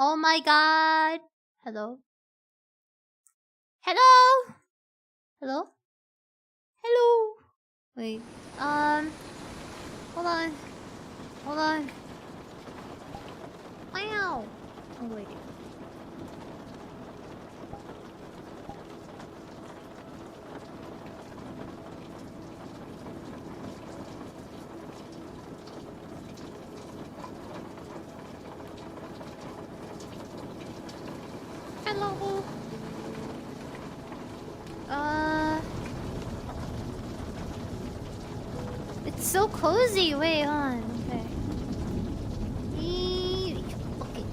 Oh my god. Hello? Hello? Hello? Hello? Wait. Hold on. Hold on. Wow. Oh, wait. Hello? It's so cozy. Wait, hold on. Okay. Okay.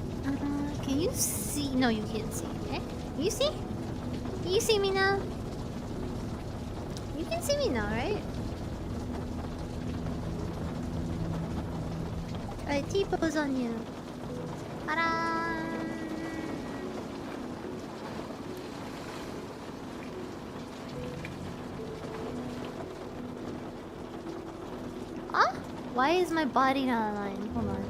Can you see? No, you can't see. Okay? Can you see? Can you see me now? You can see me now, right? Alright, T-pose on you. Ta-da! Huh? Why is my body not aligned? Hold on.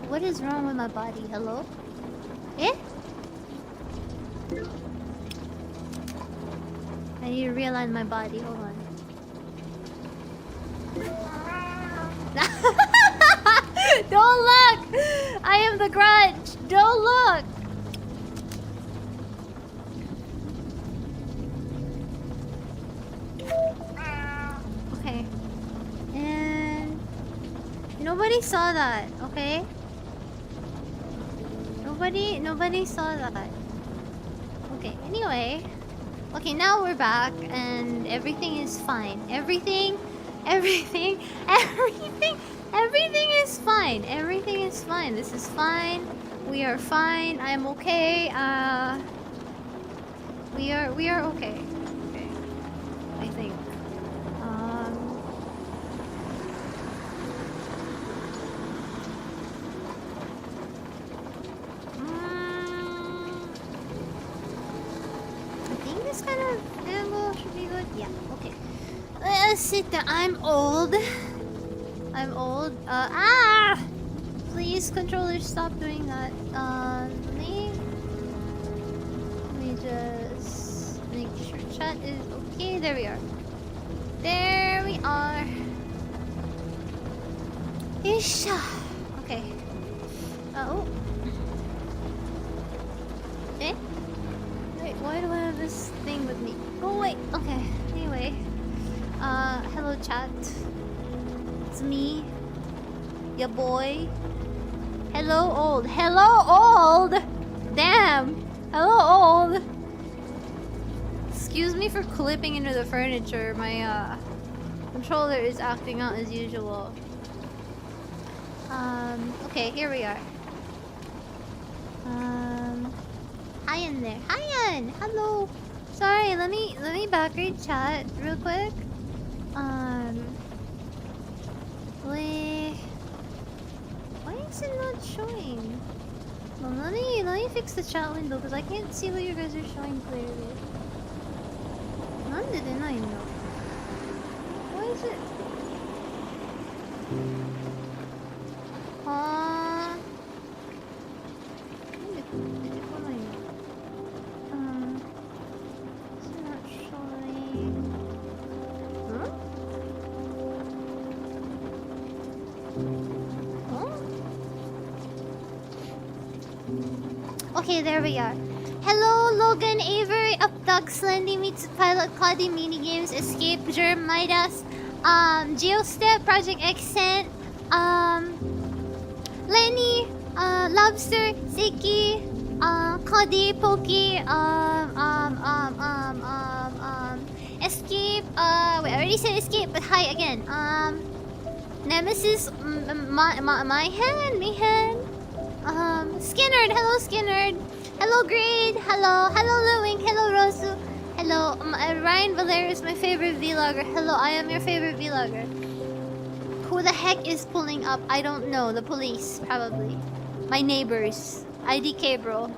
What is wrong with my body? Hello? Eh? I need to realign my body. Hold on. Don't look! I am the grudge! Don't look! Okay. And... nobody saw that, okay? Nobody saw that. Okay, anyway. Okay, now we're back and everything is fine. Everything is fine. Everything is fine. This is fine. We are fine. I'm okay. We are okay. Okay. I think. I think this kind of angle should be good. Yeah, okay. Let's sit down. I'm old. Please, controller, stop doing that. Let me just make sure chat is okay. There we are. There we are. Ish. Okay. Oh. Eh? Wait, why do I have this thing with me? Oh wait. Okay. Anyway. Hello chat. It's me. Ya boy. Hello old. Hello old! Damn! Hello old! Excuse me for clipping into the furniture. My controller is acting out as usual. Okay, here we are. Hi in there. Hi, hello. Sorry, let me backgrade chat real quick. Why is it not showing? Well, let me fix the chat window because I can't see what you guys are showing clearly. Nande denai no? Why is it? It's not showing. Huh? Okay, there we are. Hello, Logan, Avery, Updog, Slendy, Meets Pilot, Cloudy, Minigames, Escape, Germ, Midas, Geostep, Project Accent, Lenny, Lobster, Ziki, Cody, Pokey, Escape, wait, I already said Escape, but hi again. Nemesis, Mihan, Skinnerd, hello Skinnerd, hello Grade, hello Lewing, hello Rosu, hello Ryan Valerius, my favorite vlogger. Hello, I am your favorite vlogger. Who the heck is pulling up? I don't know. The police, probably. My neighbors. IDK, bro.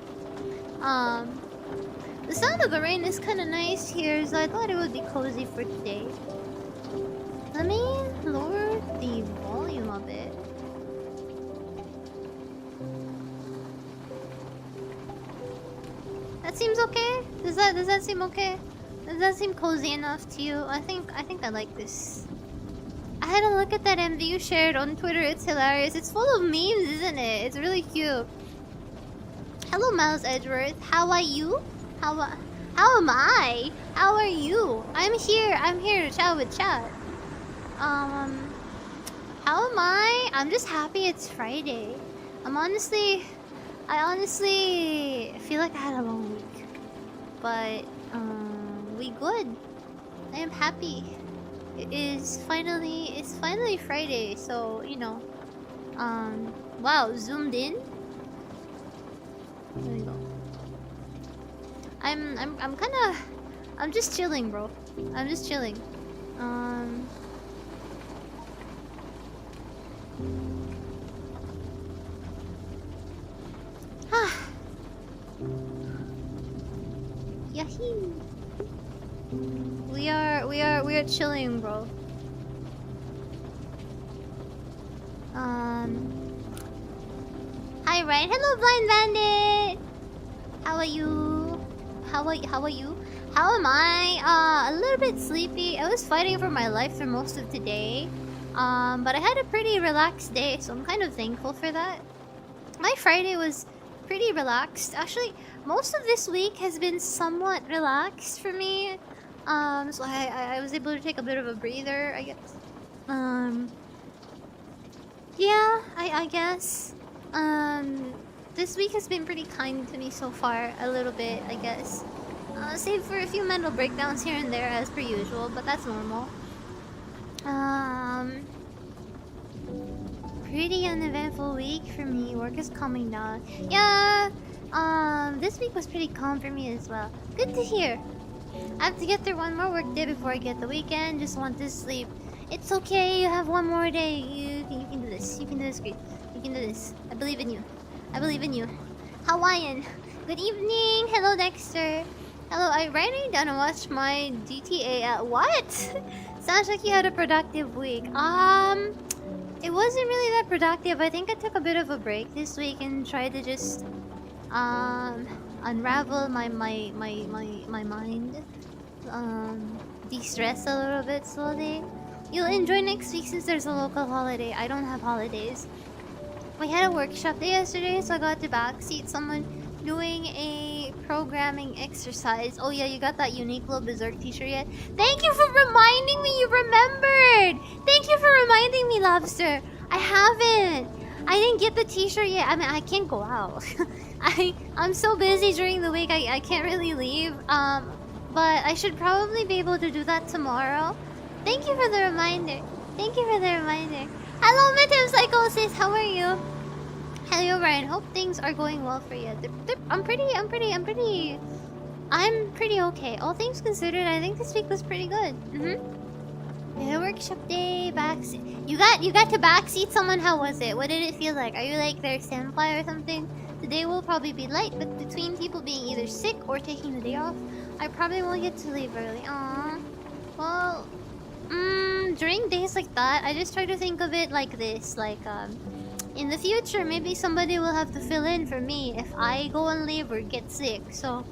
The sound of the rain is kind of nice here, so I thought it would be cozy for today. Let me lower the volume a bit. That seems okay? Does that seem okay? Does that seem cozy enough to you? I think I like this. I had a look at that MV you shared on Twitter. It's hilarious. It's full of memes, isn't it? It's really cute. Hello, Miles Edgeworth. How are you? How am I? How are you? I'm here. I'm here to chat with chat. How am I? I'm just happy it's Friday. I honestly feel like I had a long week, but we good. I am happy. It's finally Friday, so you know. Wow, zoomed in. There we go. I'm just chilling, bro. I'm just chilling. Yahoo! We are chilling, bro. Hi, Ryan. Hello, Blind Bandit. How are you? How are you? How am I? A little bit sleepy. I was fighting for my life for most of today. But I had a pretty relaxed day, so I'm kind of thankful for that. My Friday was pretty relaxed. Actually, most of this week has been somewhat relaxed for me. So I was able to take a bit of a breather, I guess. Yeah, I guess. This week has been pretty kind to me so far, a little bit, I guess. Save for a few mental breakdowns here and there, as per usual, but that's normal. Pretty uneventful week for me. Work is calming down. Yeah, this week was pretty calm for me as well. Good to hear. I have to get through one more work day before I get the weekend. Just want to sleep. It's okay. You have one more day. You can do this. You can do this, great. You can do this. I believe in you. I believe in you. Hawaiian. Good evening. Hello, Dexter. Hello. I writing down and watched my DTA at what? Sounds like you had a productive week. It wasn't really that productive. I think I took a bit of a break this week and tried to just unravel my mind, de-stress a little bit slowly. You'll enjoy next week since there's a local holiday. I don't have holidays. We had a workshop day yesterday, so I got to backseat someone doing a programming exercise. Oh yeah, you got that Uniqlo Berserk t-shirt yet? Thank you for reminding me. You remembered. Thank you for reminding me, Lobster. I haven't. I didn't get the t-shirt yet. I mean, I can't go out. I'm so busy during the week. I can't really leave. But I should probably be able to do that tomorrow. Thank you for the reminder. Thank you for the reminder. Hello, Midterm Psychosis. How are you? Hello, Ryan. Hope things are going well for you. I'm pretty okay. All things considered, I think this week was pretty good. Yeah, workshop day, backseat. You got to backseat someone. How was it? What did it feel like? Are you like their senpai or something? The day will probably be light, but between people being either sick or taking the day off, I probably won't get to leave early. Aww. Well, during days like that, I just try to think of it like this, like in the future, maybe somebody will have to fill in for me if I go on leave or get sick. So,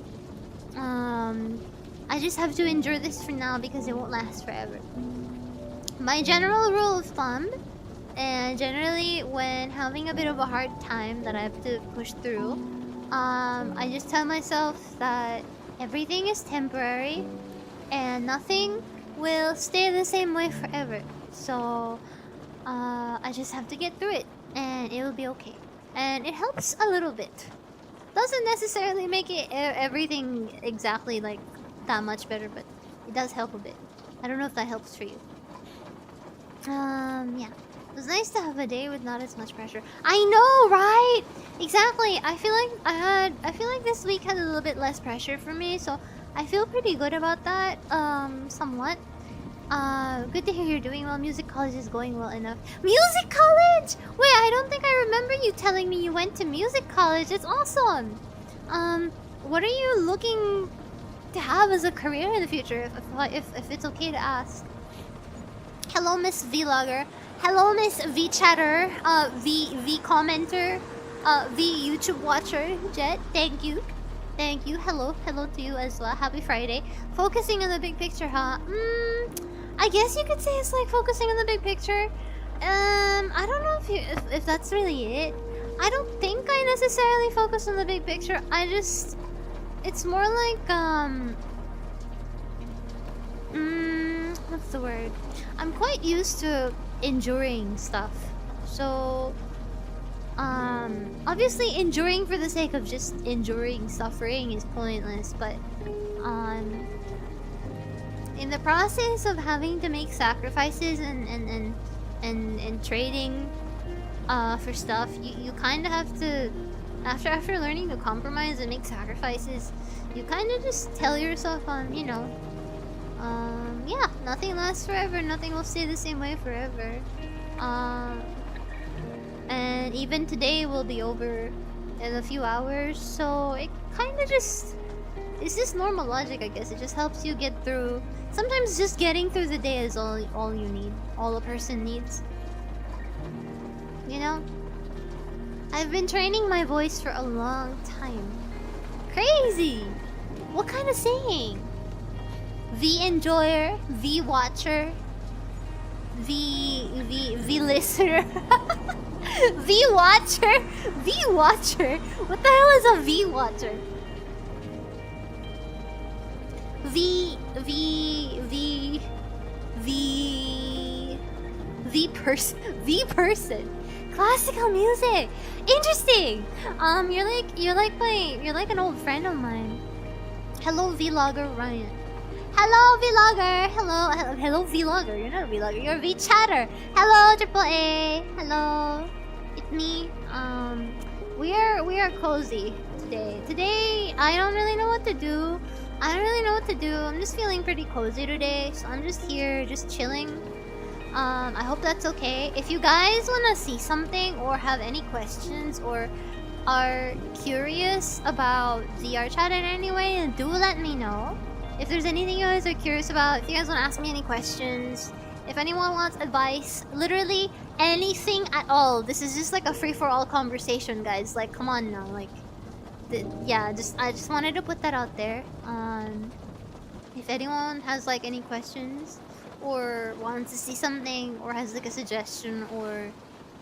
I just have to endure this for now because it won't last forever. My general rule of thumb, and generally when having a bit of a hard time that I have to push through, I just tell myself that everything is temporary and nothing will stay the same way forever. So, I just have to get through it and it will be okay. And it helps a little bit. Doesn't necessarily make it everything exactly like that much better, but it does help a bit. I don't know if that helps for you. Yeah. It was nice to have a day with not as much pressure. I know, right? Exactly. I feel like this week had a little bit less pressure for me, so I feel pretty good about that. Somewhat. Good to hear you're doing well. Music college is going well enough. Music college! Wait, I don't think I remember you telling me you went to music college. It's awesome. What are you looking to have as a career in the future, if it's okay to ask? Hello, Miss Vlogger. Hello, Miss V Chatter. V Commenter. V YouTube Watcher. Jet, thank you. Thank you. Hello to you as well. Happy Friday. Focusing on the big picture, huh? I guess you could say it's like focusing on the big picture. I don't know if that's really it. I don't think I necessarily focus on the big picture. It's more like what's the word? I'm quite used to enduring stuff. So obviously enduring for the sake of just enduring suffering is pointless, but in the process of having to make sacrifices and trading for stuff, you kind of have to, after learning to compromise and make sacrifices, you kind of just tell yourself yeah, nothing lasts forever, nothing will stay the same way forever. And even today will be over in a few hours, so it kind of just, it's just normal logic, I guess. It just helps you get through. Sometimes just getting through the day is all you need, all a person needs. You know? I've been training my voice for a long time. Crazy! What kind of saying? The enjoyer, the watcher, the listener. The watcher? The watcher? What the hell is a V watcher? The person. Classical music. Interesting. You're like an old friend of mine. Hello, vlogger Ryan. Hello, vlogger. Hello, vlogger. You're not a vlogger. You're a V-chatter. Hello, Triple A. Hello, it's me. We are cozy today. Today, I don't really know what to do. I'm just feeling pretty cozy today, so I'm just here, just chilling. I hope that's okay. If you guys wanna see something or have any questions or are curious about VR chat in any way, do let me know. If there's anything you guys are curious about, if you guys want to ask me any questions, if anyone wants advice, literally anything at all. This is just like a free-for-all conversation, guys. Like, come on now. Like, I just wanted to put that out there. If anyone has like any questions or wants to see something or has like a suggestion or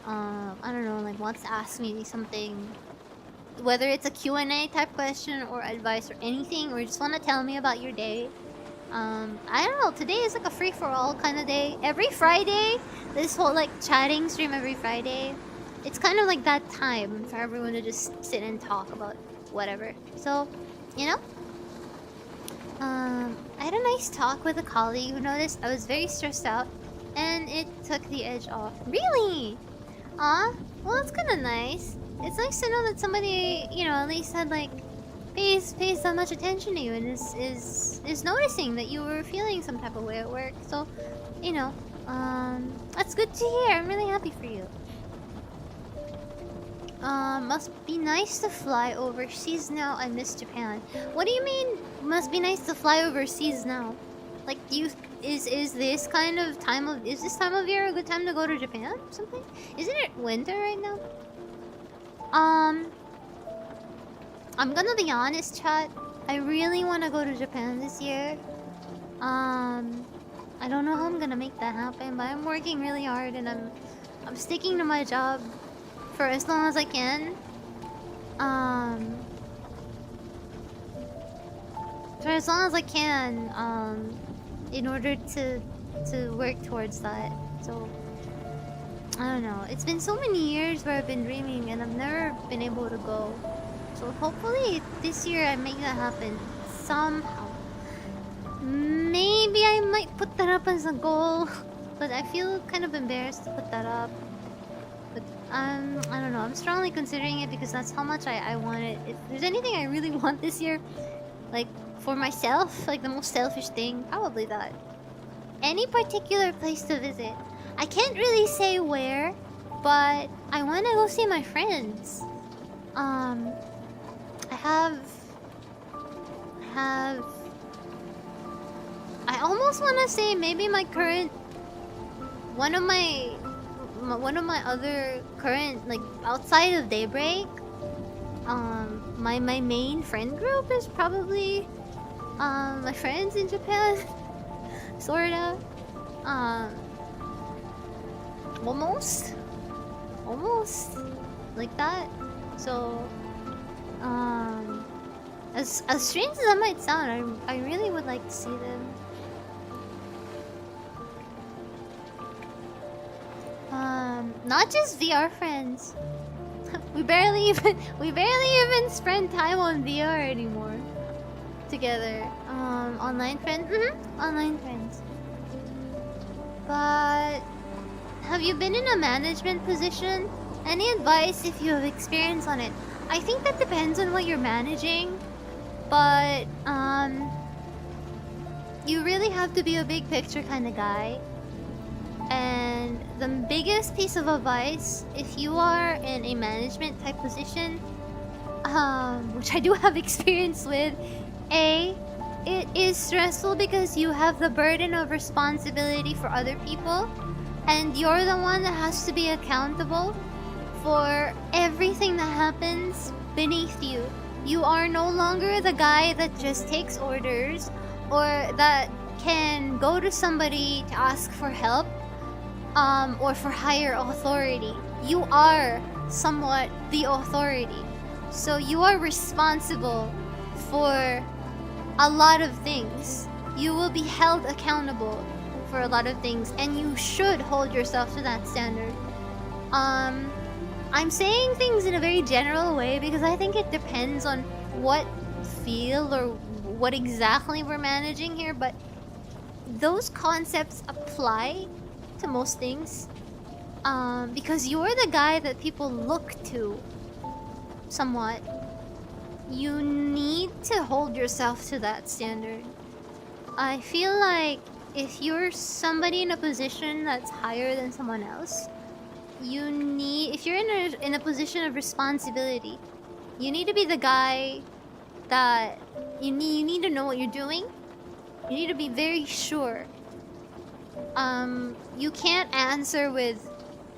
I don't know, like wants to ask me something, whether it's a Q&A type question or advice or anything, or just want to tell me about your day. I don't know, today is like a free-for-all kind of day. Every Friday, this whole like chatting stream every Friday, it's kind of like that time for everyone to just sit and talk about whatever. So, you know? I had a nice talk with a colleague who noticed I was very stressed out, and it took the edge off. Really? Aw, well that's kind of nice. It's nice to know that somebody, you know, at least had like pays that much attention to you and is noticing that you were feeling some type of way at work. So, you know, that's good to hear. I'm really happy for you. Must be nice to fly overseas now. I miss Japan. What do you mean? Must be nice to fly overseas now. Like, is this time of year a good time to go to Japan? Or something? Isn't it winter right now? I'm gonna be honest, chat. I really want to go to Japan this year. I don't know how I'm gonna make that happen, but I'm working really hard and I'm sticking to my job for as long as I can. For as long as I can, in order to work towards that. So I don't know. It's been so many years where I've been dreaming and I've never been able to go. So hopefully this year I make that happen somehow. Maybe I might put that up as a goal, but I feel kind of embarrassed to put that up. But I don't know. I'm strongly considering it because that's how much I want it. If there's anything I really want this year, like for myself, like the most selfish thing, probably that. Any particular place to visit. I can't really say where, but I want to go see my friends. I almost want to say maybe my current, one of my other current, like outside of Daybreak, my main friend group is probably my friends in Japan, sorta. Almost like that. So, as strange as that might sound, I really would like to see them. Not just VR friends. we barely even spend time on VR anymore together. Online friends. Online friends. But have you been in a management position? Any advice if you have experience on it? I think that depends on what you're managing, but you really have to be a big picture kind of guy. And the biggest piece of advice, if you are in a management type position, which I do have experience with, it is stressful because you have the burden of responsibility for other people, and you're the one that has to be accountable for everything that happens beneath you. You are no longer the guy that just takes orders or that can go to somebody to ask for help or for higher authority. You are somewhat the authority. So you are responsible for a lot of things. You will be held accountable for a lot of things, and you should hold yourself to that standard. I'm saying things in a very general way because I think it depends on what field or what exactly we're managing here, but those concepts apply to most things. Because you're the guy that people look to somewhat. You need to hold yourself to that standard. I feel like if you're somebody in a position that's higher than someone else, if you're in a position of responsibility, you need to be the guy that you need to know what you're doing. You need to be very sure. You can't answer with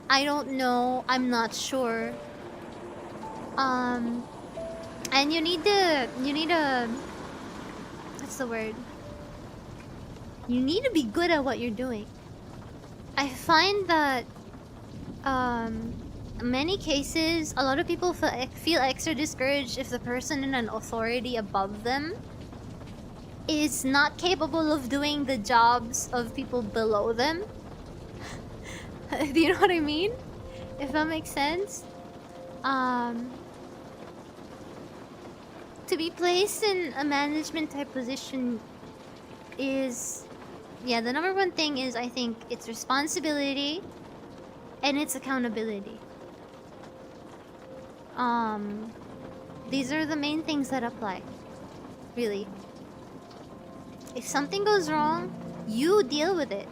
I don't know, I'm not sure. And you need to what's the word? You need to be good at what you're doing. I find that in many cases, a lot of people feel extra discouraged if the person in an authority above them is not capable of doing the jobs of people below them. Do you know what I mean? If that makes sense. To be placed in a management type position is, yeah, the number one thing is, I think, it's responsibility and it's accountability. These are the main things that apply, really. If something goes wrong, you deal with it.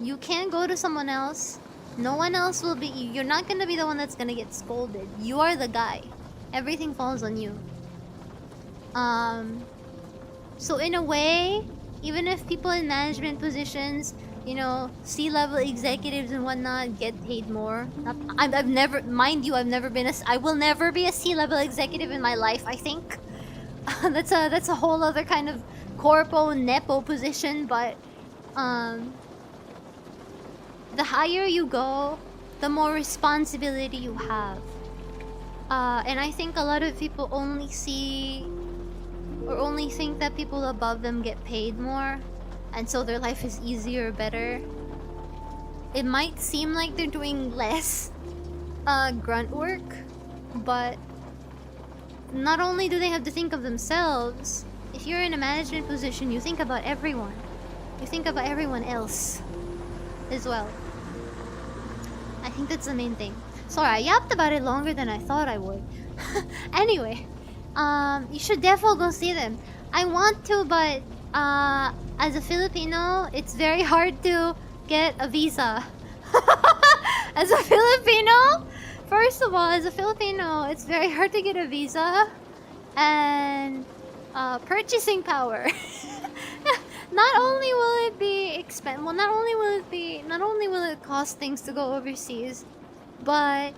You can't go to someone else. No one else will be. You're not gonna be the one that's gonna get scolded. You are the guy. Everything falls on you. So in a way, even if people in management positions, you know, C-level executives and whatnot get paid more. I've never, mind you, I will never be a C-level executive in my life, I think. That's a whole other kind of corpo nepo position, but the higher you go, the more responsibility you have. And I think a lot of people only see or only think that people above them get paid more, and so their life is easier or better. It might seem like they're doing less grunt work, but not only do they have to think of themselves, if you're in a management position, you think about everyone. You think about everyone else as well. I think that's the main thing. Sorry, I yapped about it longer than I thought I would. Anyway, you should definitely go see them. I want to, but as a Filipino, it's very hard to get a visa. As a Filipino, first of all, as a Filipino, it's very hard to get a visa, and purchasing power. Not only will it be not only will it cost things to go overseas, but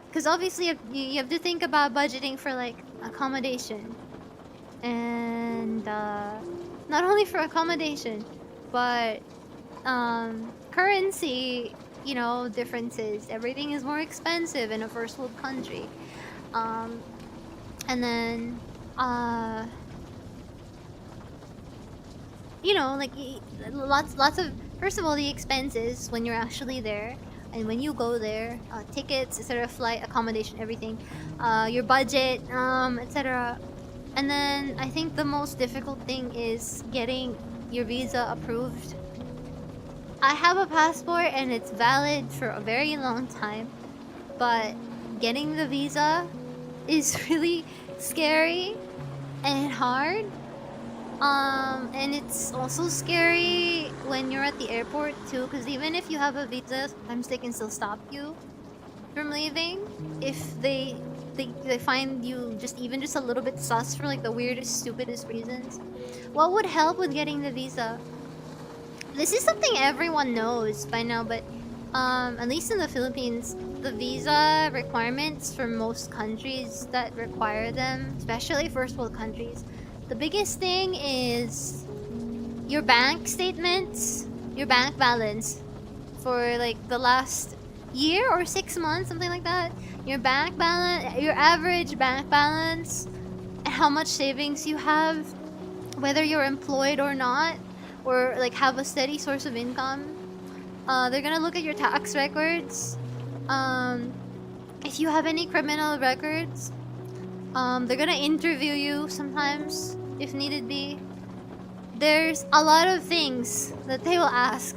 because obviously you have to think about budgeting for like accommodation, and not only for accommodation, but currency, you know, differences. Everything is more expensive in a first world country. And then you know, like lots of, first of all, the expenses when you're actually there and when you go there, tickets, etc., flight, accommodation, everything, your budget, etc. And then I think the most difficult thing is getting your visa approved. I have a passport and it's valid for a very long time, but getting the visa is really scary and hard. And it's also scary when you're at the airport too, because even if you have a visa, sometimes they can still stop you from leaving if they find you just a little bit sus for like the weirdest, stupidest reasons. What would help with getting the visa? This is something everyone knows by now, but at least in the Philippines, the visa requirements for most countries that require them, especially first world countries, the biggest thing is your bank statements, your bank balance for like the last year or 6 months, something like that. Your bank balance, your average bank balance, and how much savings you have, whether you're employed or not, or like have a steady source of income. They're gonna look at your tax records. If you have any criminal records, they're gonna interview you sometimes if needed be. There's a lot of things that they will ask,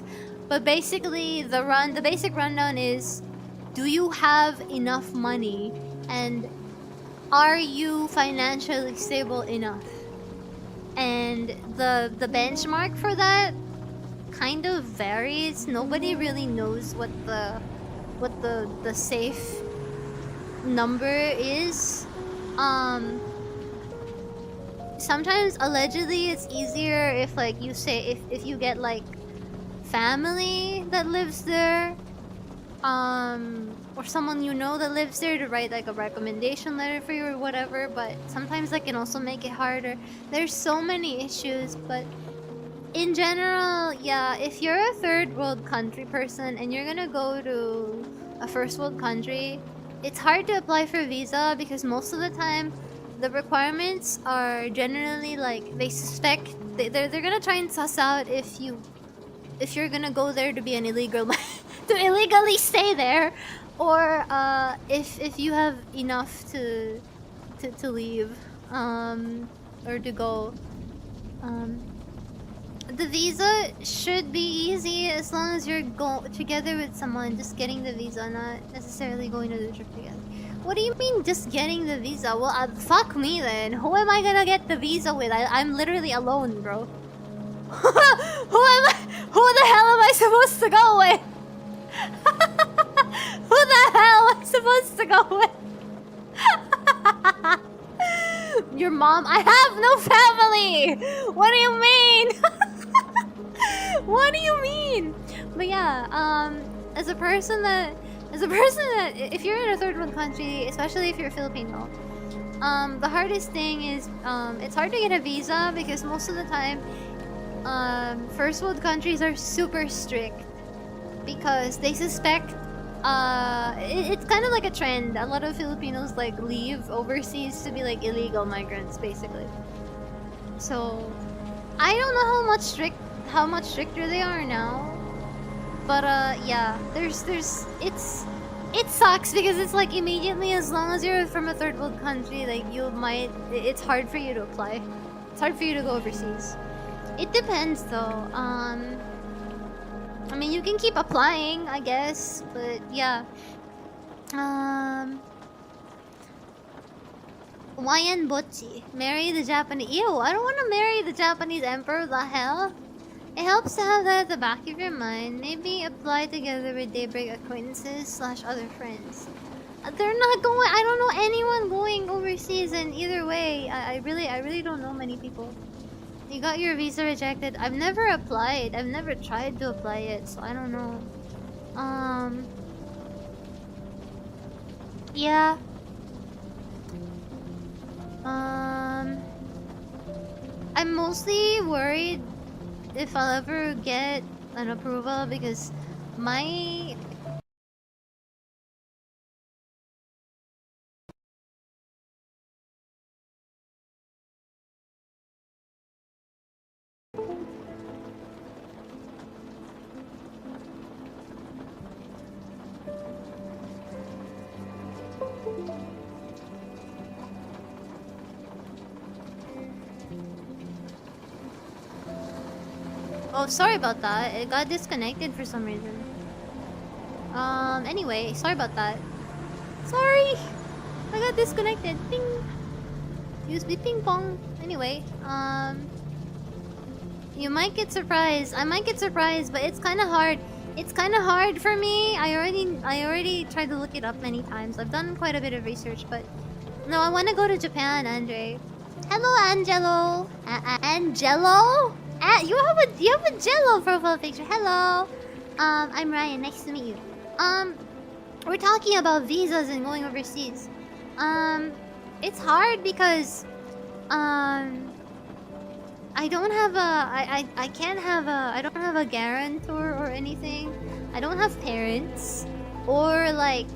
but basically the basic rundown is, do you have enough money and are you financially stable enough? And the benchmark for that kind of varies. Nobody really knows what the safe number is. Sometimes allegedly it's easier if like you say if you get like family that lives there, or someone you know that lives there, to write like a recommendation letter for you or whatever, but sometimes that can also make it harder. There's so many issues, but in general, yeah, if you're a third world country person and you're gonna go to a first world country, it's hard to apply for a visa because most of the time the requirements are generally like, they suspect they're gonna try and suss out if you're gonna go there to be an illegal to illegally stay there, or if you have enough to leave, or to go. The visa should be easy as long as you're together with someone. Just getting the visa, not necessarily going to the trip together. What do you mean just getting the visa? Well, fuck me then. Who am I gonna get the visa with? I'm literally alone, bro. Who the hell am I supposed to go with? Who the hell am I supposed to go with? Your mom? I have no family! What do you mean? What do you mean? But yeah, as a person that, if you're in a third world country, especially if you're Filipino, the hardest thing is, it's hard to get a visa because most of the time, first world countries are super strict because they suspect, it's kind of like a trend. A lot of Filipinos like leave overseas to be like illegal migrants, basically. So I don't know how much stricter they are now, but yeah, it sucks because it's like immediately, as long as you're from a third world country, like it's hard for you to apply. It's hard for you to go overseas. It depends though. I mean, you can keep applying, I guess, but yeah. Raian Bocchi. Marry the Japanese. Ew, I don't want to marry the Japanese emperor. The hell? It helps to have that at the back of your mind. Maybe apply together with Daybreak acquaintances / other friends. They're not going. I don't know anyone going overseas, and either way, I really don't know many people. You got your visa rejected. I've never applied. I've never tried to apply it, so I don't know. Yeah. I'm mostly worried if I'll ever get an approval because my... Oh, sorry about that. It got disconnected for some reason. Anyway, sorry about that. Sorry! I got disconnected. Ping! USB ping pong. Anyway, you might get surprised. I might get surprised, but it's kind of hard. It's kind of hard for me. I already tried to look it up many times. I've done quite a bit of research, but no, I want to go to Japan, Andre. Hello, Angelo. Angelo? You have a Jello profile picture. Hello. I'm Ryan. Nice to meet you. We're talking about visas and going overseas. It's hard because I don't have I don't have a guarantor or anything. I don't have parents or like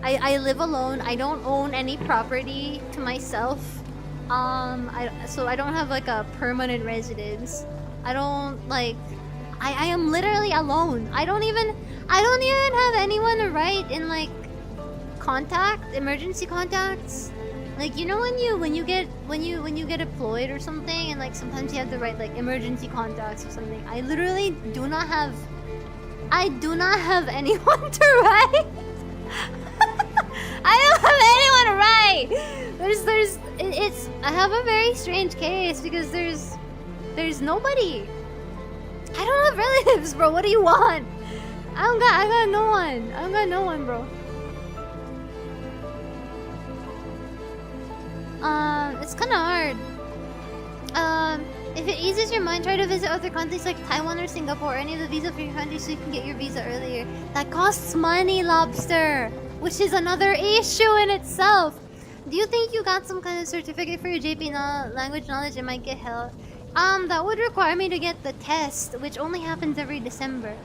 I live alone. I don't own any property to myself. So I don't have like a permanent residence. I don't like I am literally alone. I don't even have anyone to write in like emergency contacts. Like, you know when you get deployed or something and like sometimes you have to write like emergency contacts or something. I literally do not have anyone to write. I don't have anyone to write. I have a very strange case because there's nobody. I don't have relatives, bro. What do you want? I got no one. I got no one, bro. It's kind of hard. If it eases your mind, try to visit other countries like Taiwan or Singapore or any of the visa-free countries so you can get your visa earlier. That costs money, Lobster, which is another issue in itself. Do you think you got some kind of certificate for your JP language knowledge? It might get held. That would require me to get the test, which only happens every December.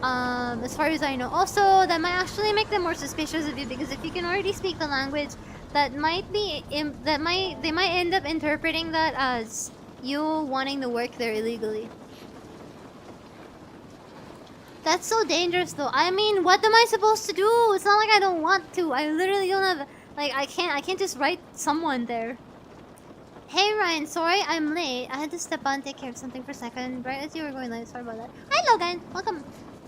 As far as I know. Also, that might actually make them more suspicious of you because if you can already speak the language, they might end up interpreting that as you wanting to work there illegally. That's so dangerous, though. I mean, what am I supposed to do? It's not like I don't want to. I literally don't have like I can't just write someone there. Hey Ryan, sorry I'm late. I had to step on and take care of something for a second. Right as you were going live, sorry about that. Hi Logan, welcome.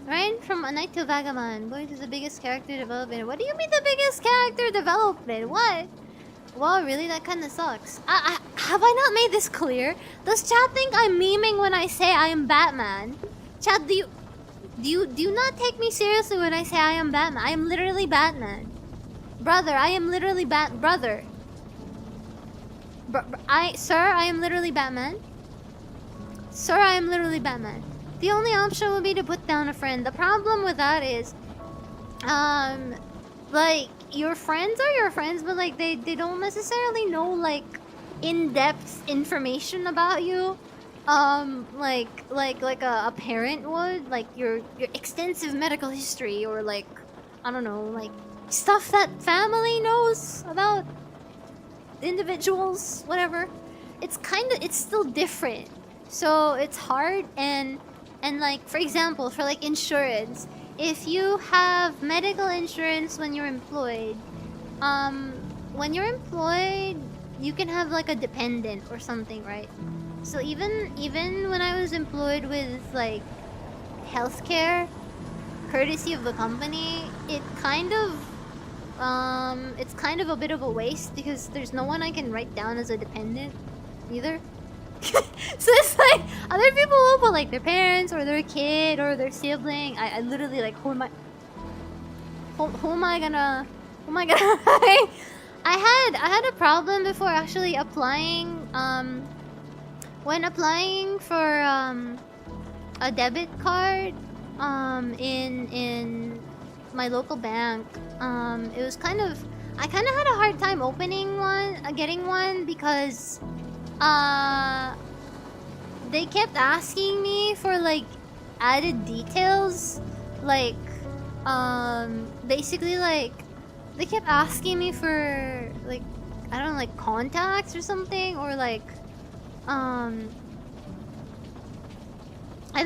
Ryan from A Night to Vagabond. Going to the biggest character development. What do you mean the biggest character development? What? Well, really, that kind of sucks. Have I not made this clear? Does chat think I'm memeing when I say I am Batman? Chat, do you not take me seriously when I say I am Batman? I am literally Batman. Brother, I am literally brother. Sir, I am literally Batman. Sir, I am literally Batman. The only option would be to put down a friend. The problem with that is, like, your friends are your friends, but like they don't necessarily know like in-depth information about you. Like a parent would, like your extensive medical history or like I don't know, like stuff that family knows about individuals, whatever. It's still different. So it's hard and like for example, for like insurance, if you have medical insurance when you're employed, you can have like a dependent or something, right? So even when I was employed with like healthcare, courtesy of the company, it's kind of a bit of a waste because there's no one I can write down as a dependent either. So it's like other people will put like their parents or their kid or their sibling. I literally like who am I gonna I had a problem before actually applying when applying for a debit card in my local bank. It was kind of I kind of had a hard time opening one, getting one because they kept asking me for like added details, like basically like they kept asking me for like I don't know, like contacts or something, or like and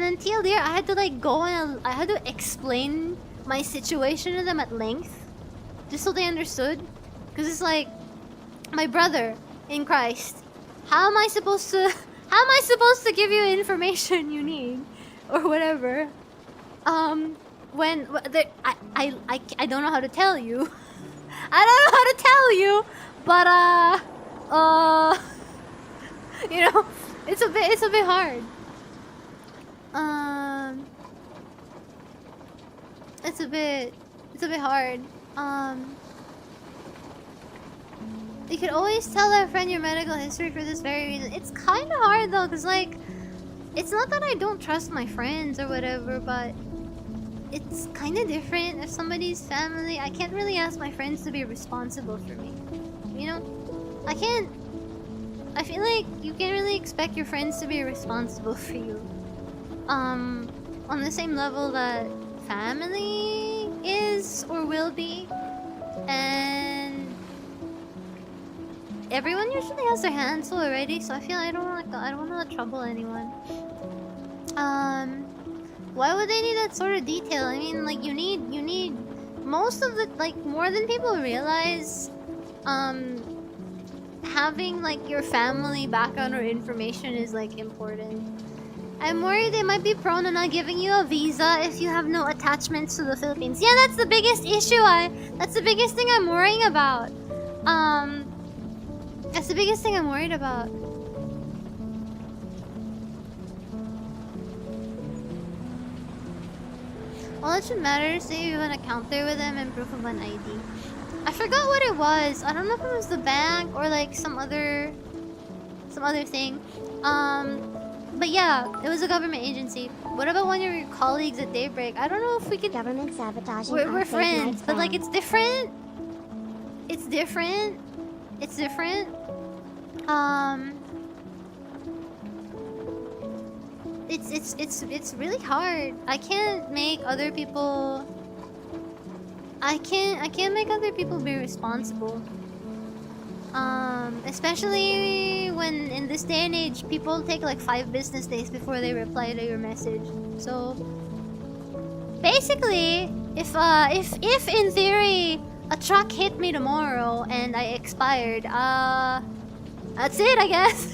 then TLDR, I had to like go and I had to explain my situation to them at length, just so they understood. Because it's like, my brother in Christ, how am I supposed to give you information you need, or whatever? When I don't know how to tell you. I don't know how to tell you, but you know, it's a bit hard. It's a bit hard. You could always tell a friend your medical history for this very reason. It's kind of hard though, cause like, it's not that I don't trust my friends or whatever, but it's kind of different if somebody's family. I can't really ask my friends to be responsible for me. You know, I can't. I feel like you can't really expect your friends to be responsible for you. On the same level that family is or will be, and everyone usually has their hands full already. So I feel I don't want to trouble anyone. Why would they need that sort of detail? I mean, like you need most of the, like, more than people realize. Having like your family background or information is like important. I'm worried they might be prone to not giving you a visa if you have no attachments to the Philippines. Yeah, that's the biggest issue. That's the biggest thing I'm worrying about. That's the biggest thing I'm worried about. All that should matter is that you have an account there with them and proof of an ID. I forgot what it was. I don't know if it was the bank or like some other thing. But yeah, it was a government agency. What about one of your colleagues at Daybreak? I don't know if we could... Government sabotage. We're friends, but like it's different. It's different. It's different. It's really hard. I can't make other people... I can't make other people be responsible. Especially when in this day and age, people take like 5 business days before they reply to your message. So basically, if in theory a truck hit me tomorrow and I expired, that's it, I guess.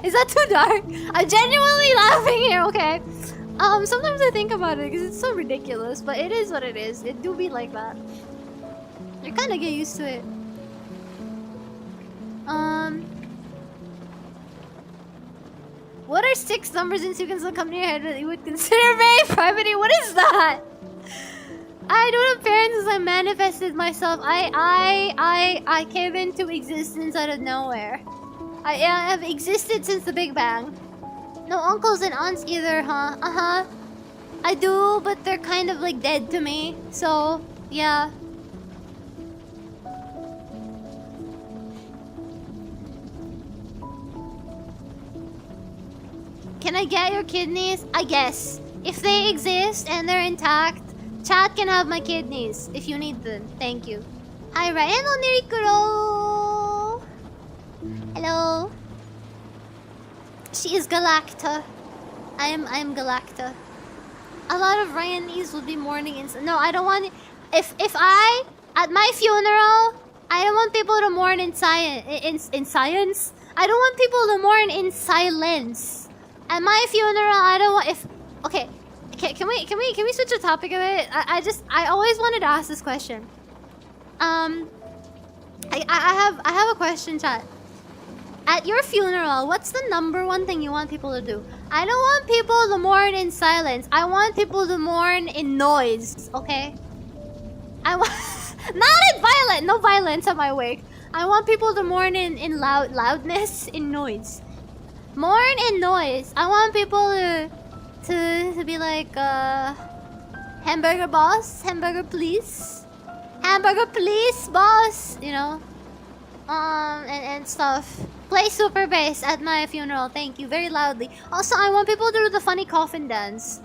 Is that too dark? I'm genuinely laughing here, okay? Sometimes I think about it because it's so ridiculous, but it is what it is. It do be like that. You kind of get used to it. What are 6 numbers in sequence that come to your head that you would consider very private? What is that? I don't have parents as I manifested myself. I came into existence out of nowhere. I have existed since the Big Bang. No uncles and aunts either, huh? Uh-huh. I do, but they're kind of like dead to me. So, yeah. Can I get your kidneys? I guess. If they exist and they're intact, chat can have my kidneys if you need them. Thank you. Hi, Raian Onirikuro. Hello. She is Galacta. I'm Galacta. A lot of Ryanese would be mourning in... No, I don't want... If I... At my funeral, I don't want people to mourn in science. In science? I don't want people to mourn in silence. At my funeral, I don't want... If... Okay. Can we switch the topic a bit? I always wanted to ask this question. I have a question, chat. At your funeral, what's the #1 thing you want people to do? I don't want people to mourn in silence. I want people to mourn in noise, okay? I want... Not in violence! No violence at my wake. I want people to mourn in loudness, in noise. Mourn in noise. I want people to be like, hamburger boss, hamburger please. Hamburger, please, boss. You know, and stuff. Play super bass at my funeral. Thank you, very loudly. Also, I want people to do the funny coffin dance.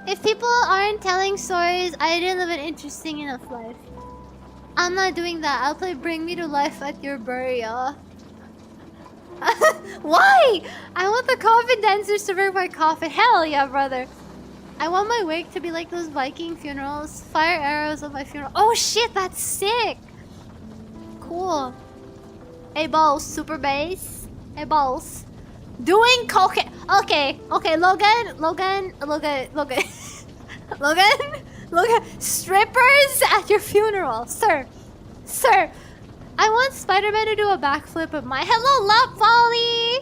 If people aren't telling stories, I didn't live an interesting enough life. I'm not doing that. I'll play Bring Me to Life at your burial. Why? I want the coffin dancers to bring my coffin. Hell yeah, brother. I want my wake to be like those Viking funerals. Fire arrows on my funeral. Oh shit, that's sick. Cool. Hey balls, super bass. Hey balls. Doing cocaine. Okay, Logan. Logan. Strippers at your funeral, sir. I want Spider-Man to do a backflip of my hello, Lap Volley.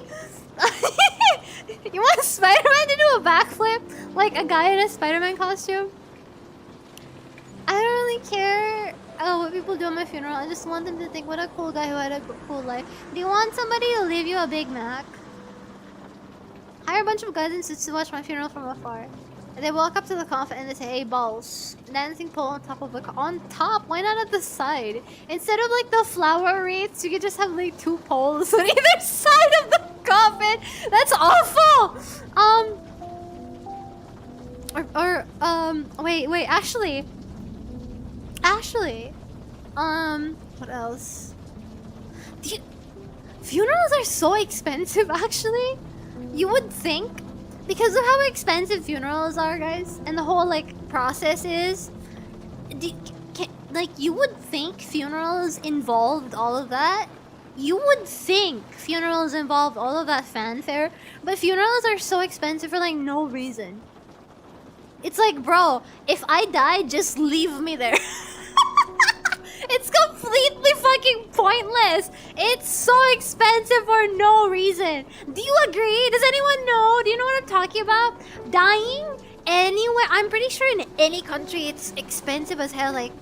You want Spider-Man to do a backflip like a guy in a Spider-Man costume? I don't really care what people do at my funeral. I just want them to think, what a cool guy who had a cool life. Do you want somebody to leave you a Big Mac? Hire a bunch of guys in suits to watch my funeral from afar. And they walk up to the coffin and they say, hey, balls. Dancing pole on top of the on top? Why not at the side? Instead of like the flower wreaths, you could just have like 2 poles on either side of the coffin. That's awful! Wait, Ashley, what else? Funerals are so expensive, actually. You would think, because of how expensive funerals are, guys, and the whole like process is, you would think funerals involved all of that. You would think funerals involved all of that fanfare, but funerals are so expensive for like no reason. It's like, bro, if I die, just leave me there. It's completely fucking pointless. It's so expensive for no reason. Do you agree? Does anyone know? Do you know what I'm talking about? Dying anywhere. I'm pretty sure in any country it's expensive as hell. Like,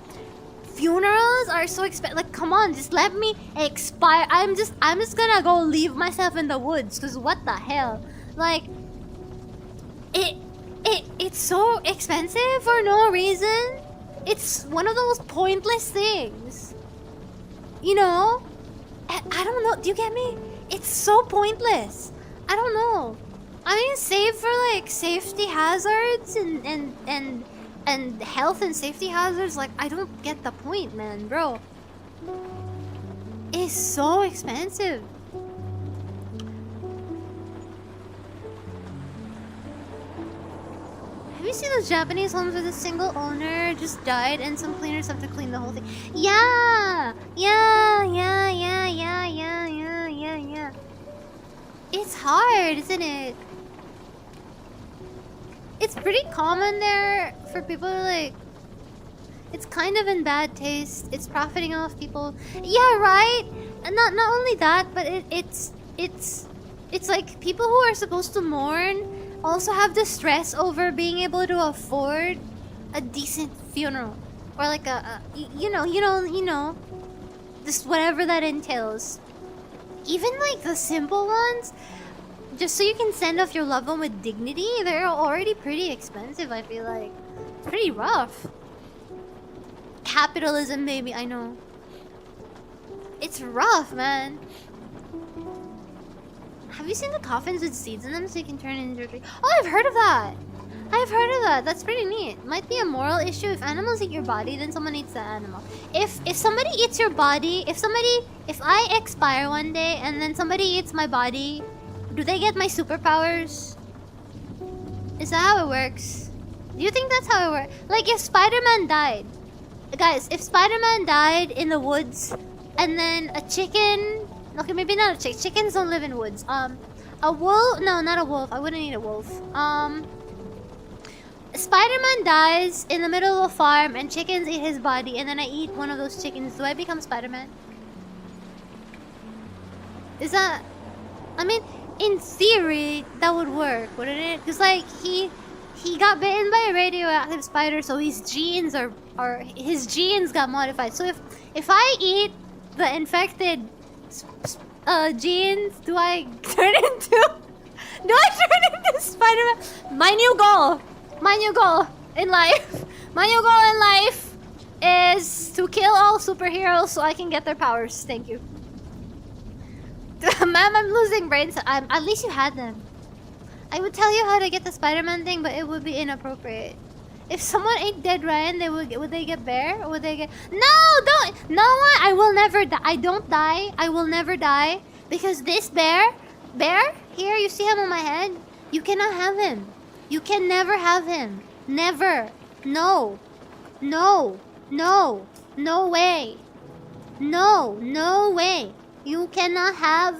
funerals are so expensive. Like, come on, just let me expire. I'm just gonna go leave myself in the woods. Cause what the hell? Like, it's so expensive for no reason. It's one of those pointless things. You know? I don't know. Do you get me? It's so pointless. I don't know. I mean, save for like safety hazards and health and safety hazards. Like, I don't get the point, man, bro. It's so expensive. Have you seen those Japanese homes where the single owner just died and some cleaners have to clean the whole thing? Yeah. It's hard, isn't it? It's pretty common there for people to like... It's kind of in bad taste. It's profiting off people. Yeah, right? And not only that, but it's like people who are supposed to mourn also have the stress over being able to afford a decent funeral, or like you know, just whatever that entails. Even like the simple ones, just so you can send off your loved one with dignity, they're already pretty expensive. I feel like it's pretty rough. Capitalism, baby. I know. It's rough, man. Have you seen the coffins with seeds in them so you can turn it into a tree? Oh, I've heard of that! That's pretty neat. Might be a moral issue. If animals eat your body, then someone eats the animal. If somebody eats your body, if I expire one day and then somebody eats my body, do they get my superpowers? Is that how it works? Do you think that's how it works? Like, if Spider-Man died... Guys, if Spider-Man died in the woods, and then a chicken... Okay, maybe not a chicken. Chickens don't live in woods. A wolf... No, not a wolf. I wouldn't eat a wolf. Spider-Man dies in the middle of a farm, and chickens eat his body, and then I eat one of those chickens. Do I become Spider-Man? Is that... I mean, in theory, that would work, wouldn't it? Because, like, he got bitten by a radioactive spider, so his genes his genes got modified. So if I eat the infected genes, do I turn into Spider-Man? My new goal in life. My new goal in life is to kill all superheroes so I can get their powers. Thank you. Ma'am, I'm losing brains. At least you had them. I would tell you how to get the Spider-Man thing, but it would be inappropriate. If someone ate dead Ryan, would they get bear? Or would they get... No! Don't! No one! I will never die. I don't die. I will never die. Because this bear... Bear? Here, you see him on my head? You cannot have him. You can never have him. Never. No. No. No. No way. No. No way. You cannot have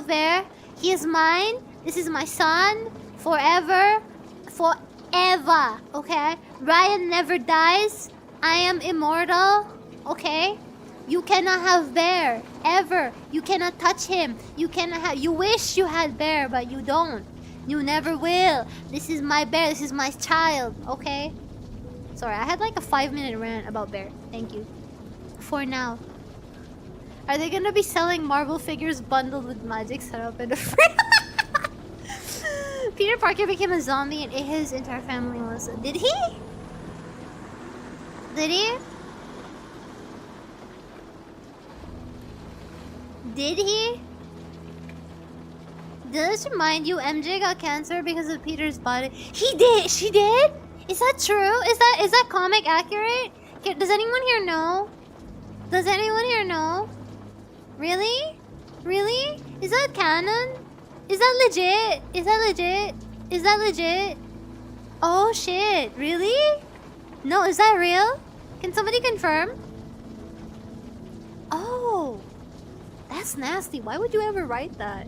bear. He is mine. This is my son. Forever. Forever. Okay? Ryan never dies. I am immortal. Okay? You cannot have bear. Ever. You cannot touch him. You cannot have... You wish you had bear, but you don't. You never will. This is my bear. This is my child. Okay? Sorry, I had like a 5-minute rant about bear. Thank you. For now. Are they gonna be selling Marvel figures bundled with magic setup in a free... Peter Parker became a zombie and ate his entire family was... Did he? Did he? Did he? Does this remind you MJ got cancer because of Peter's body? He did! She did? Is that true? Is that comic accurate? Does anyone here know? Does anyone here know? Really? Really? Is that canon? Is that legit? Is that legit? Is that legit? Oh shit, really? No, is that real? Can somebody confirm? Oh, that's nasty. Why would you ever write that?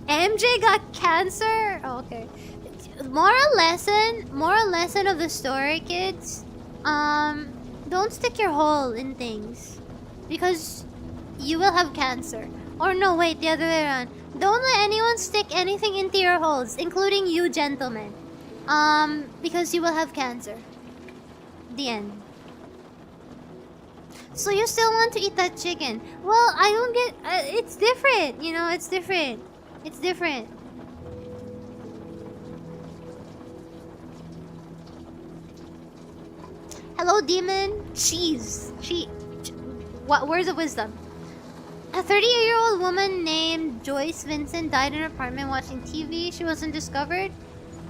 MJ got cancer? Oh, okay. Moral lesson of the story, kids. Don't stick your hole in things. Because you will have cancer. Or no, wait, the other way around. Don't let anyone stick anything into your holes, including you gentlemen. Because you will have cancer. The end. So you still want to eat that chicken? Well, I don't get... it's different, you know, it's different. It's different. Hello, demon. Cheese. What? Words of wisdom. A 38-year-old woman named Joyce Vincent died in her apartment watching TV. She wasn't discovered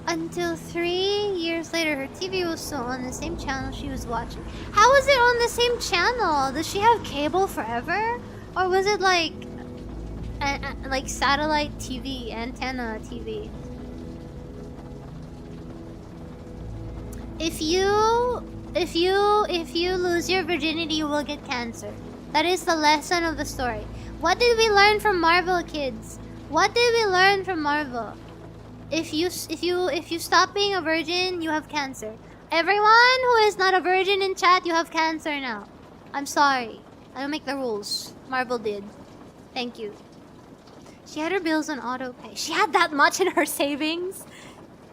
until 3 years later. Her TV was still on the same channel she was watching. How was it on the same channel? Does she have cable forever? Or was it like satellite TV, antenna TV? If you lose your virginity, you will get cancer. That is the lesson of the story. What did we learn from Marvel, kids? What did we learn from Marvel? If you stop being a virgin, you have cancer. Everyone who is not a virgin in chat, you have cancer now. I'm sorry. I don't make the rules. Marvel did. Thank you. She had her bills on auto pay. She had that much in her savings?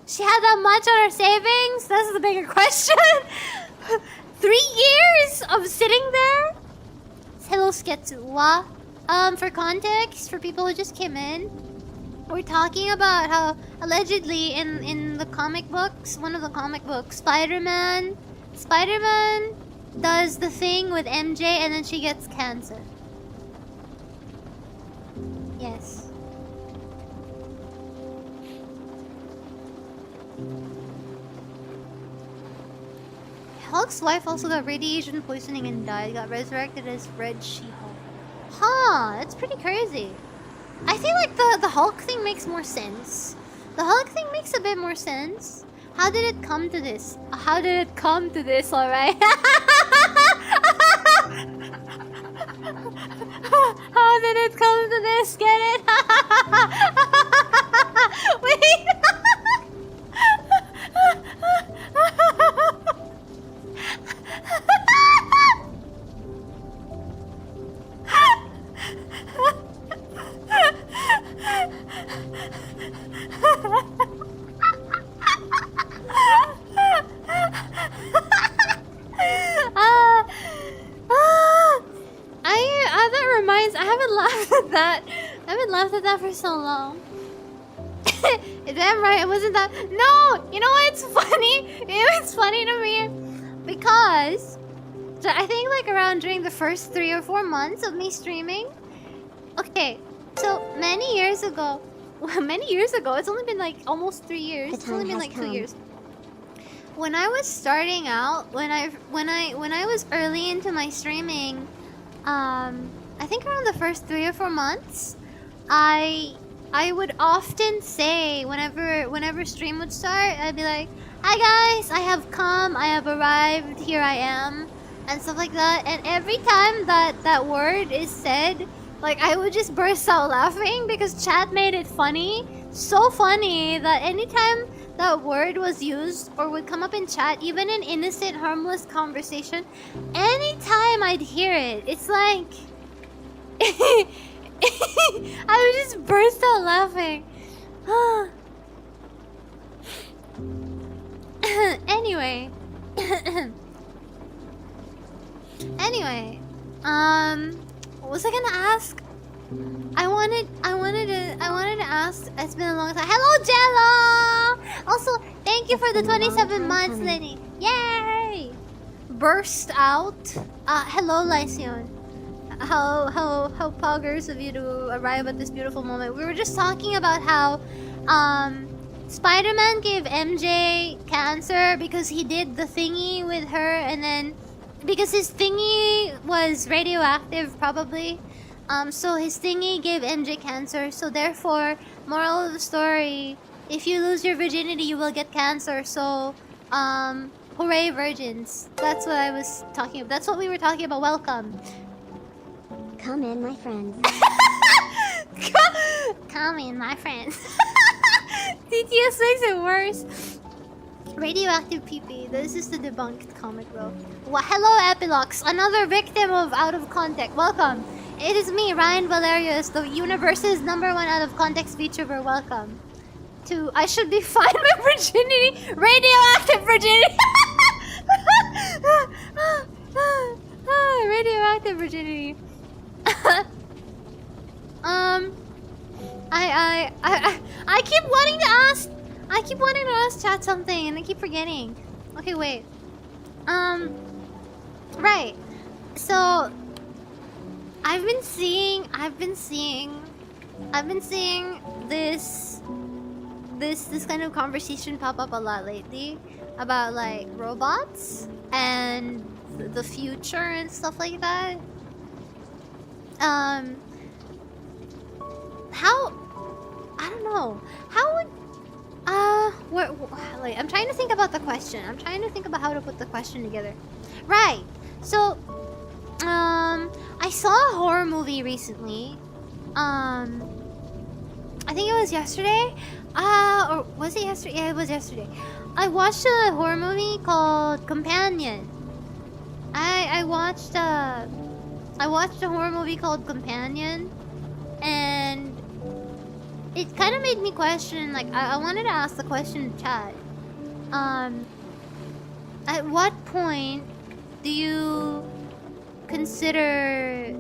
She had that much on her savings? That's the bigger question. 3 years of sitting there? Hello, Sketsuwa. For context, for people who just came in, we're talking about how allegedly in the comic books, one of the comic books, Spider-Man does the thing with MJ and then she gets cancer. Yes. Hulk's wife also got radiation poisoning and died. Got resurrected as Red She-Hulk. Huh, that's pretty crazy. I feel like the Hulk thing makes more sense. The Hulk thing makes a bit more sense. How did it come to this? How did it come to this, alright? How did it come to this? Get it? Wait. That reminds... I haven't laughed at that for so long. Damn right, it wasn't that. No, you know what's funny? It's funny to me because so I think like around during the first 3 or 4 months of me streaming. Okay, so many years ago, it's only been like almost 3 years. It's only been like 2 years. When I was starting out, when I was early into my streaming, I think around the first 3 or 4 months, I would often say whenever stream would start, I'd be like, "Hi guys, I have come, I have arrived, here I am," and stuff like that. And every time that word is said, like I would just burst out laughing because chat made it funny, so funny that anytime that word was used or would come up in chat, even in innocent, harmless conversation, anytime I'd hear it, it's like I would just burst out laughing. Anyway. Anyway. What was I gonna ask? I wanted to ask. It's been a long time. Hello, Jello. Also, thank you for the 27 months, Lenny. Yay! Burst out. Hello, Lycion. How poggers of you to arrive at this beautiful moment. We were just talking about how Spider-Man gave MJ cancer because he did the thingy with her, and then because his thingy was radioactive probably. So his thingy gave MJ cancer, so therefore, moral of the story, if you lose your virginity you will get cancer, so hooray virgins. That's what I was talking about. That's what we were talking about. Welcome. Come in, my friends. Come in, my friends. TTS makes it worse. Radioactive PP. This is the debunked comic though. Hello, Epilox. Another victim of out of context. Welcome. It is me, Raian Valerius, the universe's #1 out of context VTuber. Welcome to I should be fine with virginity. Radioactive virginity. Radioactive virginity. I keep wanting to ask. I keep wanting to ask chat something, and I keep forgetting. Okay, wait. Right. So, I've been seeing this kind of conversation pop up a lot lately about like robots and the future and stuff like that. How I don't know. How would like I'm trying to think about the question. I'm trying to think about how to put the question together. Right. So I saw a horror movie recently. I think it was yesterday. Or was it yesterday? Yeah, it was yesterday. I watched a horror movie called Companion. I watched a horror movie called Companion, and it kind of made me question. Like, I wanted to ask the question in chat. At what point do you consider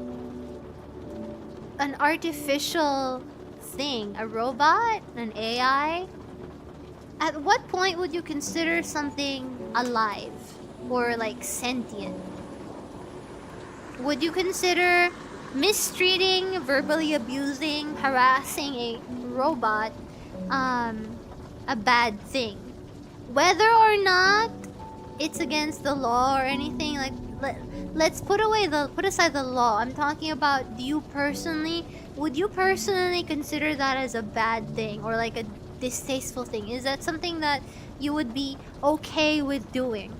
an artificial thing, a robot, an AI? At what point would you consider something alive or like sentient? Would you consider mistreating, verbally abusing, harassing a robot a bad thing? Whether or not it's against the law or anything, like let's put aside the law. I'm talking about would you personally consider that as a bad thing or like a distasteful thing? Is that something that you would be okay with doing?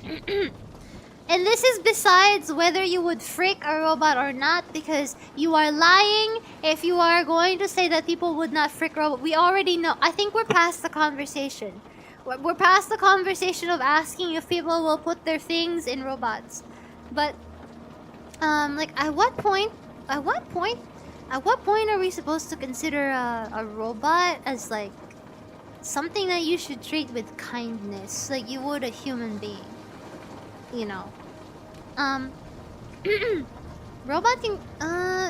And this is besides whether you would frick a robot or not, because you are lying if you are going to say that people would not frick robot. We already know. I think we're past the conversation. We're past the conversation of asking if people will put their things in robots. But like at what point are we supposed to consider a robot as like something that you should treat with kindness, like you would a human being? You know. Robot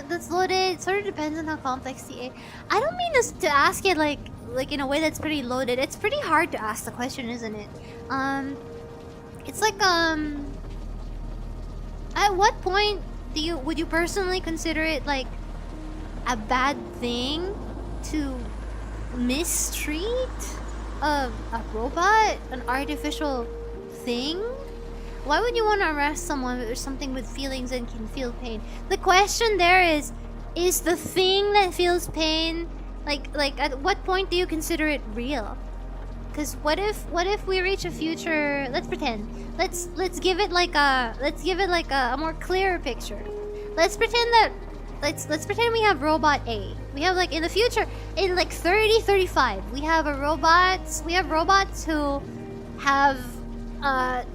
that's loaded. Sort of depends on how complex the AI. I don't mean to ask it like like in a way that's pretty loaded. It's pretty hard to ask the question, isn't it? It's like at what point would you personally consider it like a bad thing to mistreat a robot, an artificial thing? Why would you want to arrest someone or something with feelings and can feel pain? The question there is the thing that feels pain, like at what point do you consider it real? Because what if we reach a future? Let's pretend. Let's give it like a more clearer picture. Let's pretend that let's pretend we have robot A. We have like in the future, in like 3035, we have robots who have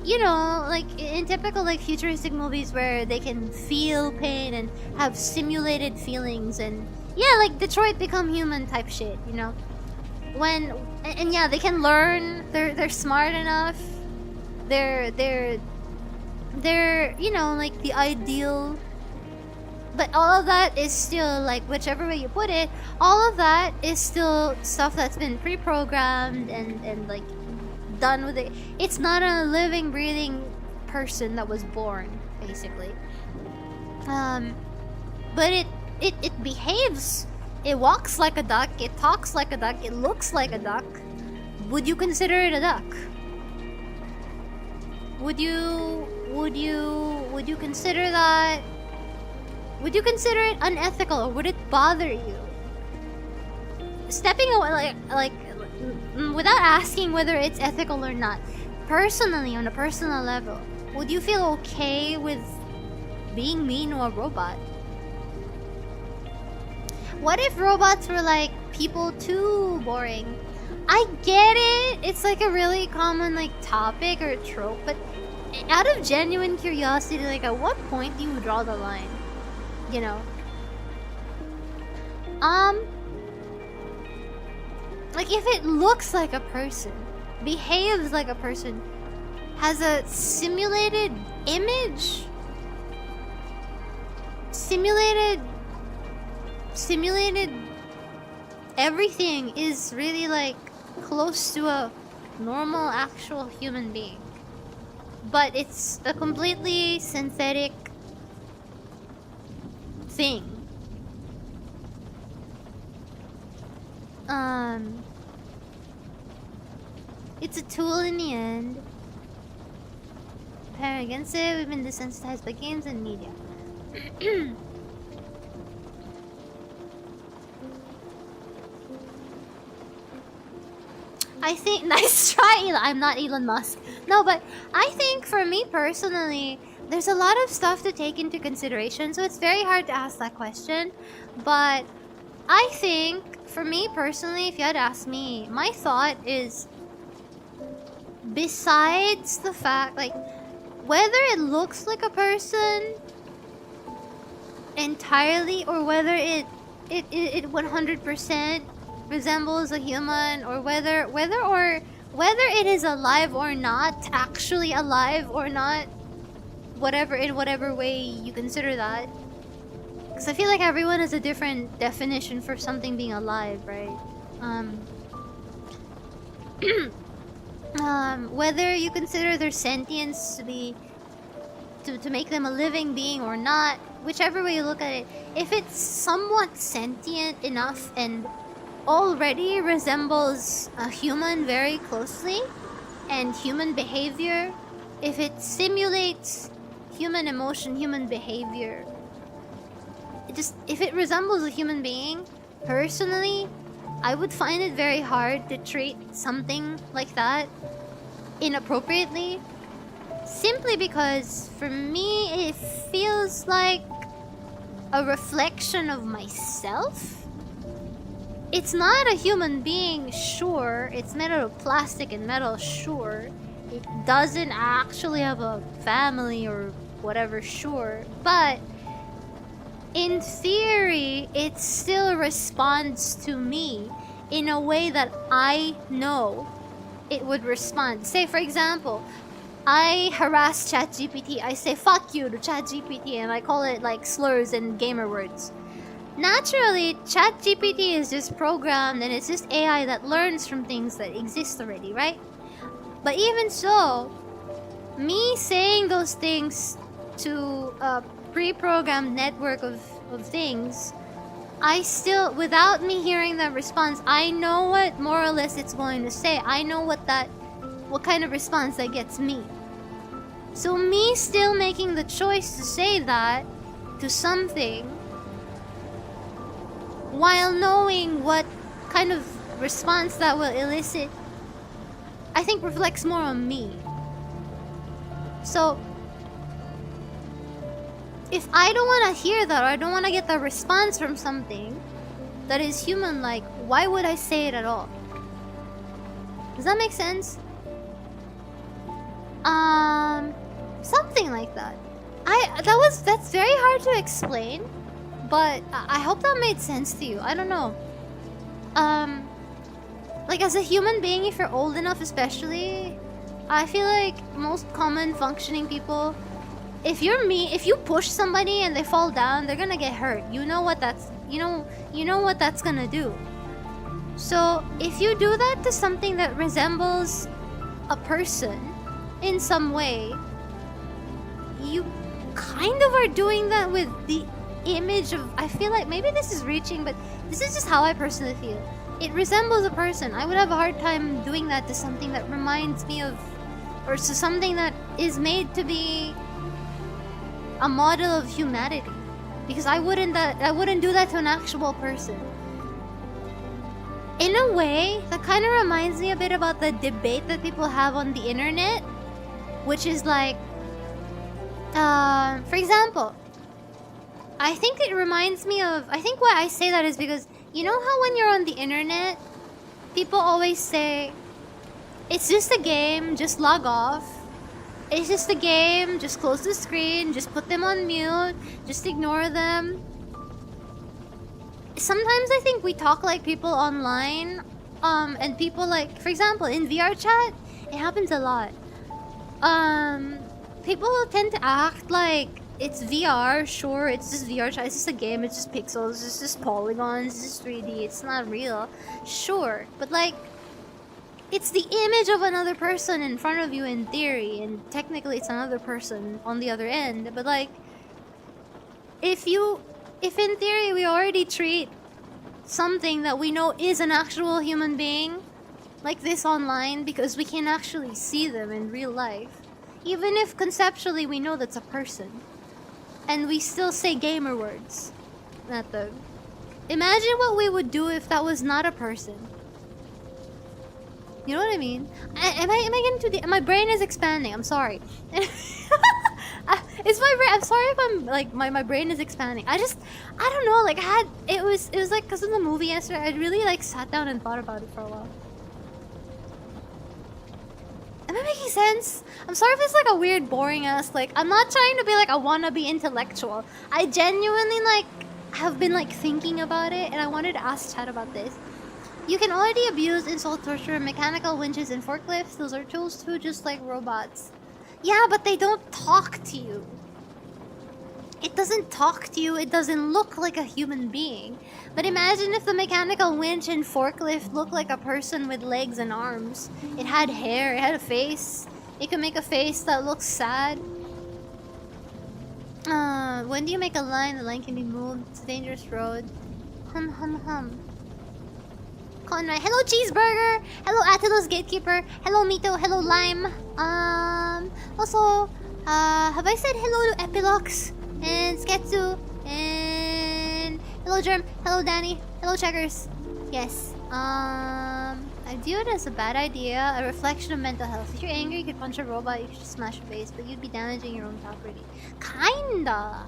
you know, like in typical like futuristic movies where they can feel pain and have simulated feelings, and yeah, like Detroit Become Human type shit, you know. And yeah, they can learn. They're smart enough. They're you know, like the ideal. But all of that is still, like, whichever way you put it, all of that is still stuff that's been pre-programmed and like done with it. It's not a living, breathing person that was born, basically. But it behaves. It walks like a duck. It talks like a duck. It looks like a duck. Would you consider it a duck? Would you consider that? Would you consider it unethical, or would it bother you? Stepping away, like without asking whether it's ethical or not, personally, on a personal level, would you feel okay with being mean to a robot? What if robots were like people too boring? I get it. It's like a really common like topic or trope, but out of genuine curiosity, like at what point do you draw the line? You know? Like if it looks like a person, behaves like a person, has a simulated image, simulated everything is really like close to a normal actual human being, but it's a completely synthetic thing. It's a tool in the end. Compare against it, we've been desensitized by games and media. I think, nice try, Elon. I'm not Elon Musk. No, but I think for me personally, there's a lot of stuff to take into consideration, so it's very hard to ask that question. But I think, for me personally, if you had asked me, my thought is, besides the fact, like, whether it looks like a person entirely, or whether it 100% resembles a human, or whether it is alive or not, actually alive or not, in whatever way you consider that. Because I feel like everyone has a different definition for something being alive, right? Whether you consider their sentience to be to make them a living being or not, whichever way you look at it, if it's somewhat sentient enough and already resembles a human very closely, and human behavior, if it simulates human emotion, human behavior, if it resembles a human being, personally, I would find it very hard to treat something like that inappropriately, simply because for me it feels like a reflection of myself. It's not a human being, sure. It's made out of plastic and metal, sure. It doesn't actually have a family or whatever, sure. But in theory, it still responds to me in a way that I know it would respond. Say, for example, I harass ChatGPT. I say fuck you to ChatGPT and I call it like slurs and gamer words. naturally, ChatGPT is just programmed and it's just AI that learns from things that exist already, right? But even so, me saying those things to a pre-programmed network of things, I still, without me hearing that response, I know what more or less it's going to say. I know what kind of response that gets me. So me still making the choice to say that to something while knowing what kind of response that will elicit, I think reflects more on me. So if I don't want to hear that, or I don't want to get the response from something that is human-like, why would I say it at all? Does that make sense? Something like that. That's very hard to explain, but I hope that made sense to you. I don't know. Like as a human being, if you're old enough especially, I feel like most common functioning people, if you push somebody and they fall down, they're gonna get hurt. You know what that's gonna do. So if you do that to something that resembles a person in some way, you kind of are doing that with the image of, I feel like maybe this is reaching, but this is just how I personally feel. It resembles a person. I would have a hard time doing that to something that reminds me of, or to something that is made to be a model of humanity, because I wouldn't do that to an actual person. In a way, that kind of reminds me a bit about the debate that people have on the internet, which is like, for example, I think it reminds me of, I think why I say that is because, you know how when you're on the internet, people always say, it's just a game, just log off. It's just a game, just close the screen, just put them on mute, just ignore them. Sometimes I think we talk like people online, and people like, for example, in VR chat, it happens a lot. People tend to act like it's VR, sure, it's just VR chat, it's just a game, it's just pixels, it's just polygons, it's just 3D, it's not real. Sure, but like, it's the image of another person in front of you in theory, and technically it's another person on the other end, but like, if in theory we already treat something that we know is an actual human being like this online because we can actually see them in real life, even if conceptually we know that's a person, and we still say gamer words at them. Imagine what we would do if that was not a person. You know what I mean? Am I getting too deep? My brain is expanding. I'm sorry. It's my brain. I'm sorry if I'm like my brain is expanding. I don't know. Like it was like because of the movie yesterday. I really like sat down and thought about it for a while. Am I making sense? I'm sorry if it's like a weird, boring ass. Like I'm not trying to be like a wannabe intellectual. I genuinely like have been like thinking about it, and I wanted to ask Chad about this. You can already abuse, insult, torture, mechanical winches, and forklifts. Those are tools too, just like robots. Yeah, but they don't talk to you. It doesn't talk to you. It doesn't look like a human being. But imagine if the mechanical winch and forklift looked like a person with legs and arms. It had hair. It had a face. It could make a face that looks sad. When do you make a line? The line can be moved. It's a dangerous road. Hum hum hum. Conrad. Hello, Cheeseburger. Hello, Atilos Gatekeeper. Hello, Mito. Hello, Lime. Also, have I said hello to Epilox and Sketsu and hello, Germ. Hello, Danny. Hello, Checkers. Yes. I view it as a bad idea, a reflection of mental health. If you're angry, you could punch a robot, you could just smash a face, but you'd be damaging your own property. Kinda.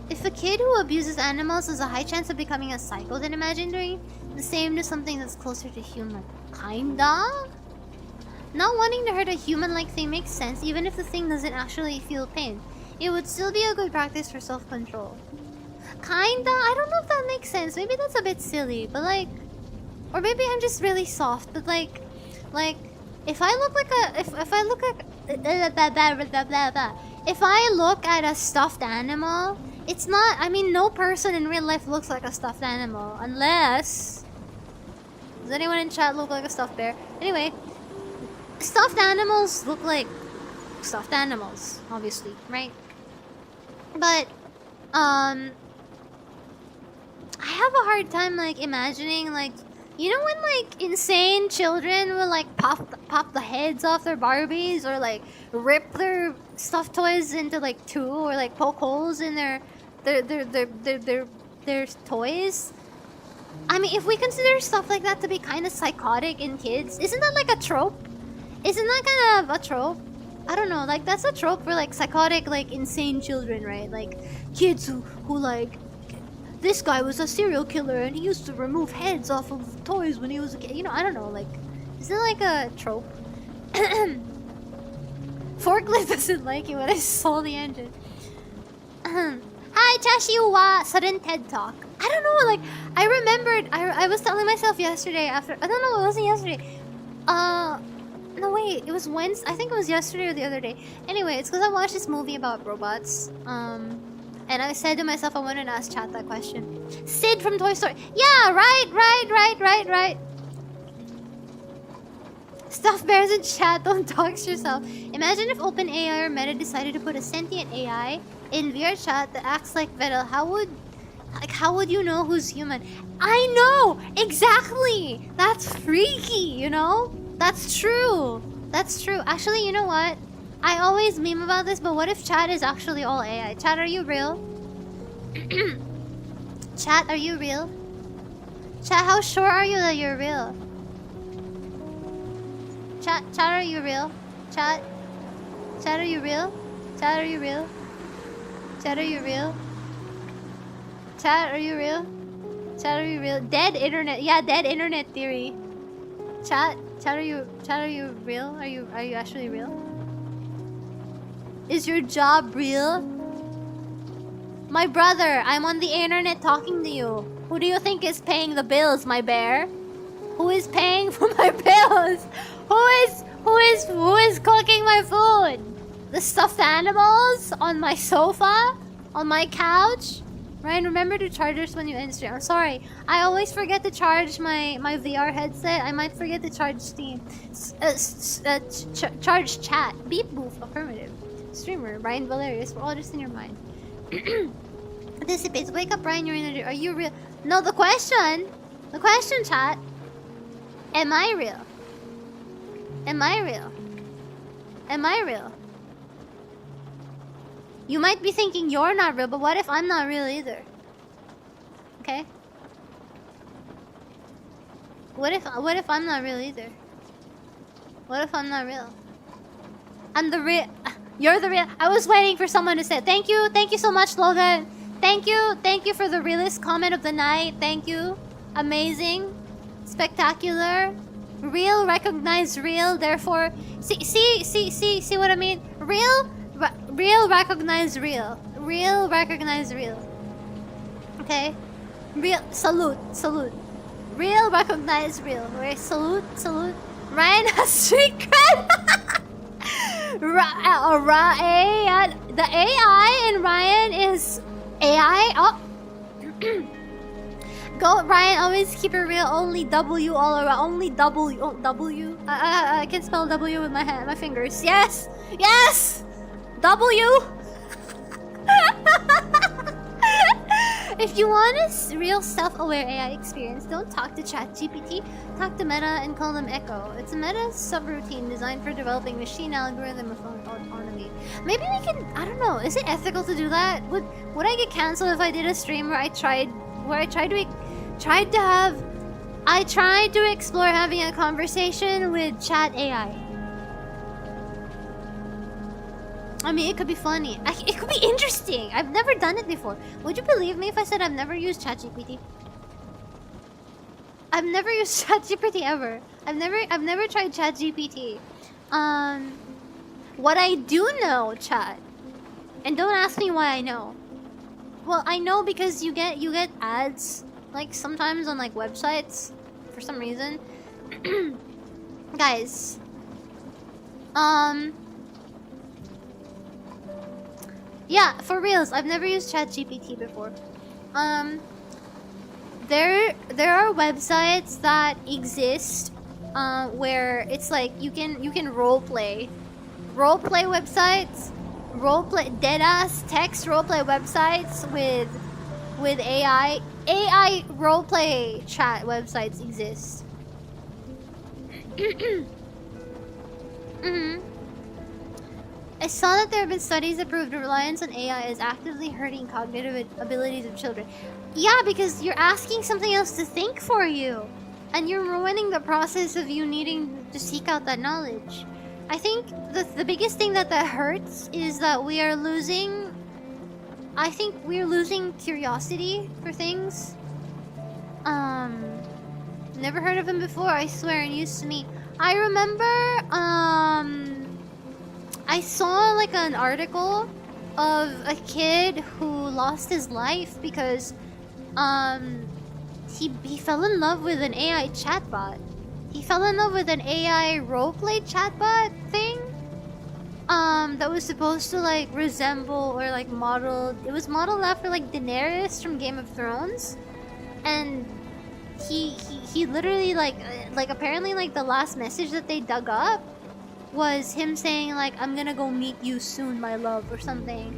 If a kid who abuses animals has a high chance of becoming a psycho, then imagine doing the same to something that's closer to human. Kinda? Not wanting to hurt a human-like thing makes sense, even if the thing doesn't actually feel pain. It would still be a good practice for self-control. Kinda? I don't know if that makes sense. Maybe that's a bit silly, but like... Or maybe I'm just really soft, but like... if I look like a... If I look like... If I look at a stuffed animal, it's not. I mean, no person in real life looks like a stuffed animal unless. Does anyone in chat look like a stuffed bear? Anyway, stuffed animals look like stuffed animals, obviously, right? But I have a hard time like imagining like, you know, when like insane children will like pop the heads off their Barbies or like rip their stuffed toys into like two or like poke holes in their toys. I mean, if we consider stuff like that to be kind of psychotic in kids, isn't that like a trope? Isn't that kind of a trope? I don't know, like that's a trope for like psychotic, like insane children, right? Like kids who like, this guy was a serial killer and he used to remove heads off of toys when he was a kid. You know, I don't know, like, isn't that like a trope? Forklift doesn't like it when I saw the engine. Hi, Chashiwa! Sudden TED Talk. I don't know, like, I remembered, I was telling myself yesterday after, I don't know, it wasn't yesterday. No wait, it was Wednesday, I think it was yesterday or the other day. Anyway, it's because I watched this movie about robots. And I said to myself, I wanted to ask chat that question. Sid from Toy Story. Yeah, right. Stuffed bears in chat, don't dox yourself. Imagine if OpenAI or Meta decided to put a sentient AI in VR chat that acts like Vettel. How would you know who's human? I know! Exactly! That's freaky, you know? That's true. That's true. Actually, you know what? I always meme about this, but what if chat is actually all AI? Chat, are you real? Chat, are you real? Chat, how sure are you that you're real? Chat, are you real? Chat, are you real? Chat, are you real? Chat, are you real? Chat, are you real? Chat, are you real? Dead internet. Yeah, dead internet theory. Chat, are you real? Are you actually real? Is your job real? My brother, I'm on the internet talking to you. Who do you think is paying the bills, my bear? Who is paying for my bills? Who is cooking my food? The stuffed animals on my sofa? On my couch? Ryan, remember to charge us when you end stream. I'm sorry. I always forget to charge my VR headset. I might forget to charge Steam. Charge chat. Beep boof. Affirmative. Streamer, Ryan Valerius. We're all just in your mind. Anticipates. Wake up, Ryan. You're in the... Are you real? No, the question, chat. Am I real? Am I real? Am I real? You might be thinking you're not real, but what if I'm not real either? Okay? What if I'm not real either? What if I'm not real? I'm the real... You're the real... I was waiting for someone to say it. Thank you so much, Logan. Thank you for the realest comment of the night. Thank you. Amazing. Spectacular. Real, recognize real, therefore... See what I mean? Real, recognize real. Real, recognize real. Okay? Real, salute. Real, recognize real. Okay, salute. Ryan has street cred! Ryan, the AI in Ryan is AI. Oh. Go, Ryan. Always keep it real. Only W all around. Only W. Oh, W. I can spell W with my hand, my fingers. Yes. W. If you want a real self-aware AI experience, don't talk to ChatGPT. Talk to Meta and call them Echo. It's a Meta subroutine designed for developing machine algorithm of autonomy. Maybe we can... I don't know. Is it ethical to do that? Would I get cancelled if I did a stream where I tried to explore having a conversation with Chat AI? I mean, it could be funny. It could be interesting. I've never done it before. Would you believe me if I said I've never used ChatGPT? I've never used ChatGPT ever. I've never tried ChatGPT. What I do know, chat, and don't ask me why I know. Well, I know because you get ads like sometimes on like websites for some reason. Guys, Yeah, for reals. I've never used ChatGPT before. There are websites that exist where it's like you can roleplay websites, deadass text roleplay websites with AI. AI roleplay chat websites exist. I saw that there have been studies that prove the reliance on AI is actively hurting cognitive abilities of children. Yeah, because you're asking something else to think for you. And you're ruining the process of you needing to seek out that knowledge. I think the biggest thing that hurts is that we are losing... I think we're losing curiosity for things. Never heard of him before, I swear, and used to me. I remember, I saw like an article of a kid who lost his life because he fell in love with an AI chatbot. He fell in love with an AI roleplay chatbot thing that was supposed to like resemble or like model. It was modeled after like Daenerys from Game of Thrones, and he literally like apparently like the last message that they dug up was him saying like, I'm gonna go meet you soon, my love, or something.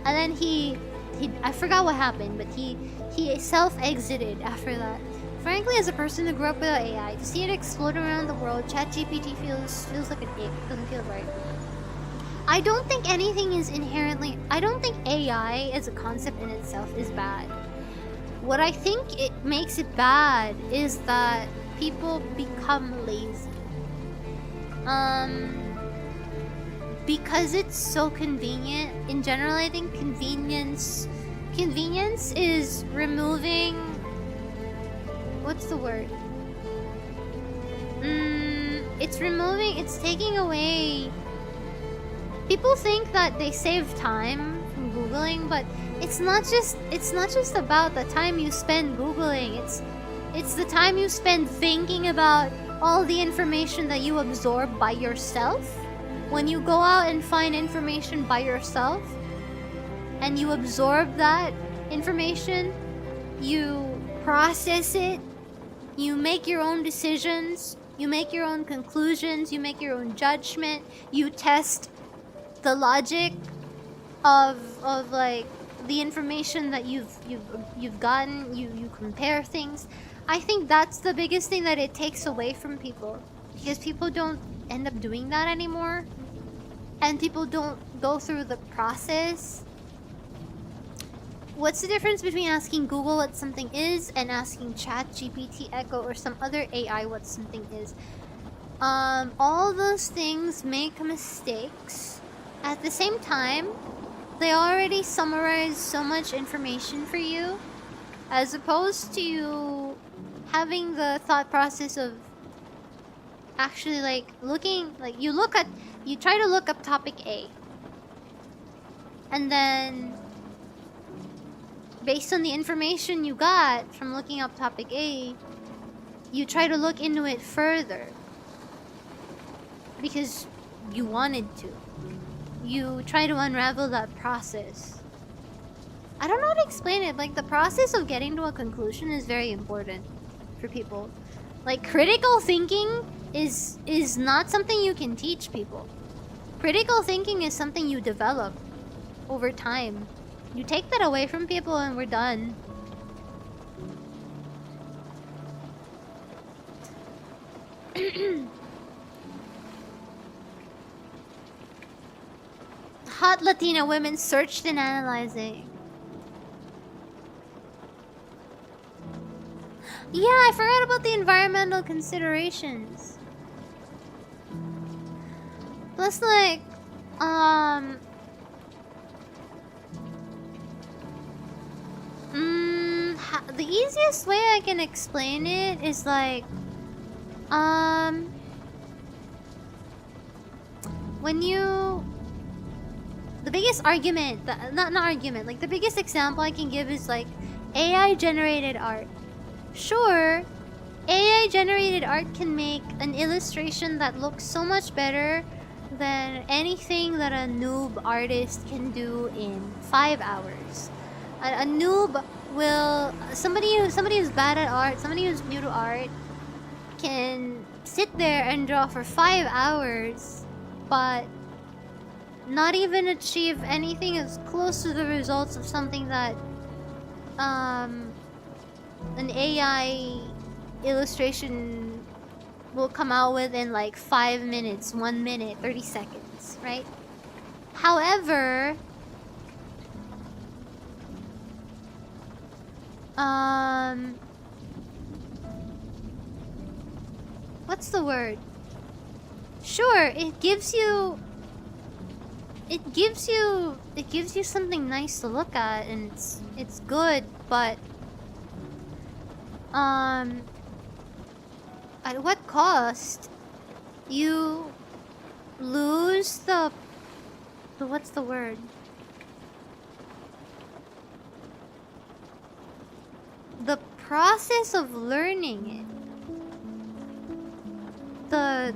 And then he I forgot what happened, but he self-exited after that. Frankly, as a person who grew up without AI, to see it explode around the world, ChatGPT feels like an ick. Doesn't feel right. I don't think anything is inherently... I don't think AI as a concept in itself is bad. What I think it makes it bad is that people become lazy. Because it's so convenient. In general, I think convenience is removing... What's the word? It's taking away... People think that they save time from Googling, but it's not just about the time you spend Googling. It's the time you spend thinking about all the information that you absorb by yourself. When you go out and find information by yourself, and you absorb that information, you process it, you make your own decisions, you make your own conclusions, you make your own judgment, you test the logic of like the information that you've gotten, you compare things. I think that's the biggest thing that it takes away from people, because people don't end up doing that anymore, and people don't go through the process. What's the difference between asking Google what something is and asking ChatGPT, Echo, or some other AI what something is? All those things make mistakes. At the same time, they already summarize so much information for you, as opposed to you having the thought process of actually like looking, like you try to look up topic A, and then based on the information you got from looking up topic A, you try to look into it further because you wanted to. You try to unravel that process. I don't know how to explain it. Like, the process of getting to a conclusion is very important for people. Like, critical thinking is not something you can teach people. Critical thinking is something you develop over time. You take that away from people and we're done. Hot Latina women searched and analyzing. Yeah, I forgot about the environmental considerations. Plus, like, the easiest way I can explain it is like, when you... The biggest argument, not argument, like the biggest example I can give is like AI generated art. Sure, AI generated art can make an illustration that looks so much better than anything that a noob artist can do in 5 hours. A noob will... Somebody who's bad at art, somebody who's new to art, can sit there and draw for 5 hours, but not even achieve anything as close to the results of something that an AI illustration will come out with in like 5 minutes, 1 minute, 30 seconds, right? However, what's the word? Sure, it gives you something nice to look at, and it's good, but at what cost? You lose the what's the word? The process of learning it. The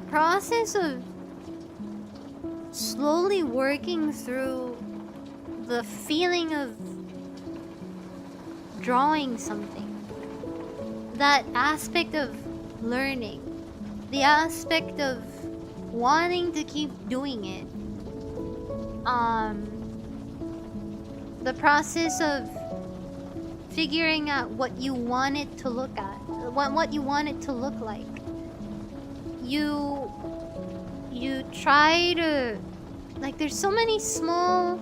process of slowly working through the feeling of drawing something. That aspect of learning. The aspect of wanting to keep doing it. The process of figuring out what you want it to look at. What you want it to look like. You try to... Like, there's so many small,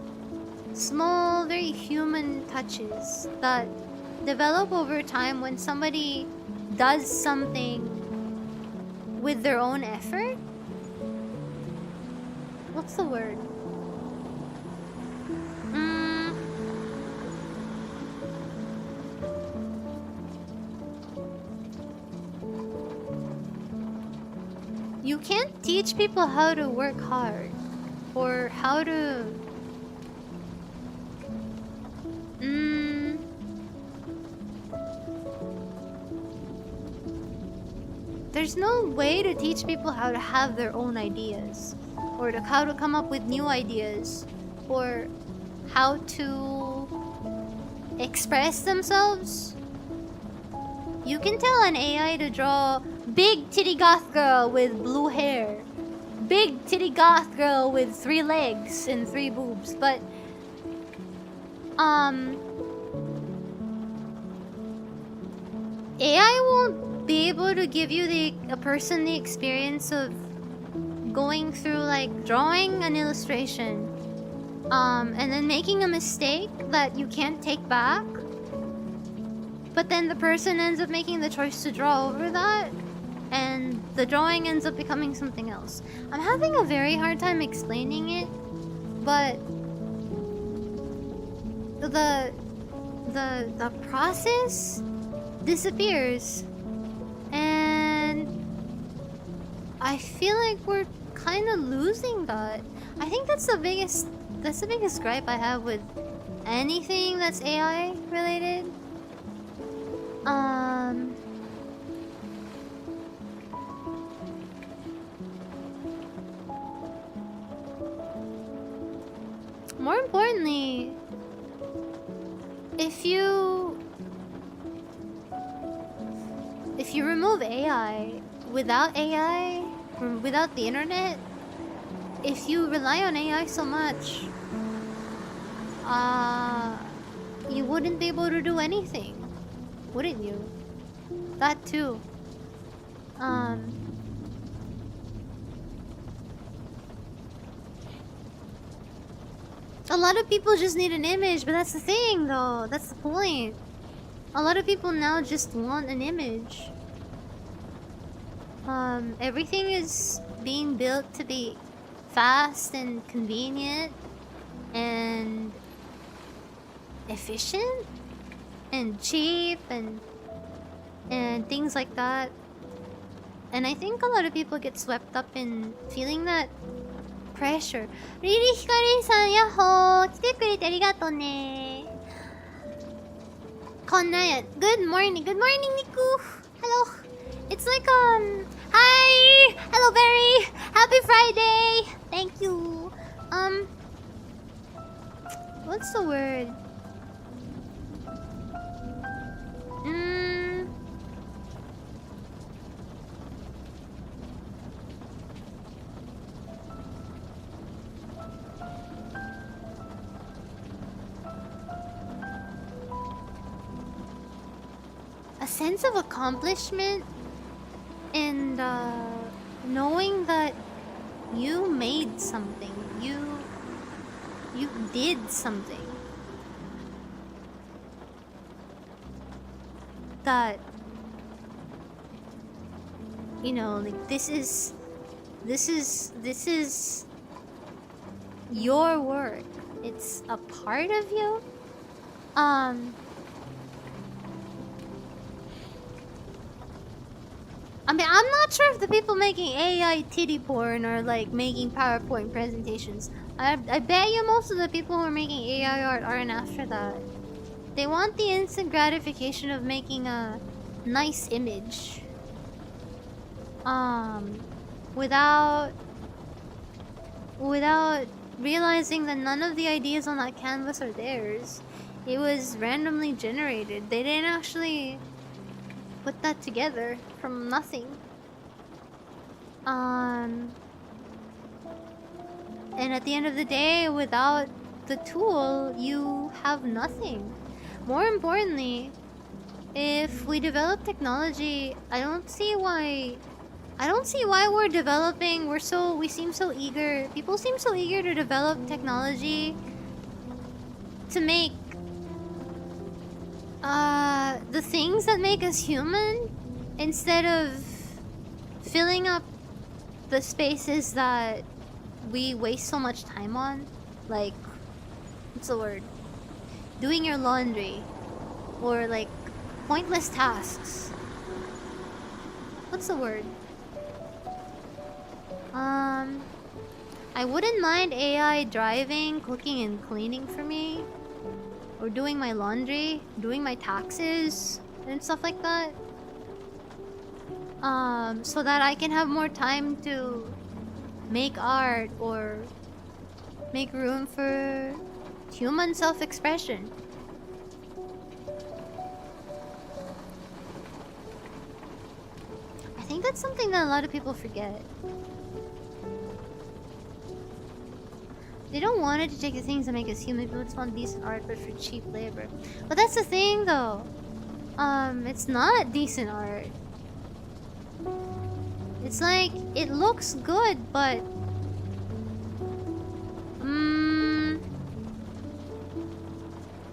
very human touches that develop over time when somebody does something with their own effort. What's the word? You can't teach people how to work hard or how to there's no way to teach people how to have their own ideas, or how to come up with new ideas, or how to express themselves. You can tell an AI to draw big titty goth girl with blue hair, big titty goth girl with 3 legs and 3 boobs, but AI won't be able to give you a person the experience of going through, like, drawing an illustration and then making a mistake that you can't take back, but then the person ends up making the choice to draw over that, and the drawing ends up becoming something else. I'm having a very hard time explaining it, but the process disappears, and I feel like we're kind of losing that. I think that's the biggest gripe I have with anything that's AI related. More importantly, if you remove AI, without the internet, if you rely on AI so much, you wouldn't be able to do anything, wouldn't you? That too. A lot of people just need an image, but that's the thing, though. That's the point. A lot of people now just want an image. Everything is being built to be fast and convenient and efficient and cheap and things like that. And I think a lot of people get swept up in feeling that pressure. Riri Hikari-san, yahoo! 来てくれてありがとうね。こんなや。Good morning, Niku. Hello. It's like Hi! Hello, Barry! Happy Friday! Thank you. What's the word? A sense of accomplishment and knowing that you made something, you did something that, you know, like this is your work. It's a part of you. I mean, I'm not sure if the people making AI titty porn are like making PowerPoint presentations. I bet you most of the people who are making AI art aren't after that. They want the instant gratification of making a nice image. Without realizing that none of the ideas on that canvas are theirs. It was randomly generated. They didn't actually put that together from nothing. And at the end of the day, without the tool, you have nothing. More importantly, if we develop technology, I don't see why we're developing. We seem so eager. People seem so eager to develop technology to make the things that make us human, instead of filling up the spaces that we waste so much time on. Like, what's the word? Doing your laundry, or like pointless tasks. What's the word? I wouldn't mind AI driving, cooking, and cleaning for me. Or doing my laundry, doing my taxes, and stuff like that. So that I can have more time to make art or make room for human self-expression. I think that's something that a lot of people forget. They don't want it to take the things that make us human. People just want decent art, but for cheap labor. But that's the thing, though. It's not decent art. It's like, it looks good, but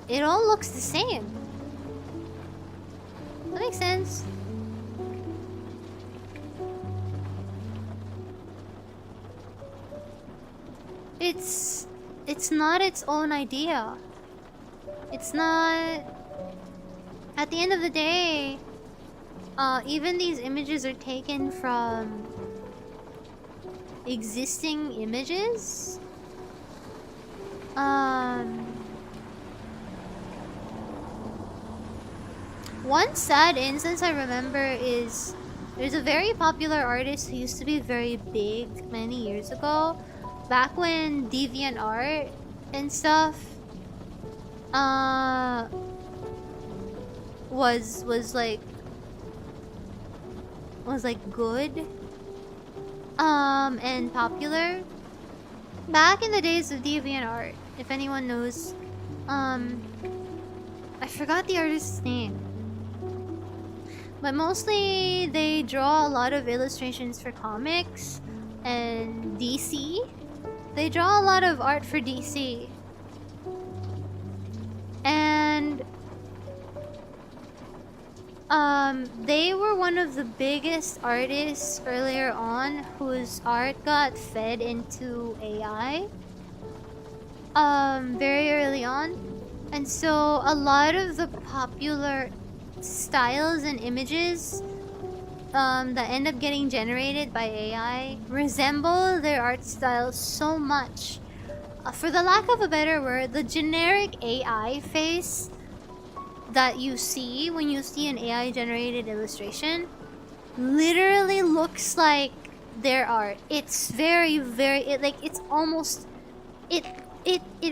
it all looks the same. That makes sense. It's not its own idea. It's not. At the end of the day, even these images are taken from existing images. One sad instance I remember is there's a very popular artist who used to be very big many years ago, back when DeviantArt and stuff was like good and popular. Back in the days of DeviantArt, if anyone knows, I forgot the artist's name. But mostly they draw a lot of illustrations for comics and DC. They draw a lot of art for DC. And they were one of the biggest artists earlier on whose art got fed into AI very early on. And so a lot of the popular styles and images that end up getting generated by AI resemble their art style so much. For the lack of a better word, the generic AI face that you see when you see an AI generated illustration literally looks like their art. It's very, like it's almost, it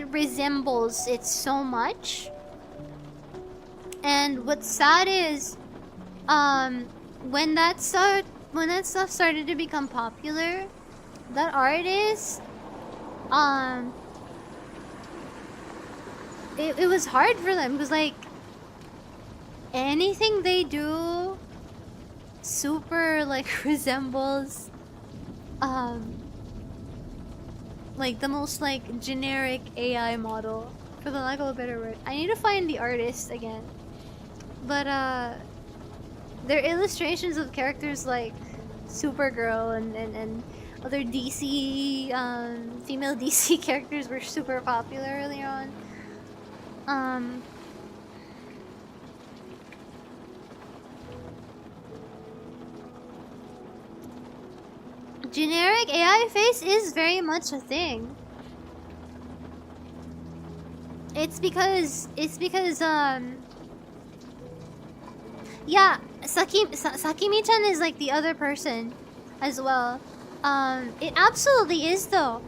resembles it so much. And what's sad is, when that stuff started to become popular, that artist, it was hard for them because like anything they do super like resembles like the most like generic AI model, for the lack of a better word. I need to find the artist again, but their illustrations of characters like Supergirl and other DC female DC characters were super popular earlier on. Generic AI face is very much a thing. It's because yeah, Sakimi-chan is like the other person as well. It absolutely is though.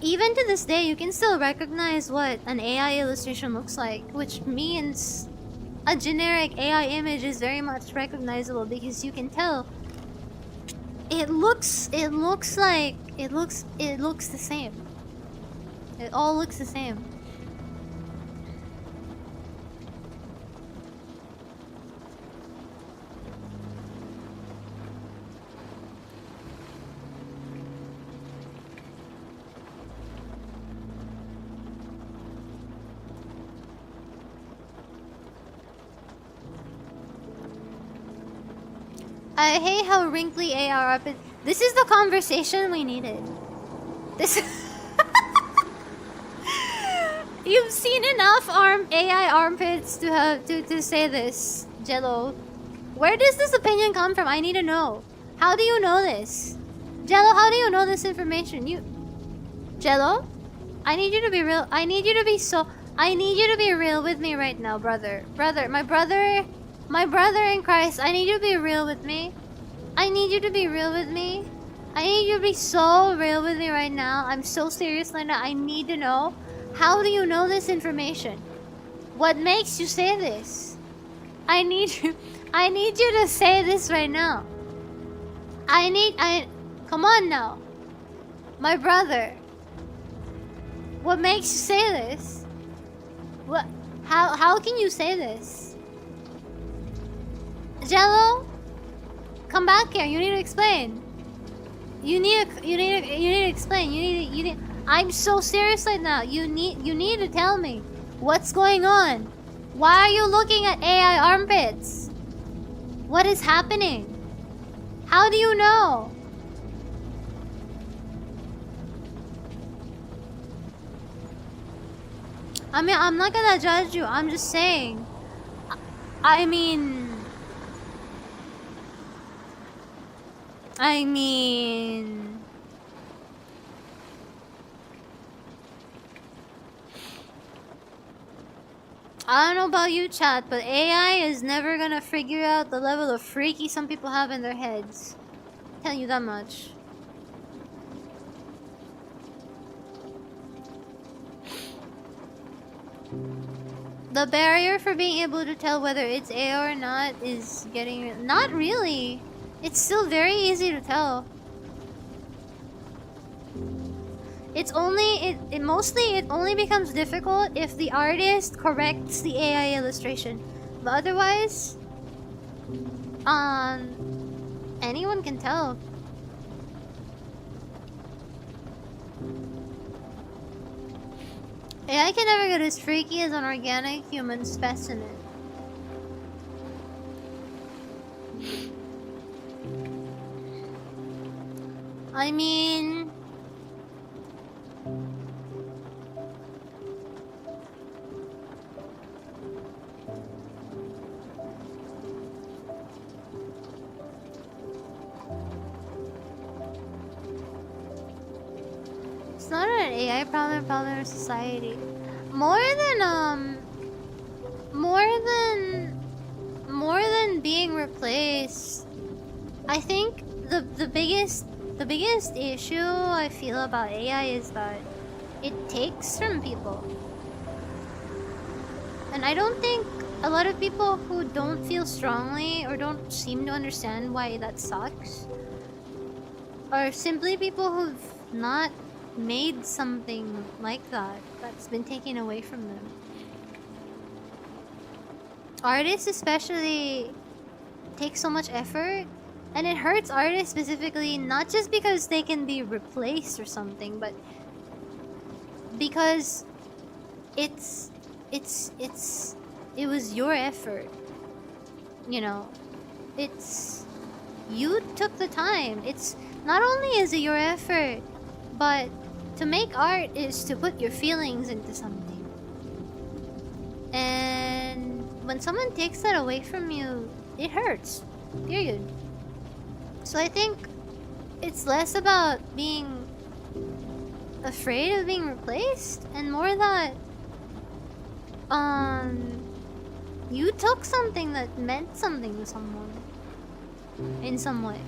Even to this day, you can still recognize what an AI illustration looks like, which means a generic AI image is very much recognizable because you can tell. It looks the same. It all looks the same. I hate how wrinkly AR up. This is the conversation we needed. This. You've seen enough AI armpits to say this, Jello. Where does this opinion come from? I need to know. How do you know this, Jello? How do you know this information? Jello, I need you to be real. I need you to be real with me right now, brother. My brother in Christ, I need you to be real with me. I need you to be real with me. I need you to be so real with me right now. I'm so serious right now. I need to know. How do you know this information? What makes you say this? I need you to say this right now. Come on now. My brother. What makes you say this? What? How can you say this? Jello, come back here. You need to explain. You need to explain. You need. I'm so serious right now. You need to tell me what's going on. Why are you looking at AI armpits? What is happening? How do you know? I mean, I'm not gonna judge you. I'm just saying. I mean, I don't know about you, chat, but AI is never gonna figure out the level of freaky some people have in their heads. I'll tell you that much. The barrier for being able to tell whether it's AI or not is getting... Not really. It's still very easy to tell. It's only... It only becomes difficult if the artist corrects the AI illustration. But otherwise... anyone can tell. AI can never get as freaky as an organic human specimen. I mean... It's not an AI problem of society. More than being replaced, I think the biggest issue I feel about AI is that it takes from people. And I don't think a lot of people who don't feel strongly or don't seem to understand why that sucks are simply people who've not made something like that that's been taken away from them. Artists especially take so much effort, and it hurts artists specifically not just because they can be replaced or something, but because it was your effort, you know. It's you took the time. It's not only is it your effort, but to make art is to put your feelings into something. And when someone takes that away from you, it hurts. Period. So I think it's less about being afraid of being replaced and more that you took something that meant something to someone in some way.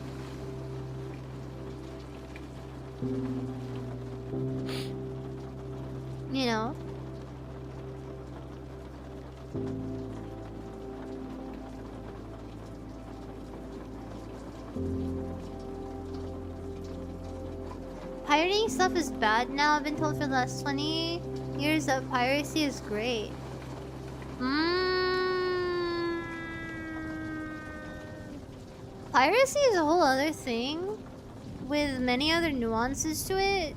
You know? Pirating stuff is bad now. I've been told for the last 20 years that piracy is great. Piracy is a whole other thing with many other nuances to it,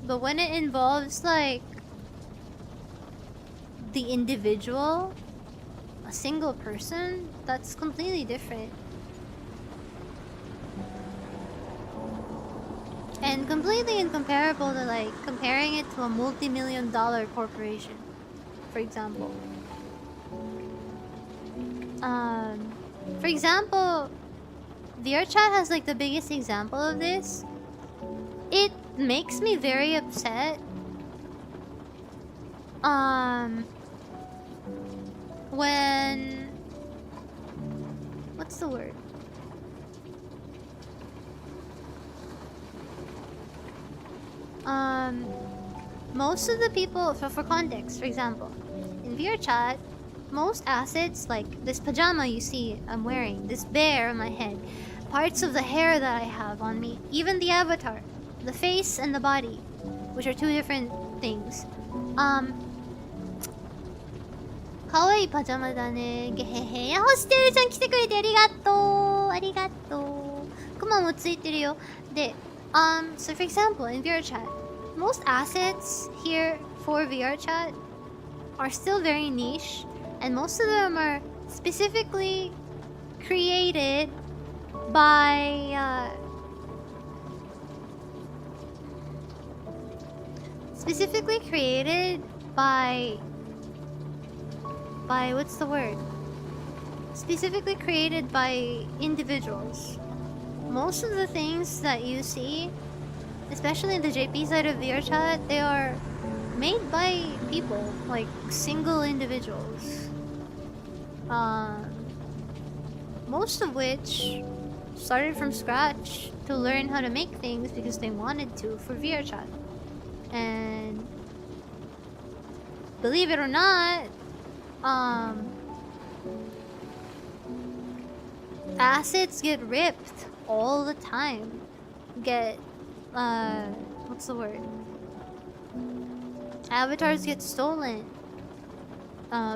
but when it involves like the individual, a single person, that's completely different. And completely incomparable to like comparing it to a multi-million-dollar corporation, for example. For example, VRChat has like the biggest example of this. It makes me very upset. When what's the word? Most of the people, for context, for example, in VRChat, most assets like this pajama you see I'm wearing, this bear on my head, parts of the hair that I have on me, even the avatar, the face and the body, which are two different things. Kawaii pajama da ne, gehehe. Ya, Hostelちゃん来てくれてありがとう。ありがとう。クマもついてるよ。で、so for example, in VRChat, most assets here for VRChat are still very niche, and most of them are specifically created by what's the word? Specifically created by individuals. Most of the things that you see, especially in the JP side of VRChat, they are made by people, like single individuals. Most of which started from scratch to learn how to make things because they wanted to for VRChat. And believe it or not, assets get ripped all the time. What's the word? Avatars get stolen.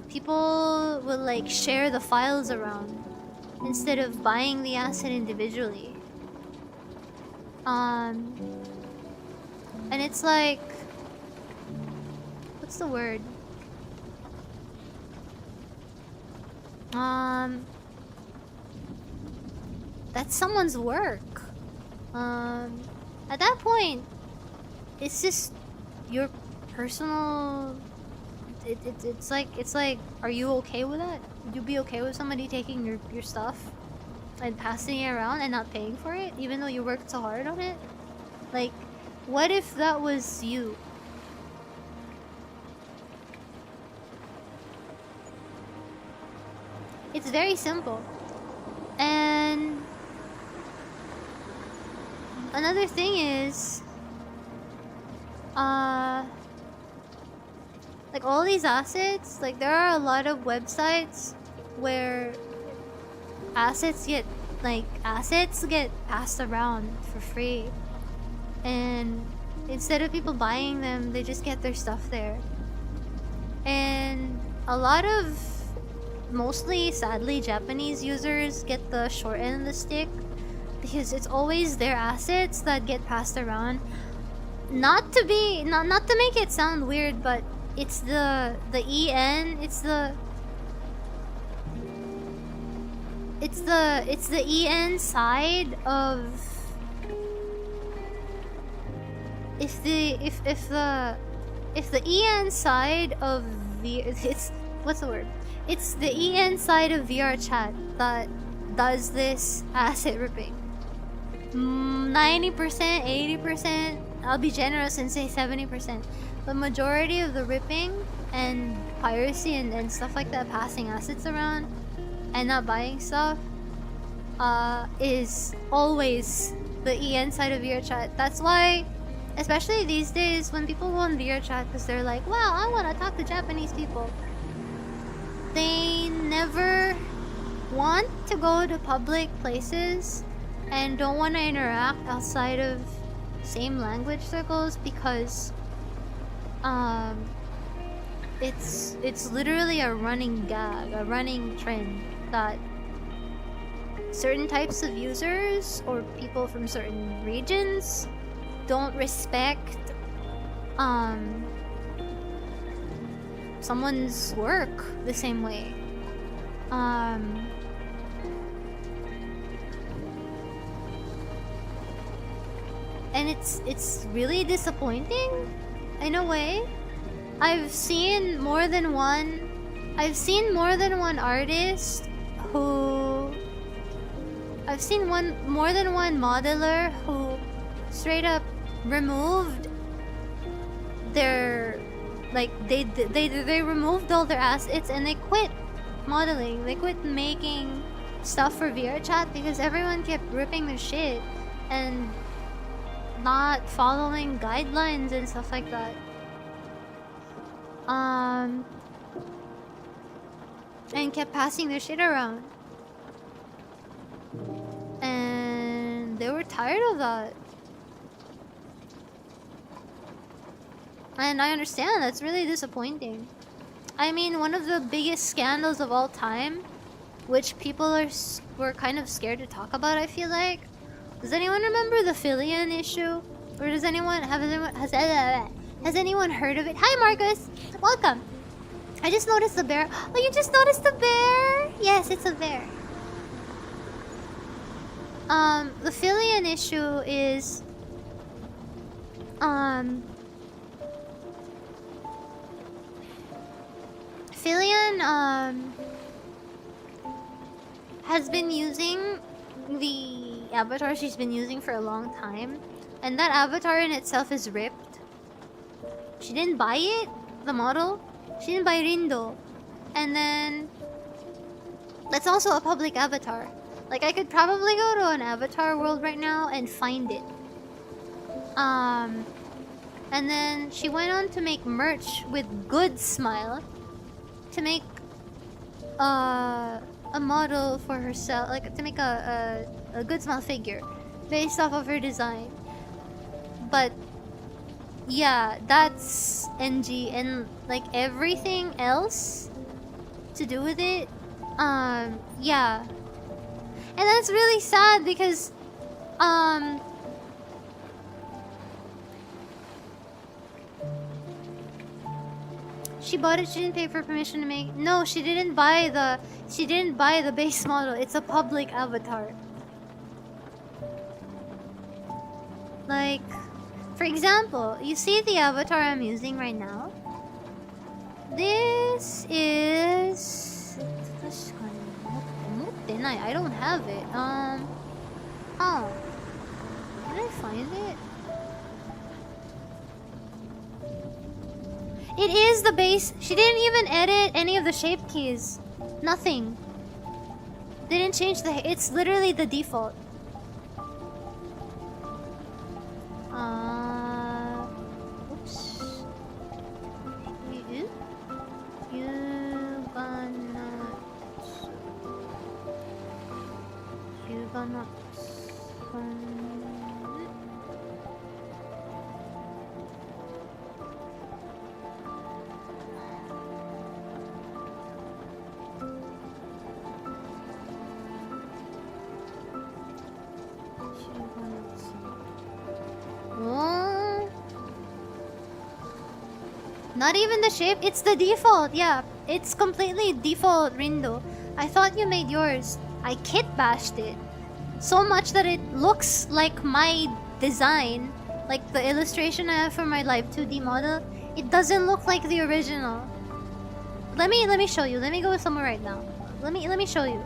People will like share the files around instead of buying the asset individually. And it's like, what's the word? That's someone's work. At that point, it's just your personal. It's like, are you okay with that? Would you be okay with somebody taking your stuff and passing it around and not paying for it, even though you worked so hard on it? Like, what if that was you? It's very simple. another thing is, like all these assets, like there are a lot of websites where assets get passed around for free, and instead of people buying them, they just get their stuff there. And a lot of, mostly sadly, Japanese users get the short end of the stick because it's always their assets that get passed around. Not to make it sound weird, but it's the EN, it's the EN side of, if the EN side of what's the word? It's the EN side of VR chat that does this asset ripping. 90%, 80%, I'll be generous and say 70%. The majority of the ripping and piracy and stuff like that, passing assets around and not buying stuff, is always the EN side of VR chat. That's why, especially these days, when people go on VR chat because they're like, wow, I want to talk to Japanese people, they never want to go to public places and don't want to interact outside of same language circles because it's literally a running gag, a running trend that certain types of users or people from certain regions don't respect someone's work the same way. And it's really disappointing in a way. I've seen more than one artist who, I've seen more than one modeler who straight up removed their, like, they removed all their assets and they quit modeling. They quit making stuff for VR chat because everyone kept ripping their shit and not following guidelines and stuff like that. And kept passing their shit around. And they were tired of that. And I understand, that's really disappointing. I mean, one of the biggest scandals of all time, which people were kind of scared to talk about, I feel like. Does anyone remember the Filian issue? Or has anyone heard of it? Hi Marcus! Welcome! I just noticed the bear. Oh, you just noticed the bear? Yes, it's a bear. The Filian issue is Filian has been using the avatar she's been using for a long time, and that avatar in itself is ripped. She didn't buy it, the model. She didn't buy Rindo. And then that's also a public avatar. Like, I could probably go to an avatar world right now and find it. And then she went on to make merch with Good Smile to make a model for herself, like to make a Good Smile figure based off of her design. But yeah, that's NG, and like everything else to do with it, yeah. And that's really sad because she bought it, she didn't pay for permission to make. No, she didn't buy the base model. It's a public avatar. Like, for example, you see the avatar I'm using right now? This is... I don't have it. Oh. Can I find it? It is the base. She didn't even edit any of the shape keys. Nothing. Didn't change the... It's literally the default. Oops. Yuganatsu. Oh. Not even the shape, it's the default, yeah. It's completely default Rindo. I thought you made yours. I kit bashed it. So much that it looks like my design. Like the illustration I have for my live 2D model. It doesn't look like the original. Let me show you. Let me go somewhere right now. Let me show you.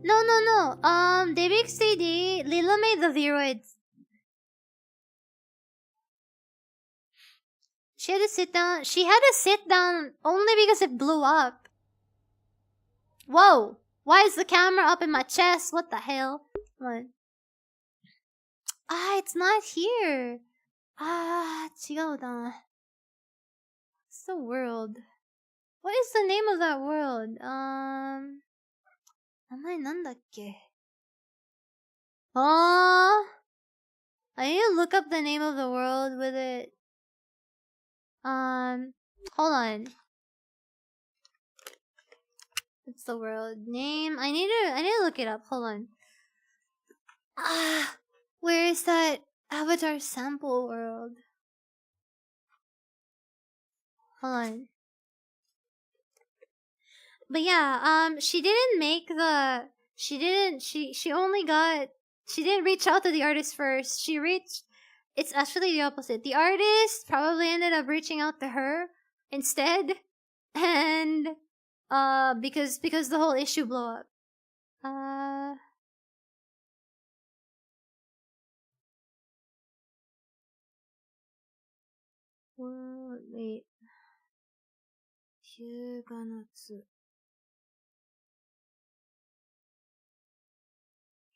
No. DBXTD, Lila made the Viroids. She had to sit down. She had to sit down only because it blew up. Whoa! Why is the camera up in my chest? What the hell? What? It's not here. 違うな. It's the world. What is the name of that world? 名前なんだっけ? I need to look up the name of the world with it. Hold on. What's the world name? I need to look it up. Hold on. Where is that Avatar sample world? Hold on. But yeah, she didn't make the. She didn't reach out to the artist first. It's actually the opposite. The artist probably ended up reaching out to her instead, and because the whole issue blew up. Wait. Hyuganatsu.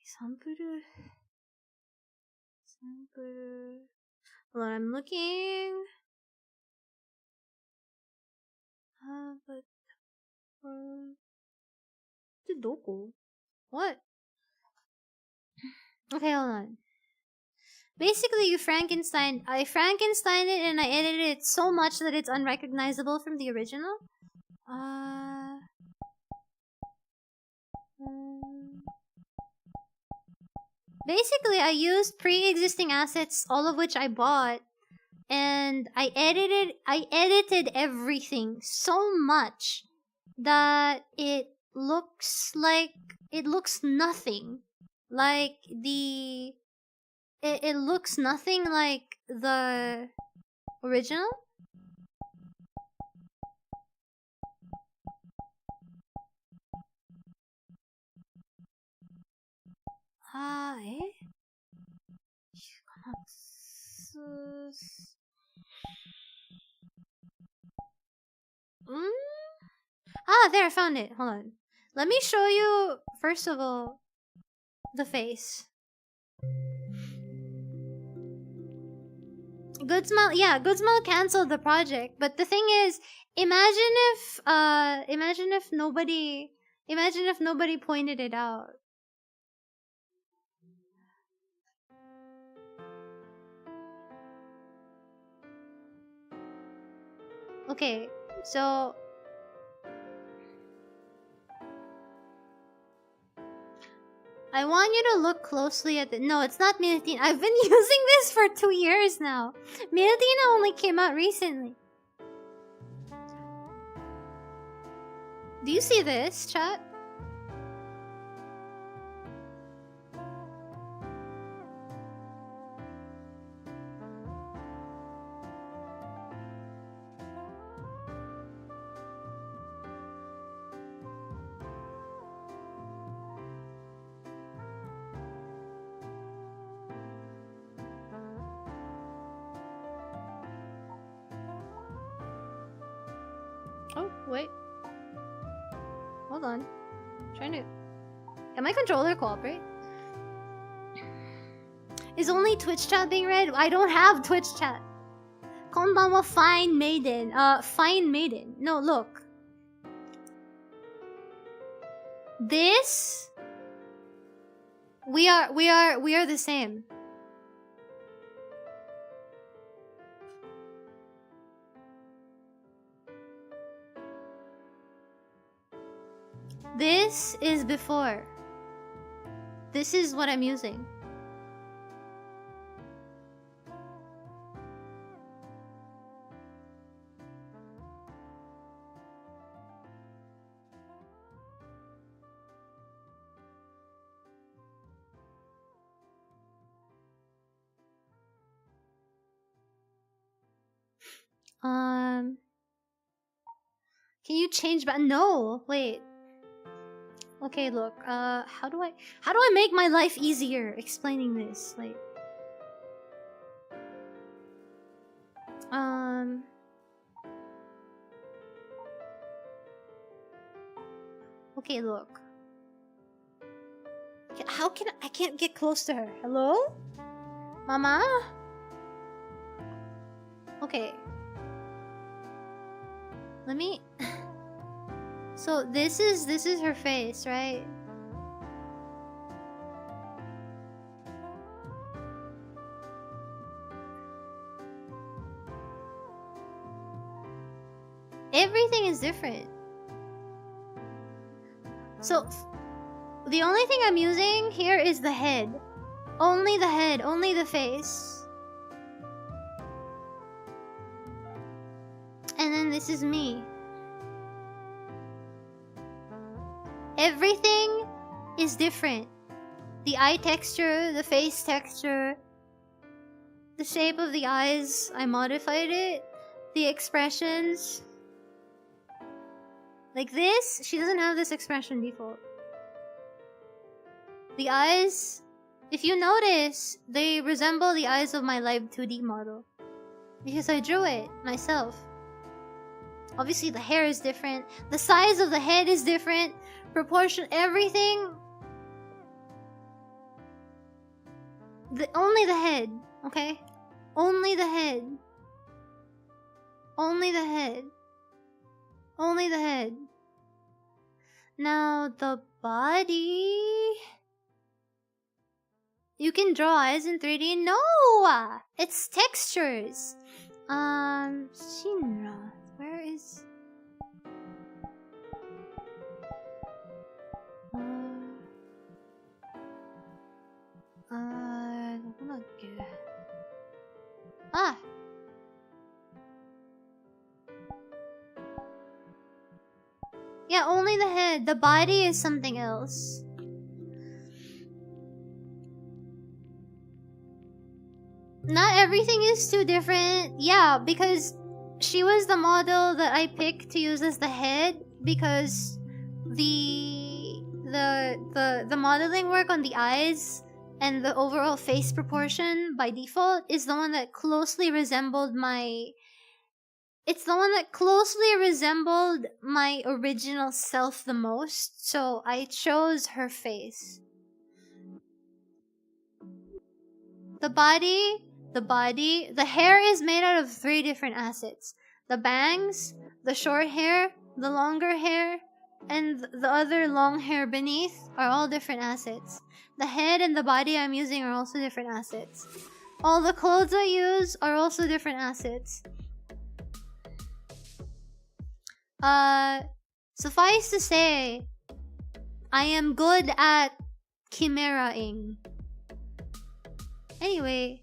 Sample. Hold on, I'm looking. But what? Okay, hold on. Basically, I Frankensteined it and I edited it so much that it's unrecognizable from the original. Basically, I used pre-existing assets, all of which I bought, and I edited everything so much that it looks nothing like it looks nothing like the original. There, I found it. Hold on. Let me show you, first of all, the face. Goodsmell canceled the project, but the thing is, imagine if nobody pointed it out. Okay, so I want you to look closely at the. No, it's not Miratina. I've been using this for 2 years now. Miratina only came out recently. Do you see this, chat? Oh, wait. Hold on. I'm trying to... Can my controller cooperate? Is only Twitch chat being read? I don't have Twitch chat. Konbanwa fine maiden. Fine maiden. No, look. This we are the same. This is before. This is what I'm using. Can you change back? No, wait. Okay, look. How do I make my life easier explaining this? Like, okay, look. How can I can't get close to her? Hello? Mama? Okay. Let me So this is her face, right? Everything is different. So the only thing I'm using here is the head. Only the head, only the face. And then this is me. Everything is different. The eye texture, the face texture, the shape of the eyes, I modified it. The expressions. Like this, she doesn't have this expression default. The eyes, if you notice, they resemble the eyes of my live 2D model. Because I drew it myself. Obviously the hair is different. The size of the head is different. Proportion, everything. Only the head, okay? Only the head. Only the head. Only the head. Now the body. You can draw eyes in 3D? No! It's textures. Shinra. Where is... Ah! Yeah, only the head. The body is something else. Not everything is too different. Yeah, because she was the model that I picked to use as the head because the modeling work on the eyes and the overall face proportion by default is the one that closely resembled my... It's the one that closely resembled my original self the most, so I chose her face. The hair is made out of 3 different assets. The bangs, the short hair, the longer hair, and the other long hair beneath are all different assets. The head and the body I'm using are also different assets. All the clothes I use are also different assets. Suffice to say, I am good at chimera-ing. Anyway,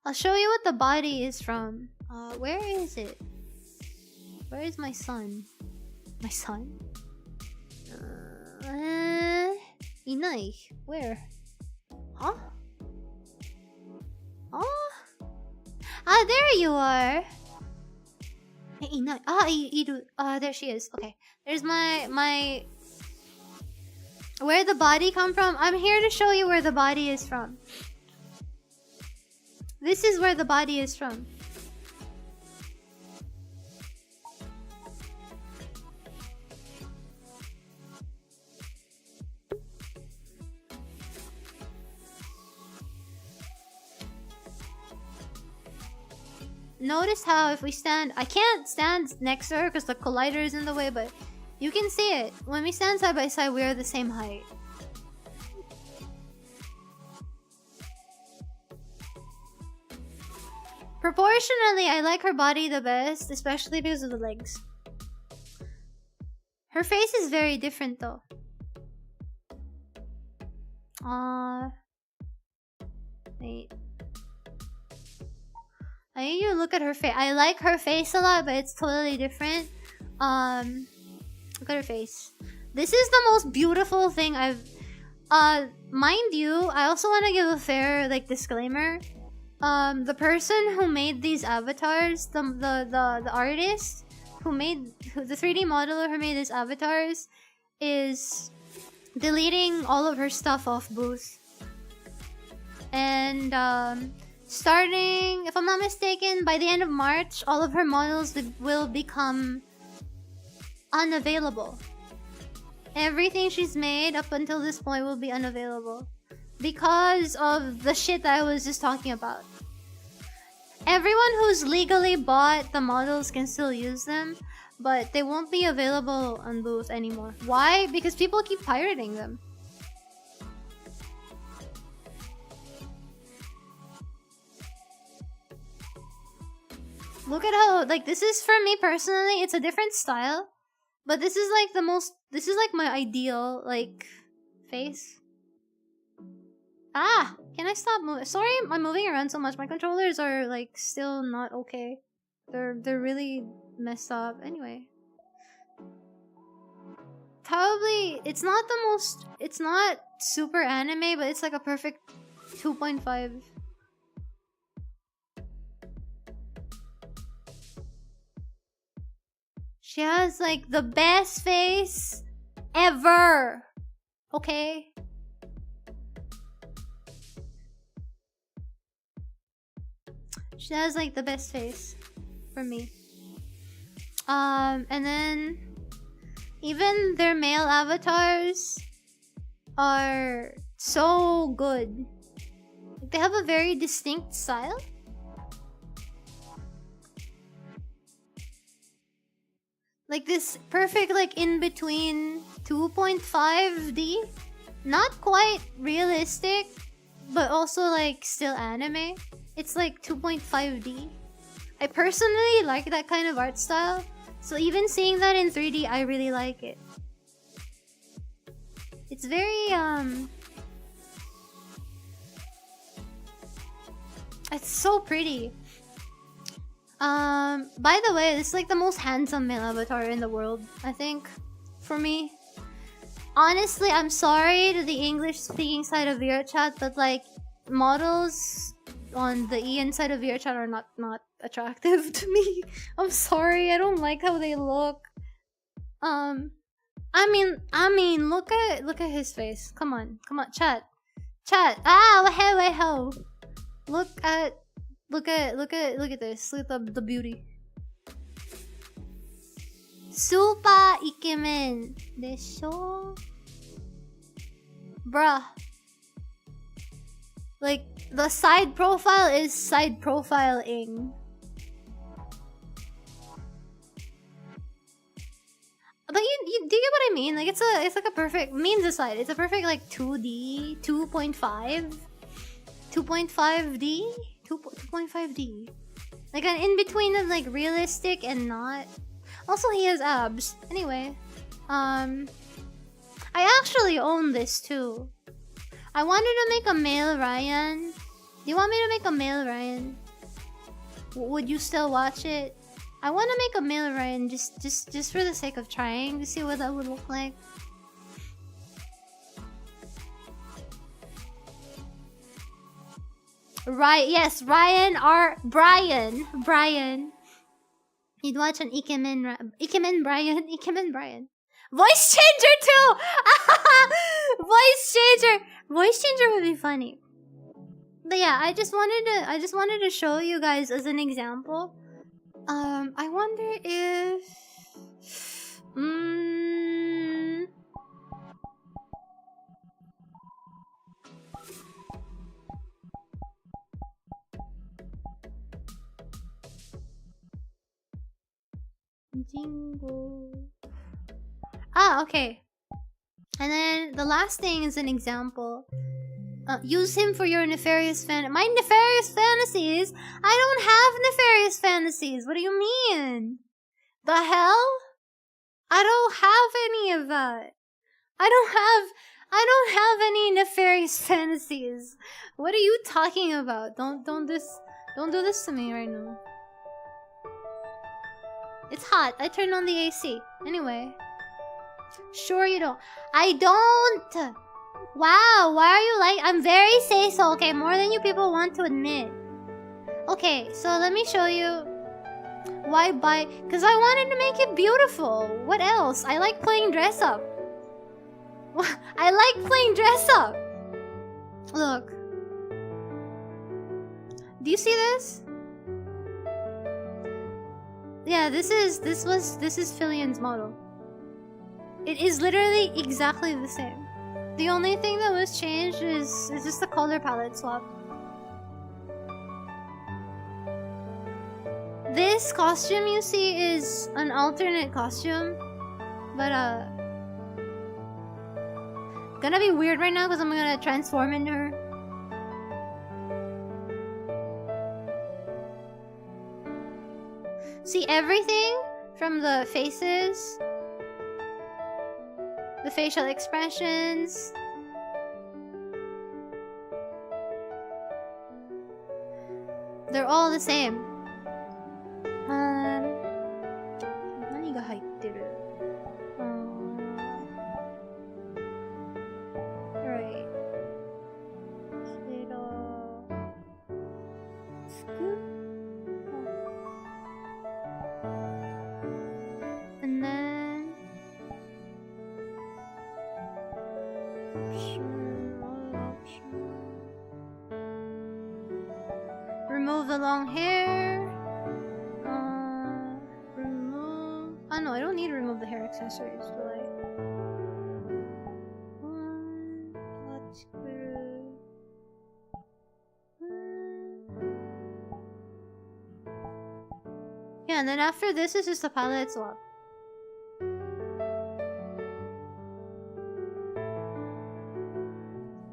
I'll show you what the body is from. Where is it? Where is my son? My son? Inai. Where? Huh? Oh? Ah, there you are! Inai. Ah, Iru. There she is. Okay. There's my... Where the body come from? I'm here to show you where the body is from. This is where the body is from. notice how if we stand... I can't stand next to her because the collider is in the way, but you can see it. When we stand side by side, we are the same height. Proportionally, I like her body the best, especially because of the legs. Her face is very different though. Wait. I need you to look at her face. I like her face a lot, but it's totally different. Look at her face. This is the most beautiful thing I've... mind you, I also want to give a fair, like, disclaimer. The person who made these avatars, the artist who made... the 3D modeler who made these avatars is deleting all of her stuff off Booth. And, starting, if I'm not mistaken, by the end of March, all of her models will become unavailable. Everything she's made up until this point will be unavailable. Because of the shit that I was just talking about. Everyone who's legally bought the models can still use them, but they won't be available on Booth anymore. Why? Because people keep pirating them. Look at how, like, this is, for me personally, it's a different style. But this is like the most, this is like my ideal, like, face. Ah! Can I stop moving? Sorry, I'm moving around so much. My controllers are, like, still not okay. They're really messed up. Anyway. Probably, it's not the most, it's not super anime, but it's like a perfect 2.5. She has, like, the best face ever. Okay? She has, like, the best face for me. And then even their male avatars are so good. They have a very distinct style. Like this perfect, like, in between 2.5D. Not quite realistic, but also, like, still anime. It's like 2.5D. I personally like that kind of art style. So even seeing that in 3D, I really like it. It's very, it's so pretty. By the way, this is like the most handsome male avatar in the world, I think, for me. Honestly, I'm sorry to the English-speaking side of VRChat, but like, models on the EN side of VRChat are not attractive to me. I'm sorry, I don't like how they look. I mean, look at his face. Come on, chat. Ah, hey, ho. Look at this. Look at the beauty. Super ikemen desho? Bruh. Like, the side profile is side profiling. But you do you get what I mean? Like, it's like a perfect means aside. It's a perfect, like, 2D, 2.5, 2.5D, 2.5D. Like an in between of, like, realistic and not. Also, he has abs. Anyway, I actually own this too. I wanted to make a male Raian. Do you want me to make a male Raian? Would you still watch it? I want to make a male Raian just for the sake of trying to see what that would look like. Right? Yes, Raian or Brian. You'd watch an Ikemen Brian. Voice changer too. Voice changer would be funny. But yeah, I just wanted to show you guys as an example. I wonder if Jingle. Ah, okay. And then the last thing is an example. Use him for your nefarious my nefarious fantasies? I don't have nefarious fantasies. What do you mean? The hell? I don't have any of that. I don't have any nefarious fantasies. What are you talking about? Don't do this to me right now. It's hot. I turned on the AC. Anyway. Sure you don't. I don't! Wow, why are you like... I'm very say-so, okay? More than you people want to admit. Okay, so let me show you why buy... Because I wanted to make it beautiful. What else? I like playing dress-up. I like playing dress-up. Look. Do you see this? Yeah, this is Filian's model. It is literally exactly the same. The only thing that was changed is just the color palette swap. This costume you see is an alternate costume, but gonna be weird right now because I'm gonna transform into her. See, everything from the faces, the facial expressions, they're all the same. Right. And then remove the long hair. Remove. Oh no, I don't need to remove the hair accessories, do I? Let's yeah, and then after this is just a palette swap.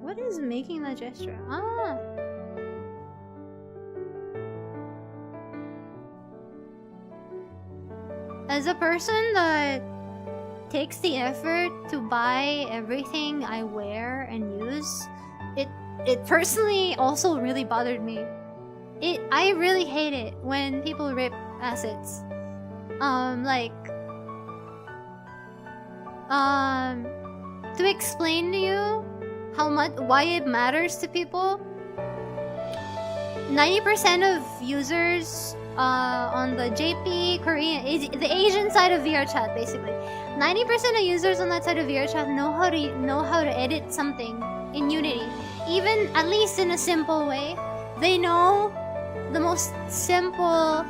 What is making that gesture? Ah! As a person that takes the effort to buy everything I wear and use, it personally also really bothered me. I really hate it when people rip assets. To explain to you why it matters to people, 90% of users on the JP, Korean, the Asian side of VRChat, basically, 90% of users on that side of VRChat know how to edit something in Unity, even at least in a simple way. They know the most simple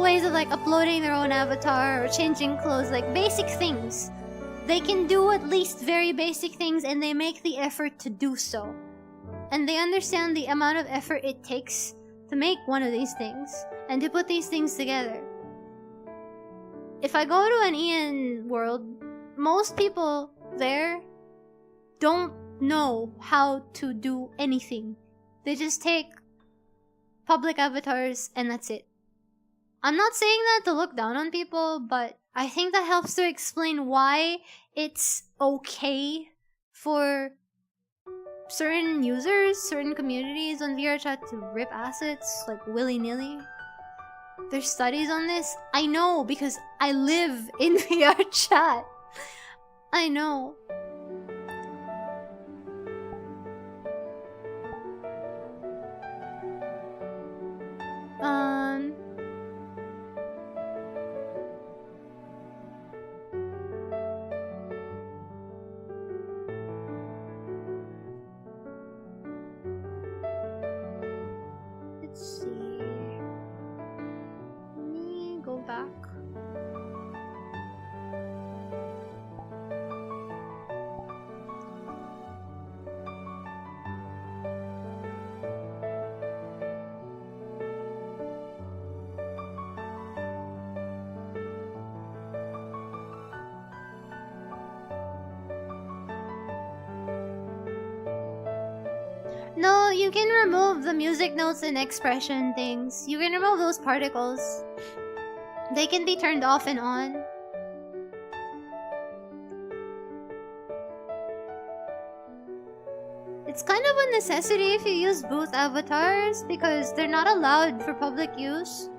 ways of like uploading their own avatar or changing clothes, like basic things. They can do at least very basic things, and they make the effort to do so. And they understand the amount of effort it takes to make one of these things and to put these things together. If I go to an Ian world, most people there don't know how to do anything. They just take public avatars and that's it. I'm not saying that to look down on people, but I think that helps to explain why it's okay for certain users, certain communities on VRChat to rip assets like willy-nilly. There's studies on this. I know because I live in VRChat. I know. Let's see. Let me go back. you can remove the music notes and expression things. You can remove those particles. They can be turned off and on. It's kind of a necessity if you use booth avatars because they're not allowed for public use.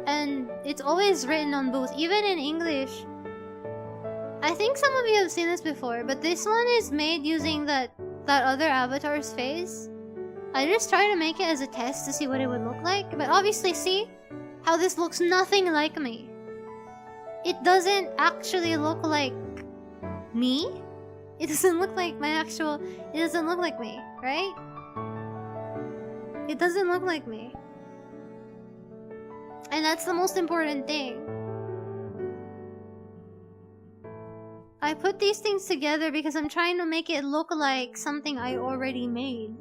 And it's always written on booth, even in English. I think some of you have seen this before, but this one is made using that other avatar's face. I just tried to make it as a test to see what it would look like, but obviously see how this looks nothing like me. It doesn't actually look like me. It doesn't look like my actual... It doesn't look like me, right? It doesn't look like me. And that's the most important thing. I put these things together because I'm trying to make it look like something I already made.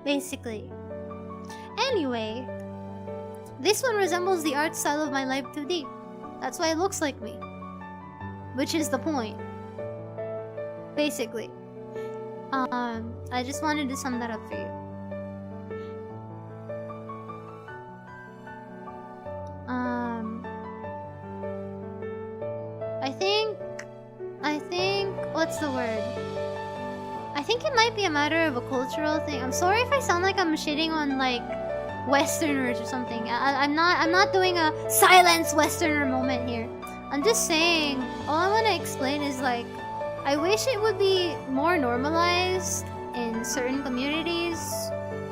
Basically. Anyway, this one resembles the art style of my Live 2D. That's why it looks like me. Which is the point. Basically. I just wanted to sum that up for you. I think, what's the word? I think it might be a matter of a cultural thing. I'm sorry if I sound like I'm shitting on like Westerners or something. I'm not doing a silence Westerner moment here. I'm just saying, all I want to explain is like, I wish it would be more normalized in certain communities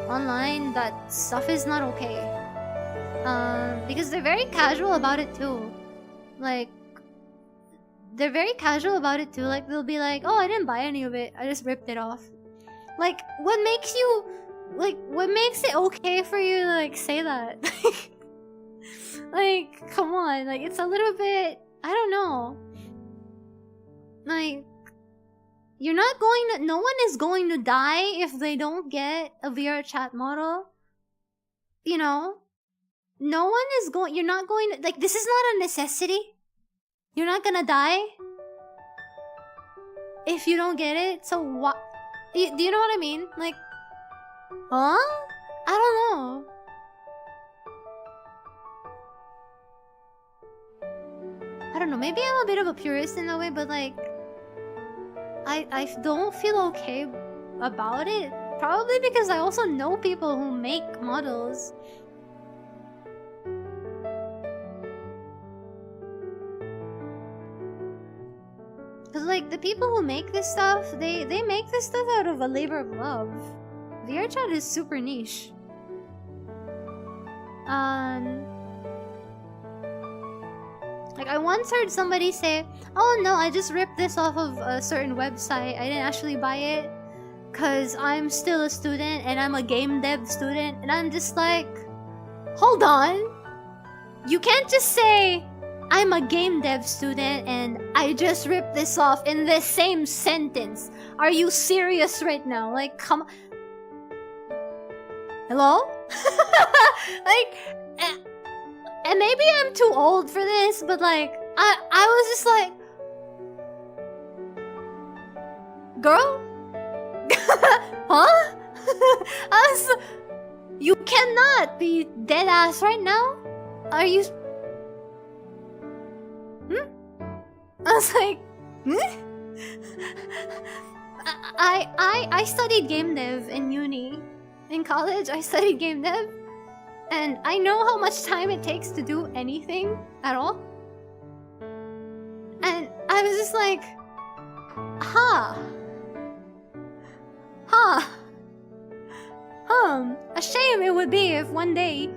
online that stuff is not okay. Because they're very casual about it too. Like, they're very casual about it too. Like, they'll be like, oh, I didn't buy any of it. I just ripped it off. Like, what makes you... Like, what makes it okay for you to, like, say that? Like, come on. Like, it's a little bit... I don't know. Like, you're not going to... No one is going to die if they don't get a VR chat model. You know? No one is going... You're not going to... Like, this is not a necessity. You're not gonna die if you don't get it. So what? Do you know what I mean? Like, huh? I don't know. I don't know. Maybe I'm a bit of a purist in a way, but like, I don't feel okay about it. Probably because I also know people who make models. Cause like the people who make this stuff, they make this stuff out of a labor of love. VR chat is super niche. Like I once heard somebody say, "Oh no, I just ripped this off of a certain website. I didn't actually buy it, cause I'm still a student and I'm a game dev student." And I'm just like, hold on, you can't just say, I'm a game dev student and I just ripped this off in the same sentence. Are you serious right now? Like, come on. Hello? Like, and maybe I'm too old for this, but like, I was just like, girl? Huh? You cannot be dead ass right now? Are you... I was like, I studied game dev in uni. In college, I studied game dev. And I know how much time it takes to do anything at all. And I was just like, a shame it would be if one day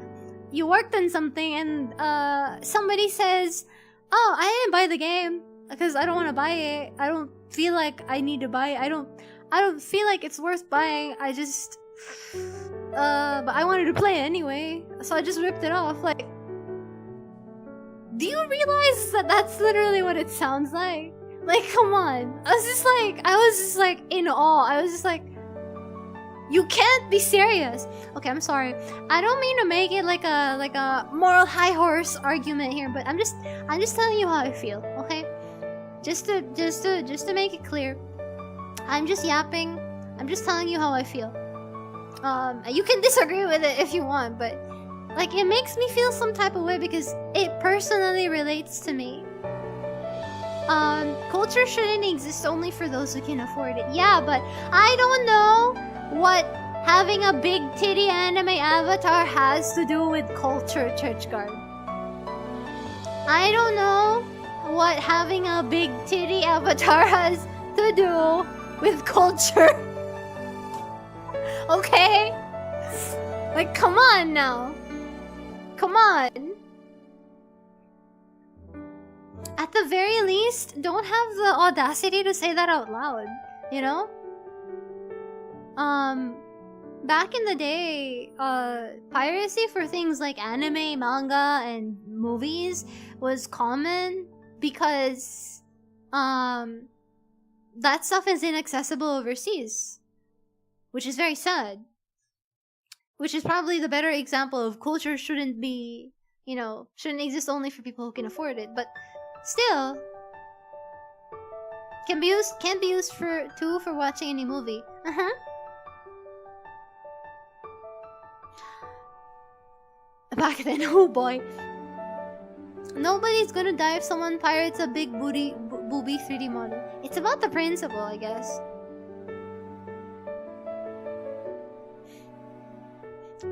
you worked on something and somebody says, oh, I didn't buy the game because I don't want to buy it. I don't feel like I need to buy it. I don't feel like it's worth buying. I just but I wanted to play it anyway, so I just ripped it off. Like, do you realize that that's literally what it sounds like? Like, come on. I was just like in awe. I was just like, You can't be serious. Okay, I'm sorry. I don't mean to make it like a moral high horse argument here, but I'm just telling you how I feel, okay? Just to make it clear. I'm just yapping. I'm just telling you how I feel. You can disagree with it if you want, but like it makes me feel some type of way because it personally relates to me. Culture shouldn't exist only for those who can afford it. Yeah, but I don't know what having a big titty anime avatar has to do with culture, Churchguard. I don't know what having a big titty avatar has to do with culture. Okay? Like, come on now. Come on. At the very least, don't have the audacity to say that out loud, you know? Back in the day, piracy for things like anime, manga, and movies was common because, that stuff is inaccessible overseas. Which is very sad. Which is probably the better example of culture shouldn't be, you know, shouldn't exist only for people who can afford it, but still can be used for watching any movie. Back then, oh boy. Nobody's gonna die if someone pirates a big booby 3D model. It's about the principle, I guess.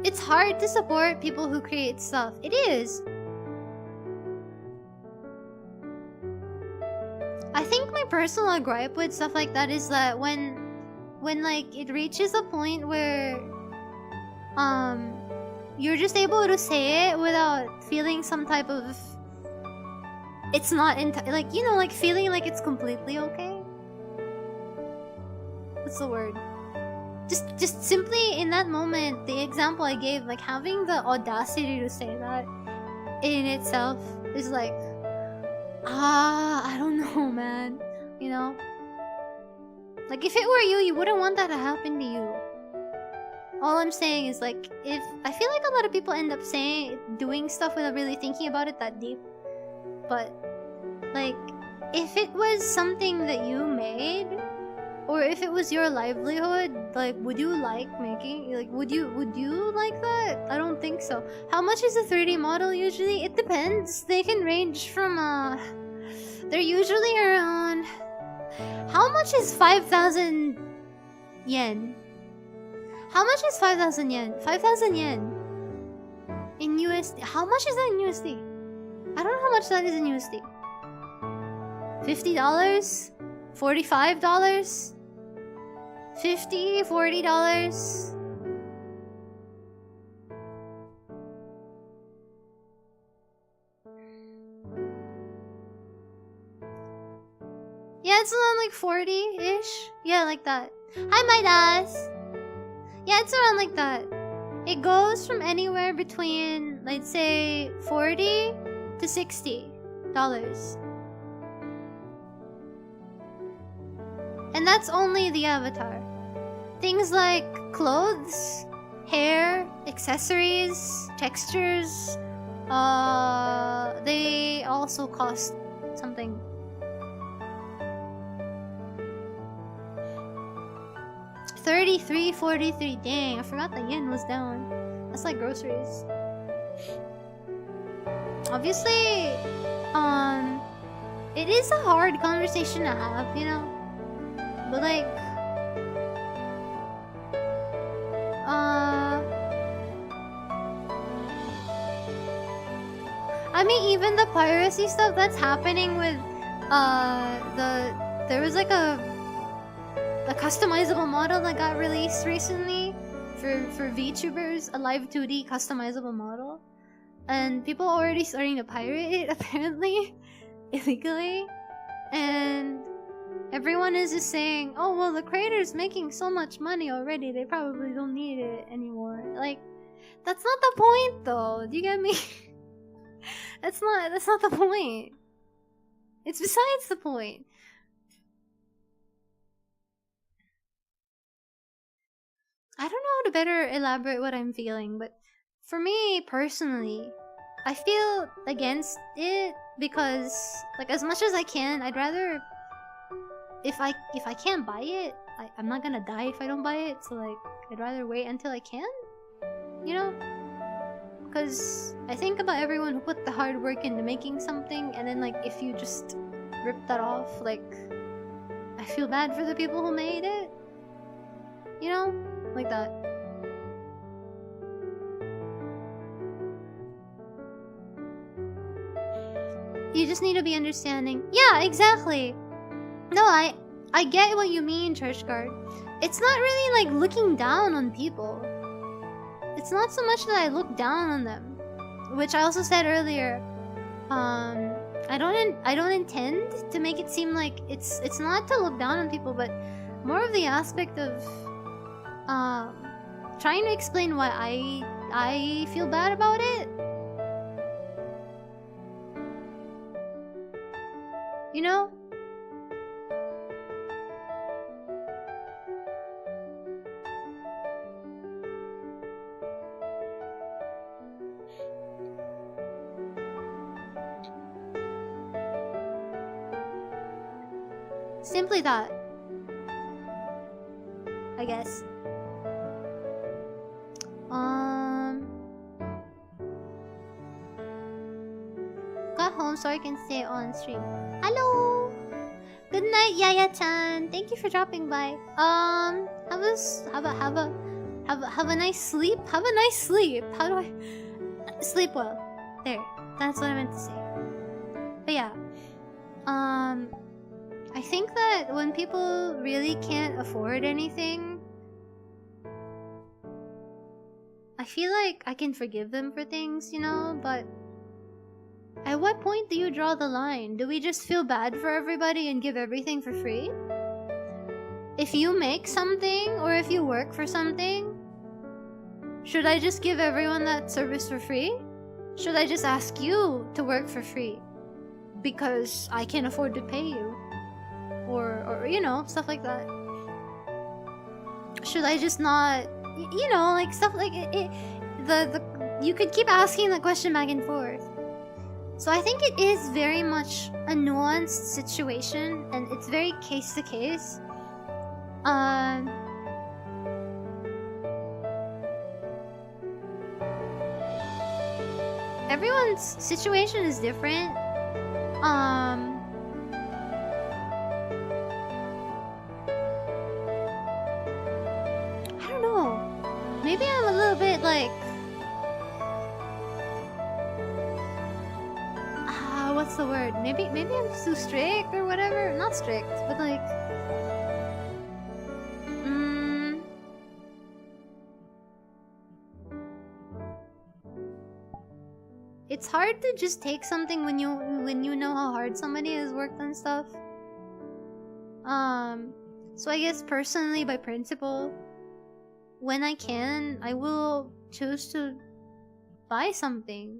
It's hard to support people who create stuff. It is. I think my personal gripe with stuff like that is that when like it reaches a point where you're just able to say it without feeling some type of it's not like, you know, like feeling like it's completely okay. What's the word? Just simply in that moment, the example I gave, like having the audacity to say that in itself is like, I don't know, man. You know? Like if it were you, you wouldn't want that to happen to you. All I'm saying is like, if I feel like a lot of people end up doing stuff without really thinking about it that deep. But like, if it was something that you made, or if it was your livelihood, like, would you like making, like, would you like that? I don't think so. How much is a 3D model usually? It depends. They can range from, they're usually around, how much is 5,000 yen? How much is 5,000 yen? 5,000 yen in USD. How much is that in USD? I don't know how much that is in USD. $50? $45? $50? $40? Yeah, it's around like 40-ish. Yeah, like that. Hi, my das. Yeah, it's around like that. It goes from anywhere between, let's say, $40 to $60. And that's only the avatar. Things like clothes, hair, accessories, textures, they also cost something. $33, $43. Dang, I forgot the yen was down. That's like groceries. Obviously, it is a hard conversation to have, you know? But like, I mean, even the piracy stuff that's happening with, there was like a customizable model that got released recently for VTubers, a live 2D customizable model, and people are already starting to pirate it apparently, illegally, and everyone is just saying, oh well, the creator's making so much money already, they probably don't need it anymore. Like, that's not the point though, do you get me? That's not the point. It's besides the point. I don't know how to better elaborate what I'm feeling, but for me personally, I feel against it because, like, as much as I can, I'd rather, if I can't buy it, I'm not gonna die if I don't buy it. So like, I'd rather wait until I can, you know? Because I think about everyone who put the hard work into making something, and then like if you just rip that off, like, I feel bad for the people who made it. You know? Like that. You just need to be understanding. Yeah, exactly. No, I get what you mean, Churchguard. It's not really like looking down on people. It's not so much that I look down on them, which I also said earlier. I don't intend to make it seem like it's not to look down on people, but more of the aspect of trying to explain why I feel bad about it. You know? Simply that. I guess. Got home so I can stay on stream. Hello! Good night, Yaya-chan. Thank you for dropping by. Have a nice sleep. Have a nice sleep. How do I sleep well? There. That's what I meant to say. But yeah. I think that when people really can't afford anything, I feel like I can forgive them for things, you know, but at what point do you draw the line? Do we just feel bad for everybody and give everything for free? If you make something or if you work for something, should I just give everyone that service for free? Should I just ask you to work for free because I can afford to pay you? Or you know, stuff like that. Should I just not, you know, like stuff like you could keep asking the question back and forth. So I think it is very much a nuanced situation, and it's very case to case. Everyone's situation is different. I don't know. Maybe I'm a little bit like, what's the word? Maybe I'm too strict or whatever. Not strict, but like, it's hard to just take something when you know how hard somebody has worked on stuff. So I guess personally, by principle, when I can, I will choose to buy something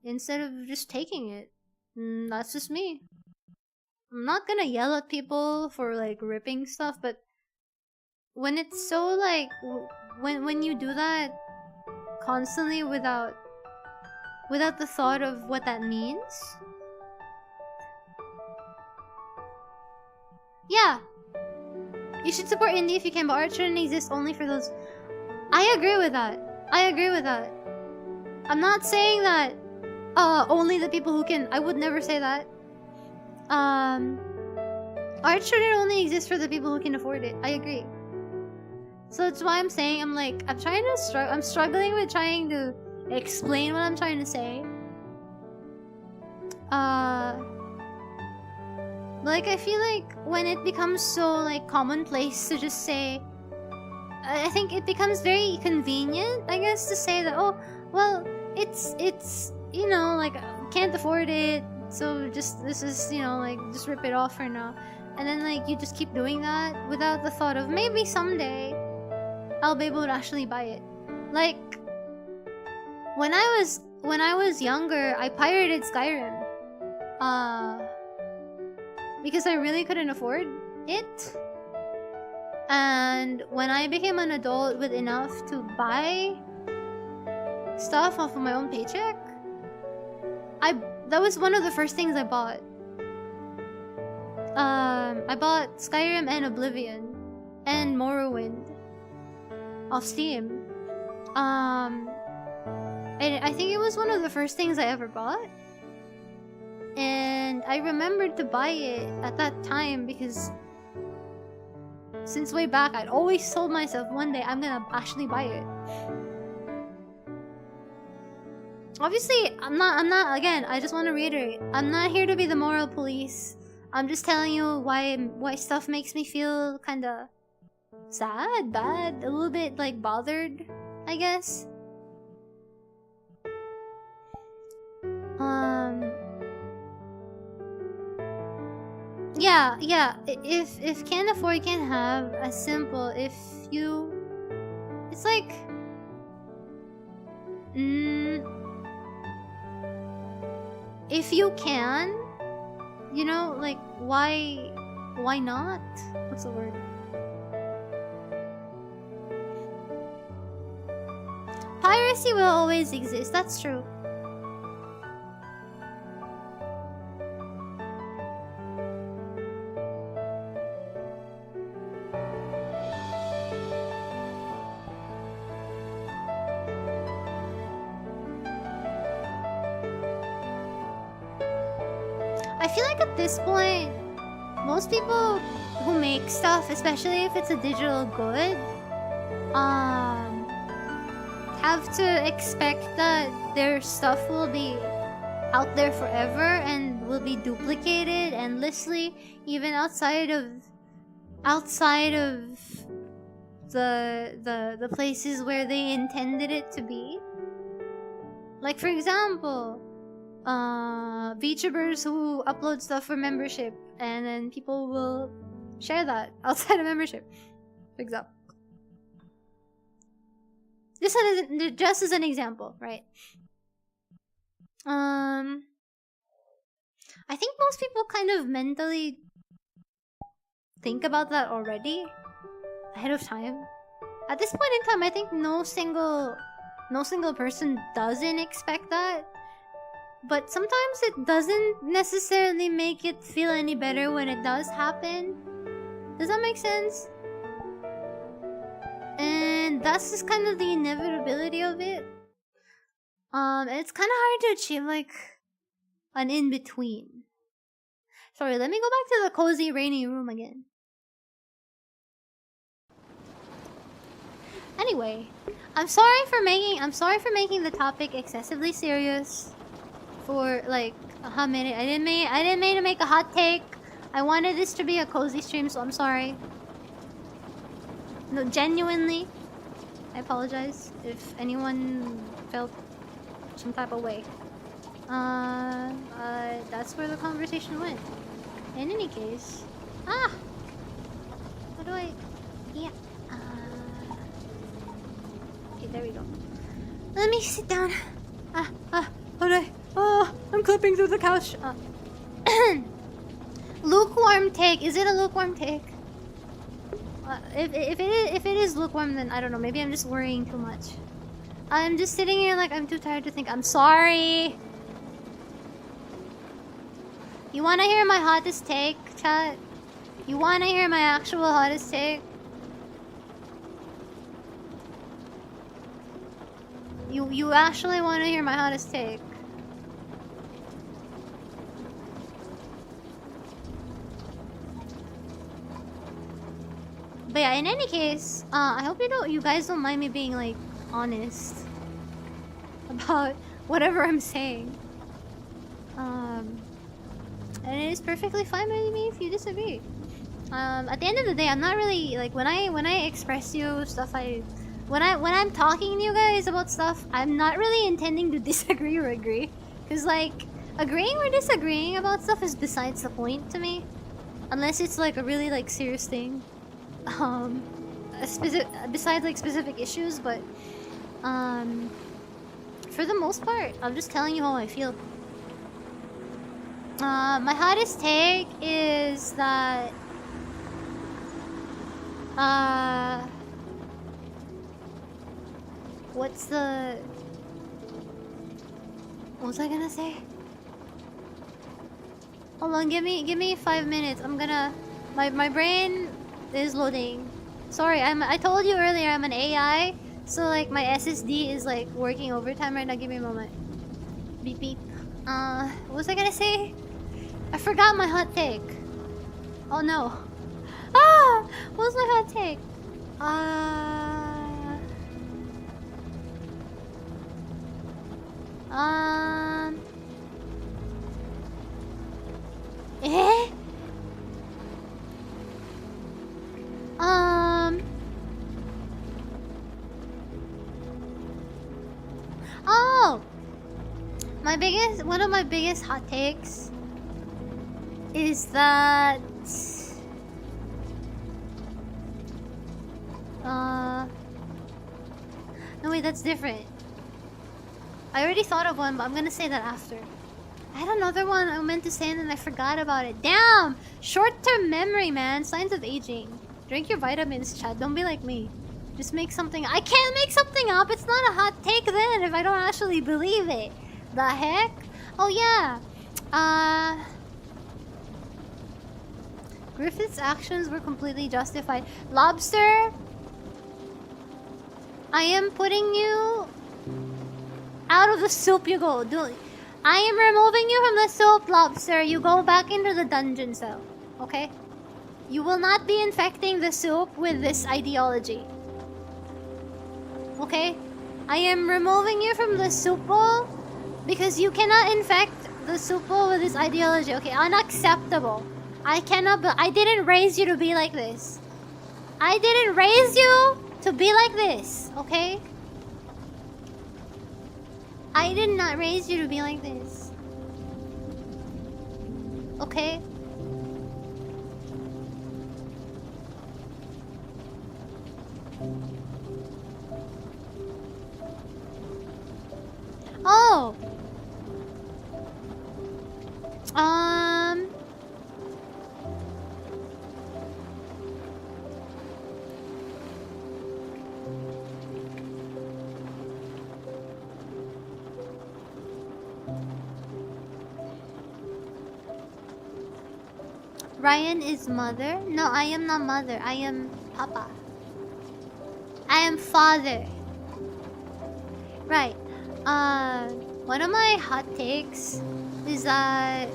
instead of just taking it. That's just me. I'm not gonna yell at people for like ripping stuff, but when it's so like when you do that constantly without the thought of what that means. Yeah. You should support indie if you can, but art shouldn't exist only for those. I agree with that. I'm not saying that only the people who can. I would never say that. Art shouldn't only exist for the people who can afford it. I agree. So that's why I'm saying, I'm struggling with trying to explain what I'm trying to say. Like, I feel like when it becomes so, like, commonplace to just say... I think it becomes very convenient, I guess, to say that, oh, well, it's, you know, like, can't afford it, so this is, you know, like, just rip it off for now. And then, like, you just keep doing that without the thought of, maybe someday I'll be able to actually buy it. Like, when I was younger, I pirated Skyrim. Because I really couldn't afford it. And when I became an adult with enough to buy stuff off of my own paycheck, that was one of the first things I bought. I bought Skyrim and Oblivion and Morrowind off Steam. And I think it was one of the first things I ever bought. And I remembered to buy it at that time because since way back, I'd always told myself one day I'm gonna actually buy it. Obviously, I'm not, again, I just want to reiterate, I'm not here to be the moral police. I'm just telling you why stuff makes me feel kinda sad, bad, a little bit like bothered, I guess. Yeah, if can't afford, can't have, as simple, it's like, if you can, you know, like, why not? What's the word? Piracy will always exist, that's true. I feel like at this point, most people who make stuff, especially if it's a digital good, have to expect that their stuff will be out there forever and will be duplicated endlessly, even outside of the places where they intended it to be. Like, for example, VTubers who upload stuff for membership, and then people will share that outside of membership, for example. Just as an example, right? I think most people kind of mentally think about that already, ahead of time. At this point in time, I think no single person doesn't expect that. But sometimes it doesn't necessarily make it feel any better when it does happen. Does that make sense? And that's just kind of the inevitability of it. And it's kind of hard to achieve, like, an in-between. Sorry, let me go back to the cozy, rainy room again. Anyway, I'm sorry for making the topic excessively serious for like a hot minute. I didn't mean to make a hot take. I wanted this to be a cozy stream, so I'm sorry. No, genuinely, I apologize if anyone felt some type of way. That's where the conversation went. In any case, how do I? Yeah. Okay, there we go. Let me sit down. How do I? Oh, I'm clipping through the couch. Lukewarm take. Is it a lukewarm take? If it is lukewarm, then I don't know. Maybe I'm just worrying too much. I'm just sitting here like I'm too tired to think. I'm sorry. You wanna hear my hottest take, chat? You wanna hear my actual hottest take? You actually wanna hear my hottest take? But yeah, in any case, I hope you guys don't mind me being like honest about whatever I'm saying. And it is perfectly fine by me if you disagree. At the end of the day, I'm not really like when I express to you stuff. When I'm talking to you guys about stuff, I'm not really intending to disagree or agree, because like agreeing or disagreeing about stuff is besides the point to me, unless it's like a really like serious thing. Besides like specific issues, but for the most part, I'm just telling you how I feel. My hottest take is that What's the... What was I gonna say? Hold on, give me 5 minutes. I'm gonna... My brain is loading. Sorry, I told you earlier I'm an AI. So like my SSD is like working overtime right now. Give me a moment. Beep beep. What was I gonna say? I forgot my hot take. Oh no. Ah! What was my hot take? Eh? Oh! One of my biggest hot takes is that... No wait, that's different. I already thought of one, but I'm gonna say that after. I had another one I meant to say and then I forgot about it. Damn! Short-term memory, man. Signs of aging. Drink your vitamins, Chad. Don't be like me. Just make something... I can't make something up! It's not a hot take then if I don't actually believe it. The heck? Oh yeah. Griffith's actions were completely justified. Lobster? I am putting you... out of the soup you go. I am removing you from the soup, Lobster. You go back into the dungeon cell. Okay? You will not be infecting the soup with this ideology. Okay? I am removing you from the soup bowl because you cannot infect the soup bowl with this ideology. Okay? Unacceptable. I didn't raise you to be like this. I didn't raise you to be like this. Okay? I did not raise you to be like this. Okay? Oh! Raian is mother? No, I am not mother. I am papa. I am father. Right. One of my hot takes is that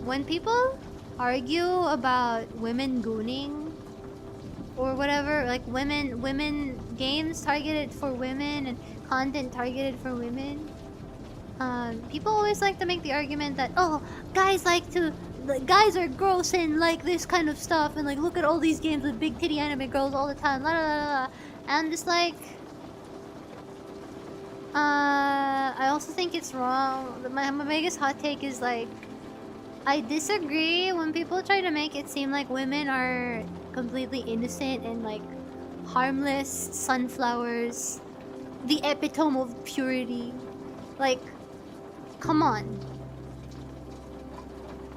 when people argue about women gooning or whatever, like women games targeted for women and content targeted for women, people always like to make the argument that, oh, guys are gross and like this kind of stuff, and like look at all these games with big titty anime girls all the time, la la la la. And I'm just like, I also think it's wrong. My biggest hot take is like, I disagree when people try to make it seem like women are completely innocent and like harmless sunflowers, the epitome of purity. Like, come on.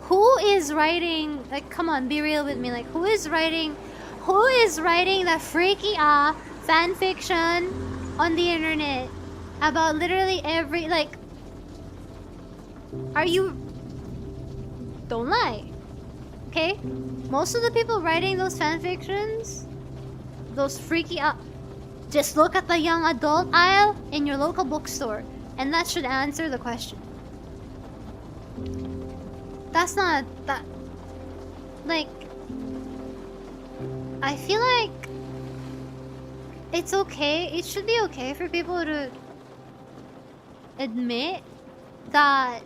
Who is writing, like, come on, be real with me. Like, who is writing that freaky fan fiction on the internet about literally every, like, are you, don't lie, okay? Most of the people writing those fan fictions, those freaky just look at the young adult aisle in your local bookstore, and that should answer the question. That's not that, like, I feel like it's okay, it should be okay for people to admit that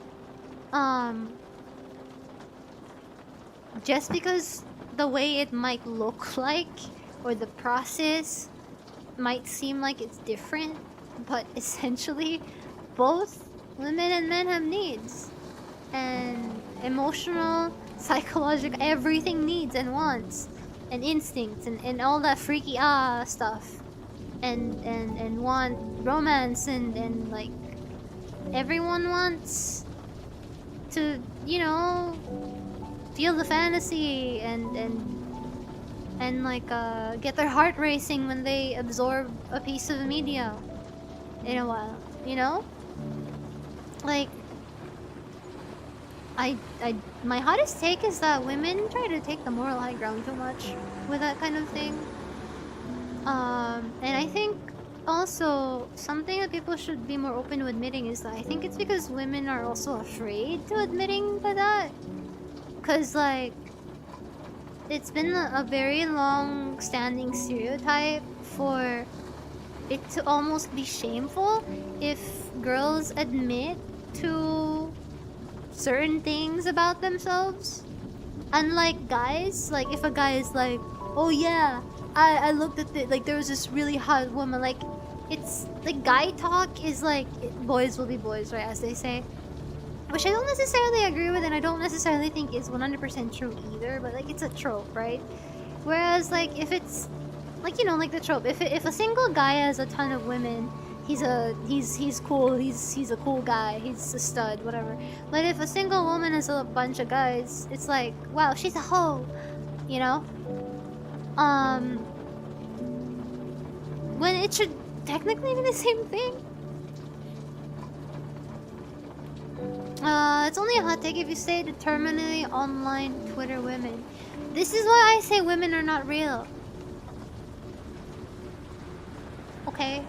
just because the way it might look like or the process might seem like it's different, but essentially both women and men have needs, and emotional, psychological, everything needs and wants and instincts and all that freaky stuff, and want romance and like everyone wants to, you know, feel the fantasy and like get their heart racing when they absorb a piece of media in a while, you know? Like my hottest take is that women try to take the moral high ground too much with that kind of thing. And I think also something that people should be more open to admitting is that I think it's because women are also afraid to admitting to that. Cause like it's been a very long standing stereotype for it to almost be shameful if girls admit to certain things about themselves. Unlike guys, like if a guy is like, oh yeah, I looked at it, like there was this really hot woman, like it's like guy talk is like boys will be boys, right, as they say. Which I don't necessarily agree with and I don't necessarily think is 100% true either, but like it's a trope, right? Whereas like if it's like, you know, like the trope, if a single guy has a ton of women, he's cool, he's a cool guy, he's a stud, whatever. But if a single woman has a bunch of guys, it's like, wow, she's a hoe, you know? When it should technically be the same thing. It's only a hot take if you say determinedly online Twitter women. This is why I say women are not real. Okay.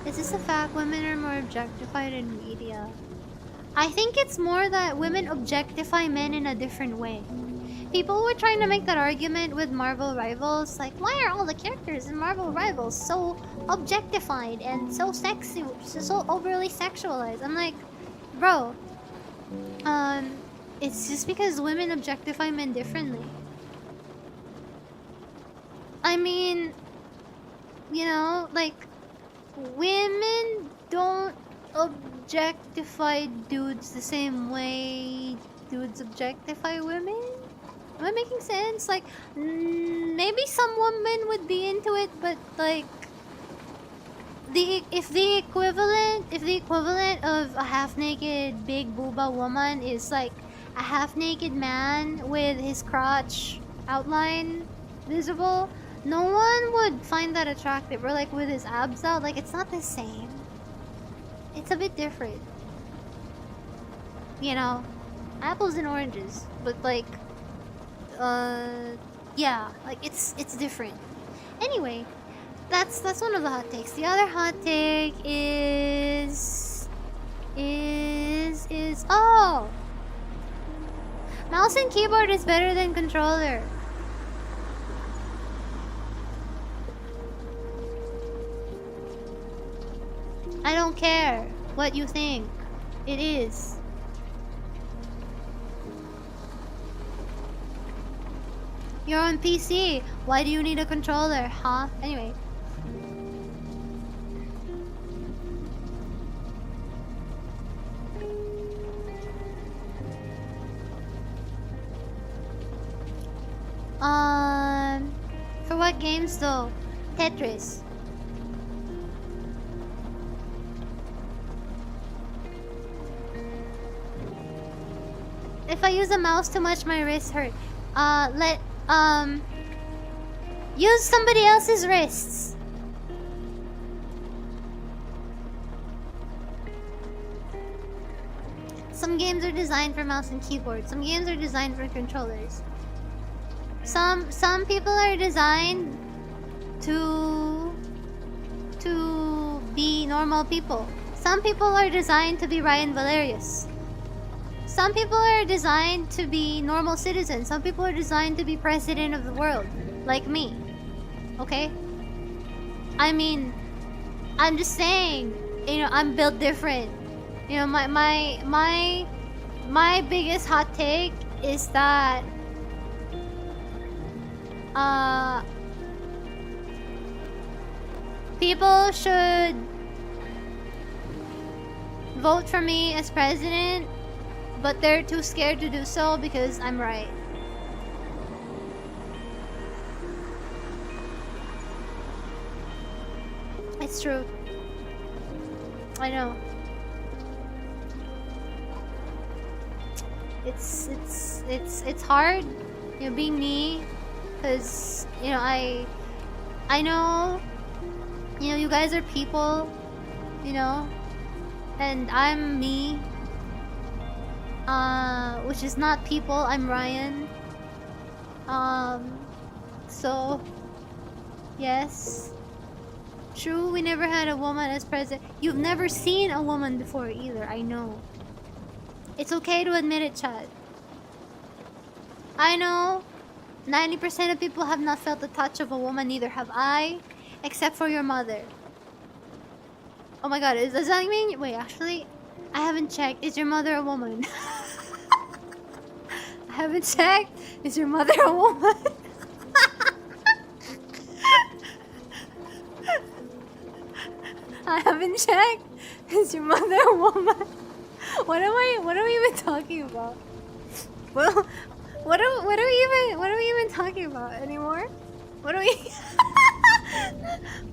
Is this a fact? Women are more objectified in media. I think it's more that women objectify men in a different way. People were trying to make that argument with Marvel Rivals, like, why are all the characters in Marvel Rivals so objectified and so sexy, so overly sexualized? I'm like, bro, it's just because women objectify men differently. I mean, you know, like, women don't objectify dudes the same way dudes objectify women? Am I making sense? Like, maybe some women would be into it, but like, if the equivalent of a half-naked big booba woman is like a half-naked man with his crotch outline visible, no one would find that attractive. Or like with his abs out, like it's not the same. It's a bit different. You know, apples and oranges, but like, yeah, like it's different. Anyway, that's one of the hot takes. The other hot take is oh, mouse and keyboard is better than controller. I don't care what you think. It is. You're on PC. Why do you need a controller, huh? Anyway. For what games though? Tetris. If I use a mouse too much, my wrists hurt. Use somebody else's wrists. Some games are designed for mouse and keyboard. Some games are designed for controllers. Some people are designed to be normal people. Some people are designed to be Raian Valerius. Some people are designed to be normal citizens. Some people are designed to be president of the world, like me. Okay? I mean, I'm just saying, you know, I'm built different. You know, my biggest hot take is that people should vote for me as president, but they're too scared to do so because I'm right. It's true. I know. It's hard, you know, being me, cause you know I know, you know, you guys are people, you know, and I'm me, which is not people. I'm Ryan. So yes, true. We never had a woman as president. You've never seen a woman before either. I know. It's okay to admit it, Chad. I know 90% of people have not felt the touch of a woman, neither have I, except for your mother. Oh my god, does that mean... Wait, actually, I haven't checked. Is your mother a woman? I haven't checked. Is your mother a woman? I haven't checked. Is your mother a woman? What are we even talking about? Well, what are we even talking about anymore? What are we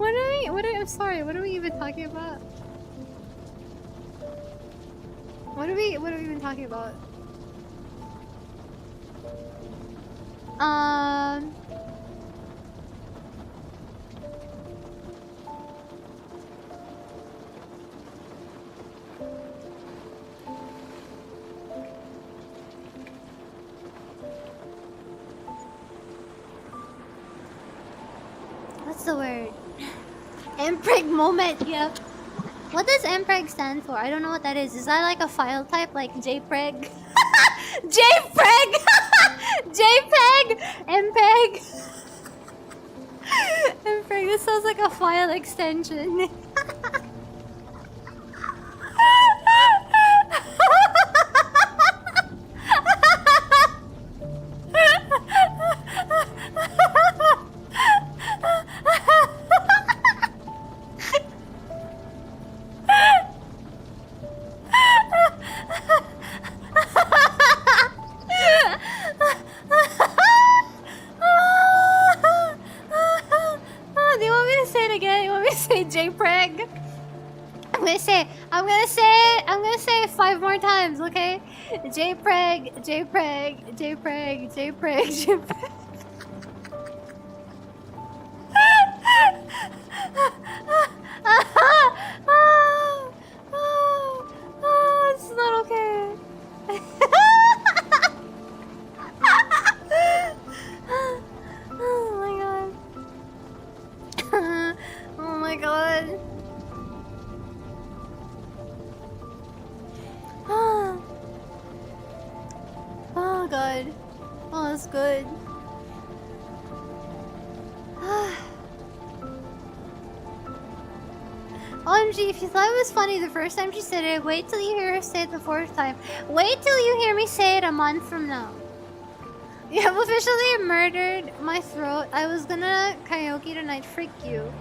I'm sorry, what are we even talking about? What are we even talking about? What's the word? Mpreg moment, yep. What does Mpreg stand for? I don't know what that is. Is that like a file type, like JPEG? JPEG! JPEG! MPEG! MPEG, this sounds like a file extension. Do you want me to say it again? You want me to say JPEG? I'm gonna say it 5 more times, okay? JPEG, JPEG, JPEG, JPEG, JPEG. It's not okay. Oh my god. Oh my god. Oh god. Oh, that's good. OMG, if you thought it was funny the first time she said it, wait till you hear her say it the 4th time. Wait till you hear me say it a month from now. You have officially murdered my throat. I was gonna karaoke tonight. Freak you.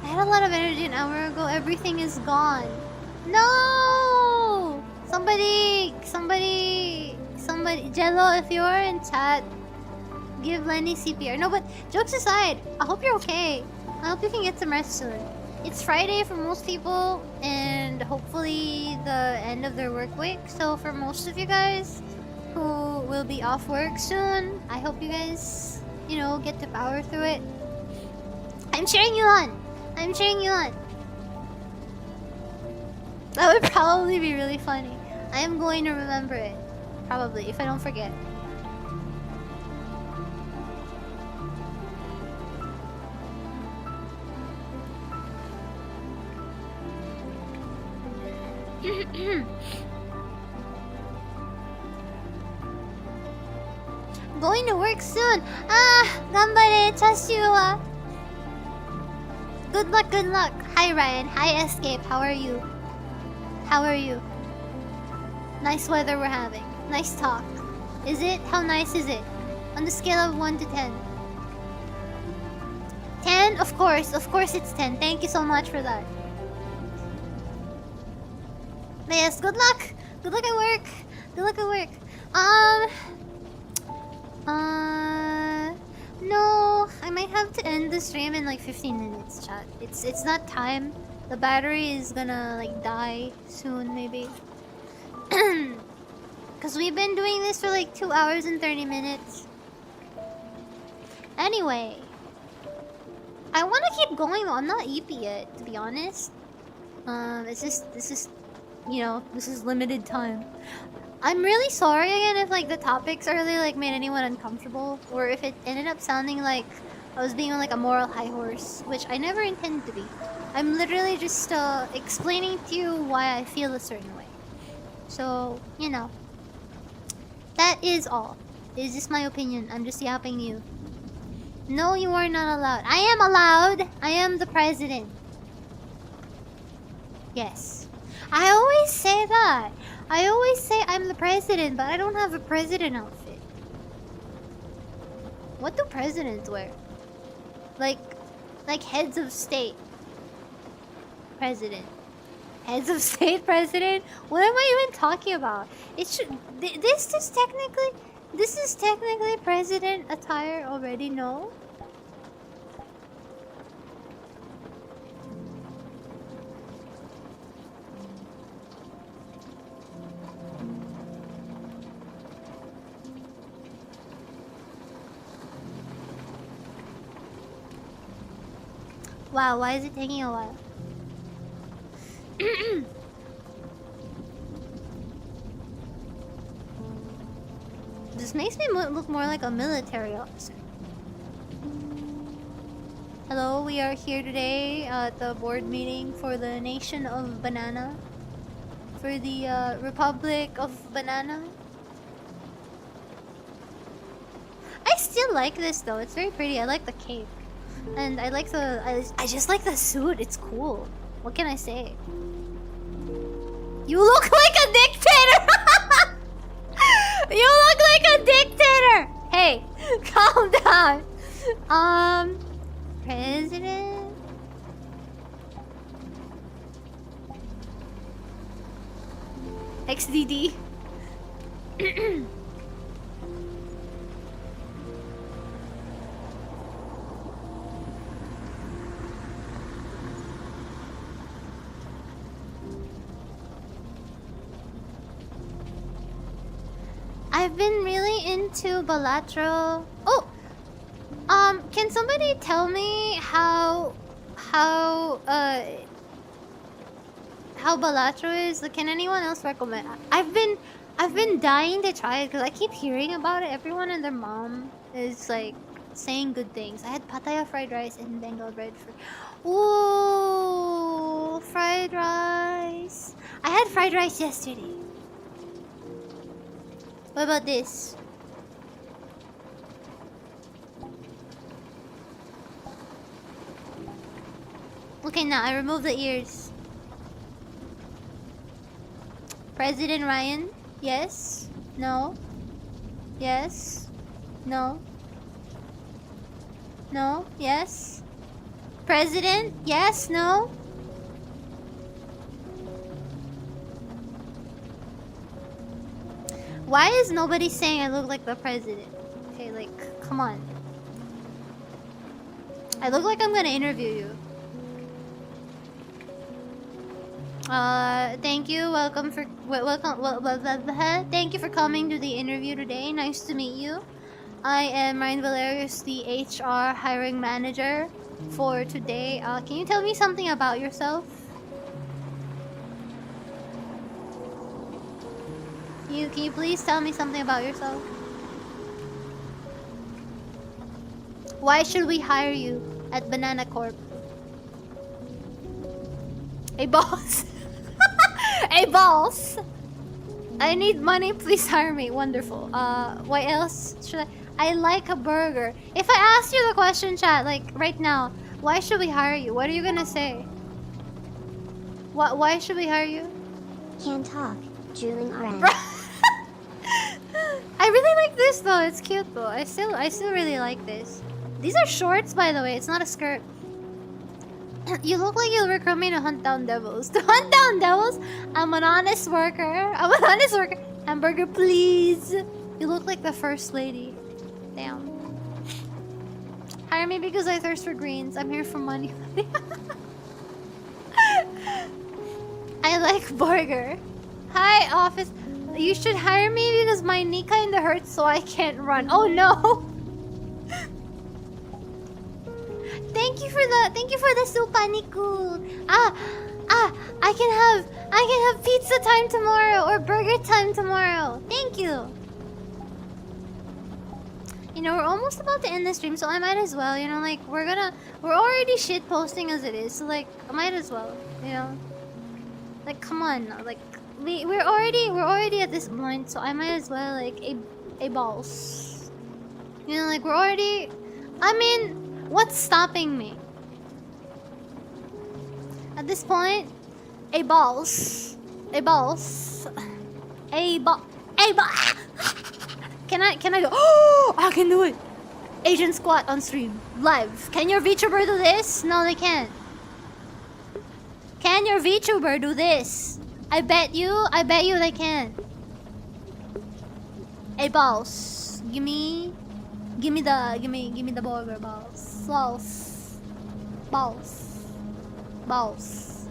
I had a lot of energy an hour ago. Everything is gone. No! Somebody, Jello, if you're in chat, give Lenny CPR. No, but jokes aside, I hope you're okay. I hope you can get some rest soon. It's Friday for most people, and hopefully the end of their work week. So for most of you guys who will be off work soon, I hope you guys, you know, get to power through it. I'm cheering you on. I'm cheering you on. That would probably be really funny. I am going to remember it. Probably, if I don't forget. Going to work soon. Ganbare, chashu wa. Good luck, good luck. Hi Ryan, hi Escape, how are you? How are you? Nice weather we're having. Nice talk. Is it? How nice is it? On the scale of 1 to 10. 10? Of course it's 10. Thank you so much for that. But yes, good luck. Good luck at work. Good luck at work. No, I might have to end the stream in like 15 minutes, chat. It's not time. The battery is gonna like die soon, maybe. Because we've been doing this for like 2 hours and 30 minutes. Anyway. I want to keep going though. I'm not EP yet, to be honest. It's just, this is, you know, this is limited time. I'm really sorry again if like the topics earlier like made anyone uncomfortable, or if it ended up sounding like I was being on like a moral high horse, which I never intended to be. I'm literally just explaining to you why I feel a certain way. So, you know, that is all. It's just my opinion. I'm just yapping you. No, you are not allowed. I am allowed. I am the president. Yes. I always say that. I always say I'm the president, but I don't have a president outfit. What do presidents wear? Like heads of state. President. Heads of state president? What am I even talking about? It should. This is technically president attire already. No. Wow, why is it taking a while? This makes me look more like a military officer. Hello, we are here today at the board meeting for the nation of Banana. For the Republic of Banana. I still like this though, it's very pretty. I like the cape. And I like the... I just like the suit, it's cool. What can I say? You look like a dictator! You look like a dictator! Hey, calm down. President? XDD. I've been really into Balatro. Oh! Can somebody tell me how Balatro is? Like, can anyone else recommend? I've been dying to try it because I keep hearing about it. Everyone and their mom is like saying good things. I had Pattaya fried rice and Bengal bread for... Ooh, fried rice. I had fried rice yesterday. What about this? Okay, now I remove the ears. President Raian? Yes? No? Yes? No? No? Yes? President? Yes? No? Why is nobody saying I look like the president? Okay, like, come on. I look like I'm gonna interview you. Thank you. Welcome. Thank you for coming to the interview today. Nice to meet you. I am Raian Valerius, the HR hiring manager for today. Can you tell me something about yourself? Can you please tell me something about yourself? Why should we hire you at Banana Corp? Hey boss. Hey boss. I need money, please hire me. Wonderful. What else should I like a burger. If I ask you the question, chat, like right now, why should we hire you? What are you gonna say? Why should we hire you? Can talk. Juling RN. I really like this though. It's cute though. I still really like this. These are shorts, by the way. It's not a skirt. You look like you'll recruit me to hunt down devils. To hunt down devils? I'm an honest worker. I'm an honest worker. Hamburger, please. You look like the first lady. Damn. Hire me because I thirst for greens. I'm here for money. I like burger. Hi, office. You should hire me because my knee kinda hurts, so I can't run. Oh no! Thank you for the supa, Niku. I can have pizza time tomorrow or burger time tomorrow. Thank you. You know, we're almost about to end the stream, so I might as well, you know, like we're already shit posting as it is, so like I might as well, you know. Like come on, like we're already at this point, so I might as well like a balls. You know, like we're already, I mean, what's stopping me? At this point, a balls. A balls. A ball. A ball. Can I go? Oh, I can do it. Asian squat on stream. Live. Can your VTuber do this? No, they can't. Can your VTuber do this? I bet you they can. A balls. Give me the burger balls. Balls. Balls. Balls.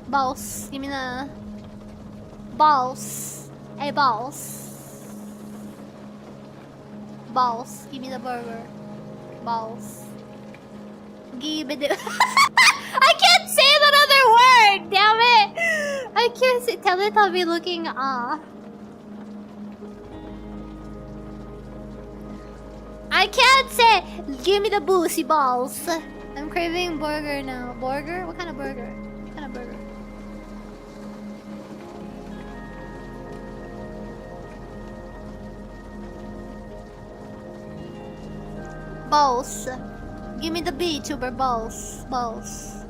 Balls. Give me the balls. A balls. Balls. Give me the burger. Balls. Give me the I can't say another word, damn it! I can't say Teletubby looking I can't say give me the boozy balls. I'm craving burger now. Burger? What kind of burger? What kind of burger? Balls. Give me the VTuber balls. Balls.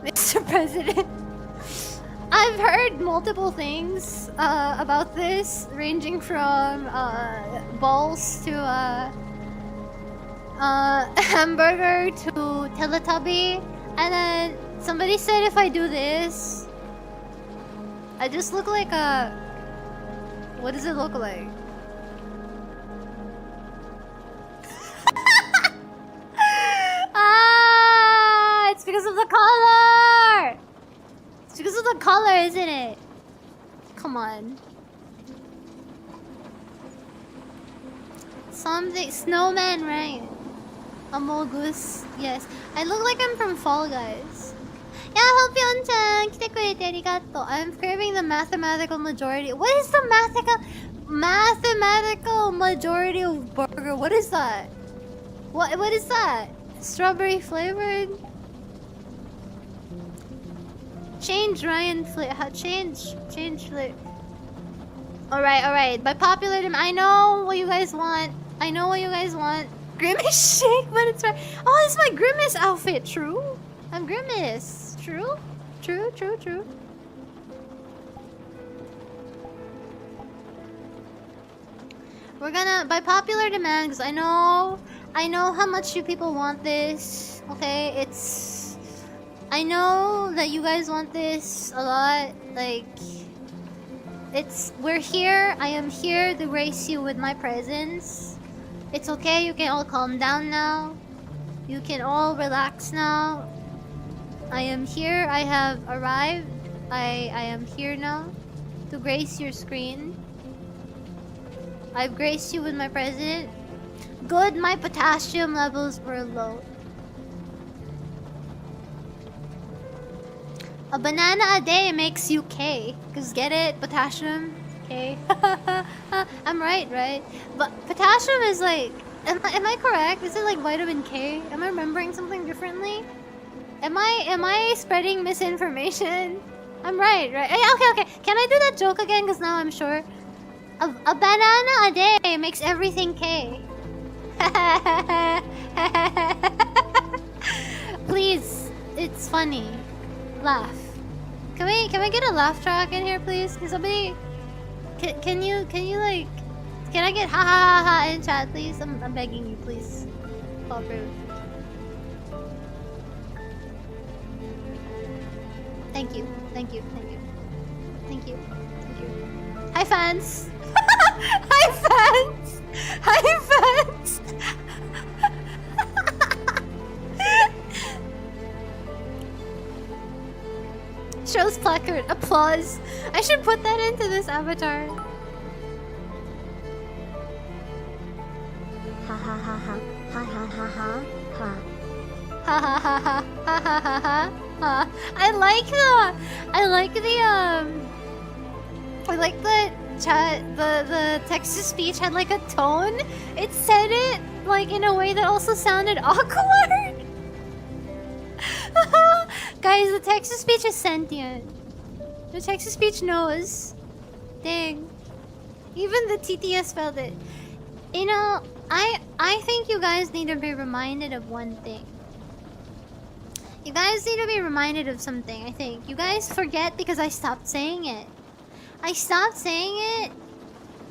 Mr. President. I've heard multiple things about this, ranging from balls to hamburger to Teletubby, and then somebody said if I do this, I just look like a. What does it look like? It's because of the color! It's because of the color, isn't it? Come on. Something. Snowman, right? Amogus. Yes. I look like I'm from Fall Guys. Yeah, Hopion-chan! Kite kurete arigato. I'm craving the mathematical majority. What is the mathematical majority of burger? What is that? What is that? Strawberry flavored? Change Ryan flavor. Change flavor. Alright. By popular demand, I know what you guys want. Grimace shake, but it's right. Oh, this is my Grimace outfit. True? I'm Grimace. True. We're gonna, by popular demand, because I know how much you people want this. Okay, I know that you guys want this a lot. Like, we're here. I am here to grace you with my presence. It's okay. You can all calm down now. You can all relax now. I am here. I have arrived. I am here now to grace your screen. I've graced you with my presence. Good, my potassium levels were low. A banana a day makes you K. Cause get it? Potassium? K. I'm right? But potassium is like... Am I correct? Is it like vitamin K? Am I remembering something differently? Am I spreading misinformation? I'm right? Okay. Can I do that joke again? Cause now I'm sure. A banana a day makes everything K. Please, it's funny. Laugh. Can we get a laugh track in here, please? Can somebody? Can you like? Can I get ha ha ha in chat, please? I'm begging you, please. Pop rude. Thank you. Hi fans. Hi fans. Shows placard. Applause. I should put that into this avatar. I like the chat, the text to speech had like a tone. It said it like in a way that also sounded awkward. Guys, the text to speech is sentient. The text to speech knows. Dang. Even the TTS felt it. You know, I think you guys need to be reminded of one thing. You guys need to be reminded of something, I think. You guys forget because I stopped saying it. I stopped saying it,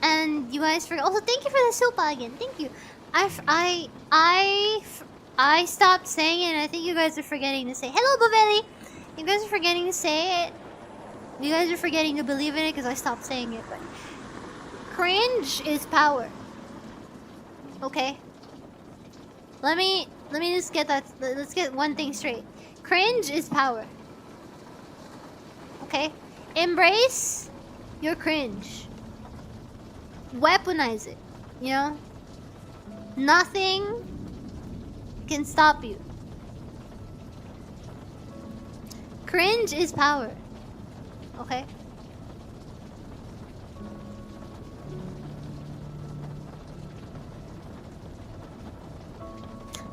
and you guys forget. Also, thank you for the super again. Thank you. I stopped saying it, and I think you guys are forgetting to say hello, Bobelli. You guys are forgetting to say it. You guys are forgetting to believe in it because I stopped saying it. But cringe is power. Okay. Let me just get that. Let's get one thing straight. Cringe is power. Okay. Embrace your cringe. Weaponize it. You know. Nothing can stop you. Cringe is power. Okay?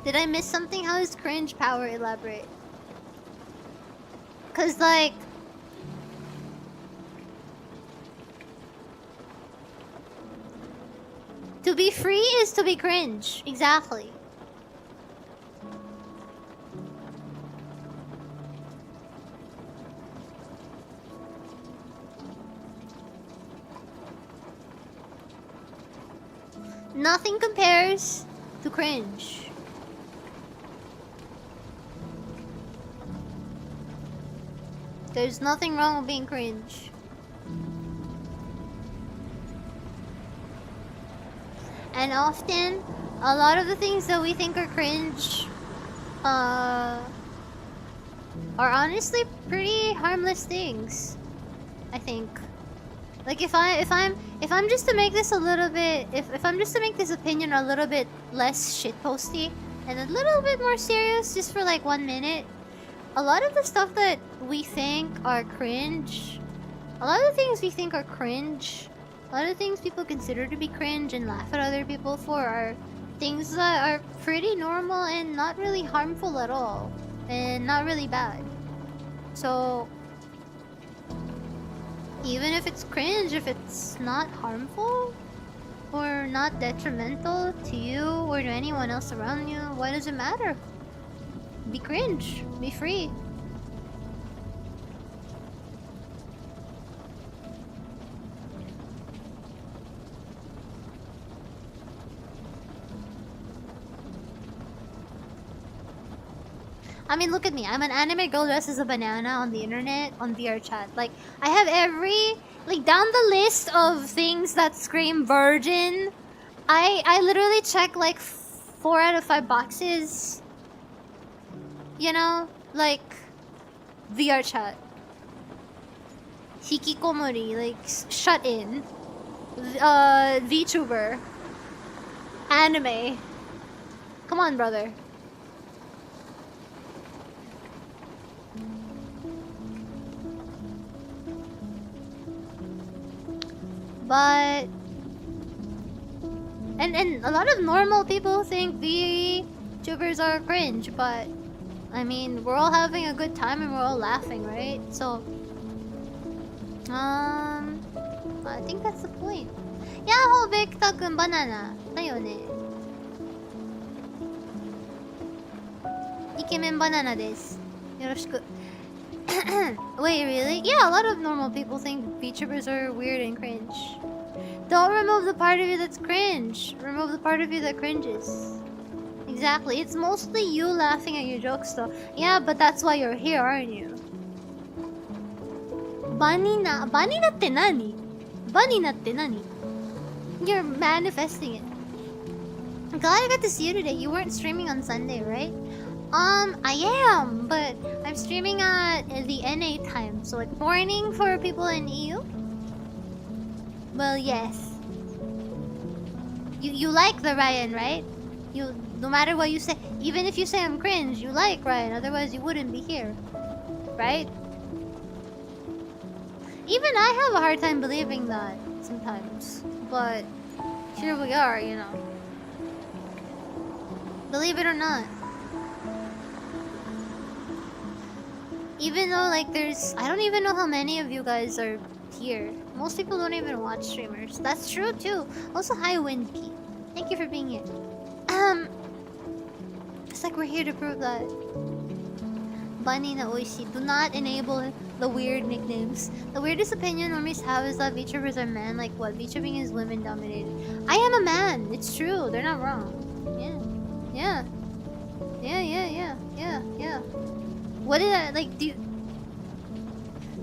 Did I miss something? How is cringe power? Elaborate. Cause like... to be free is to be cringe. Exactly. Nothing compares to cringe. There's nothing wrong with being cringe. And often, a lot of the things that we think are cringe are honestly pretty harmless things, I think. Like if I'm just to make this a little bit, if I'm just to make this opinion a little bit less shitposty and a little bit more serious just for like 1 minute, a lot of the stuff that we think are cringe, a lot of the things we think are cringe, a lot of things people consider to be cringe and laugh at other people for are things that are pretty normal and not really harmful at all and not really bad. So even if it's cringe, if it's not harmful or not detrimental to you or to anyone else around you, why does it matter? Be cringe. Be free. I mean, look at me. I'm an anime girl dressed as a banana on the internet, on VR chat. Like, I have every... like, down the list of things that scream virgin, I literally check, like, 4 out of 5 boxes. You know? Like, VR chat. Hikikomori, like, shut in. VTuber. Anime. Come on, brother. But... And a lot of normal people think VTubers are cringe, but... I mean, we're all having a good time and we're all laughing, right? So... I think that's the point. Yahoo! Bekta-kun banana! Dayo ne. Ikemen banana desu. Yoroshiku. Wait, really? Yeah, a lot of normal people think VTubers are weird and cringe. Don't remove the part of you that's cringe. Remove the part of you that cringes. Exactly. It's mostly you laughing at your jokes though. Yeah, but that's why you're here, aren't you? Banina. Banina tte nani? Banina tte nani? You're manifesting it. I'm glad I got to see you today. You weren't streaming on Sunday, right? I am, but I'm streaming at the NA time, so like morning for people in EU. Well, yes. You like the Raian, right? No matter what you say, even if you say I'm cringe, you like Ryan. Otherwise, you wouldn't be here, right? Even I have a hard time believing that sometimes, but here we are, you know. Believe it or not. Even though, like, I don't even know how many of you guys are here. Most people don't even watch streamers. That's true, too. Also, hi, Windkey. Thank you for being here. It's like we're here to prove that. Bunny na oishi. Do not enable the weird nicknames. The weirdest opinion normies have is that VTubers are men. Like, what? VTubing is women dominated. I am a man. It's true. They're not wrong. Yeah. Yeah. What did I like? Do you...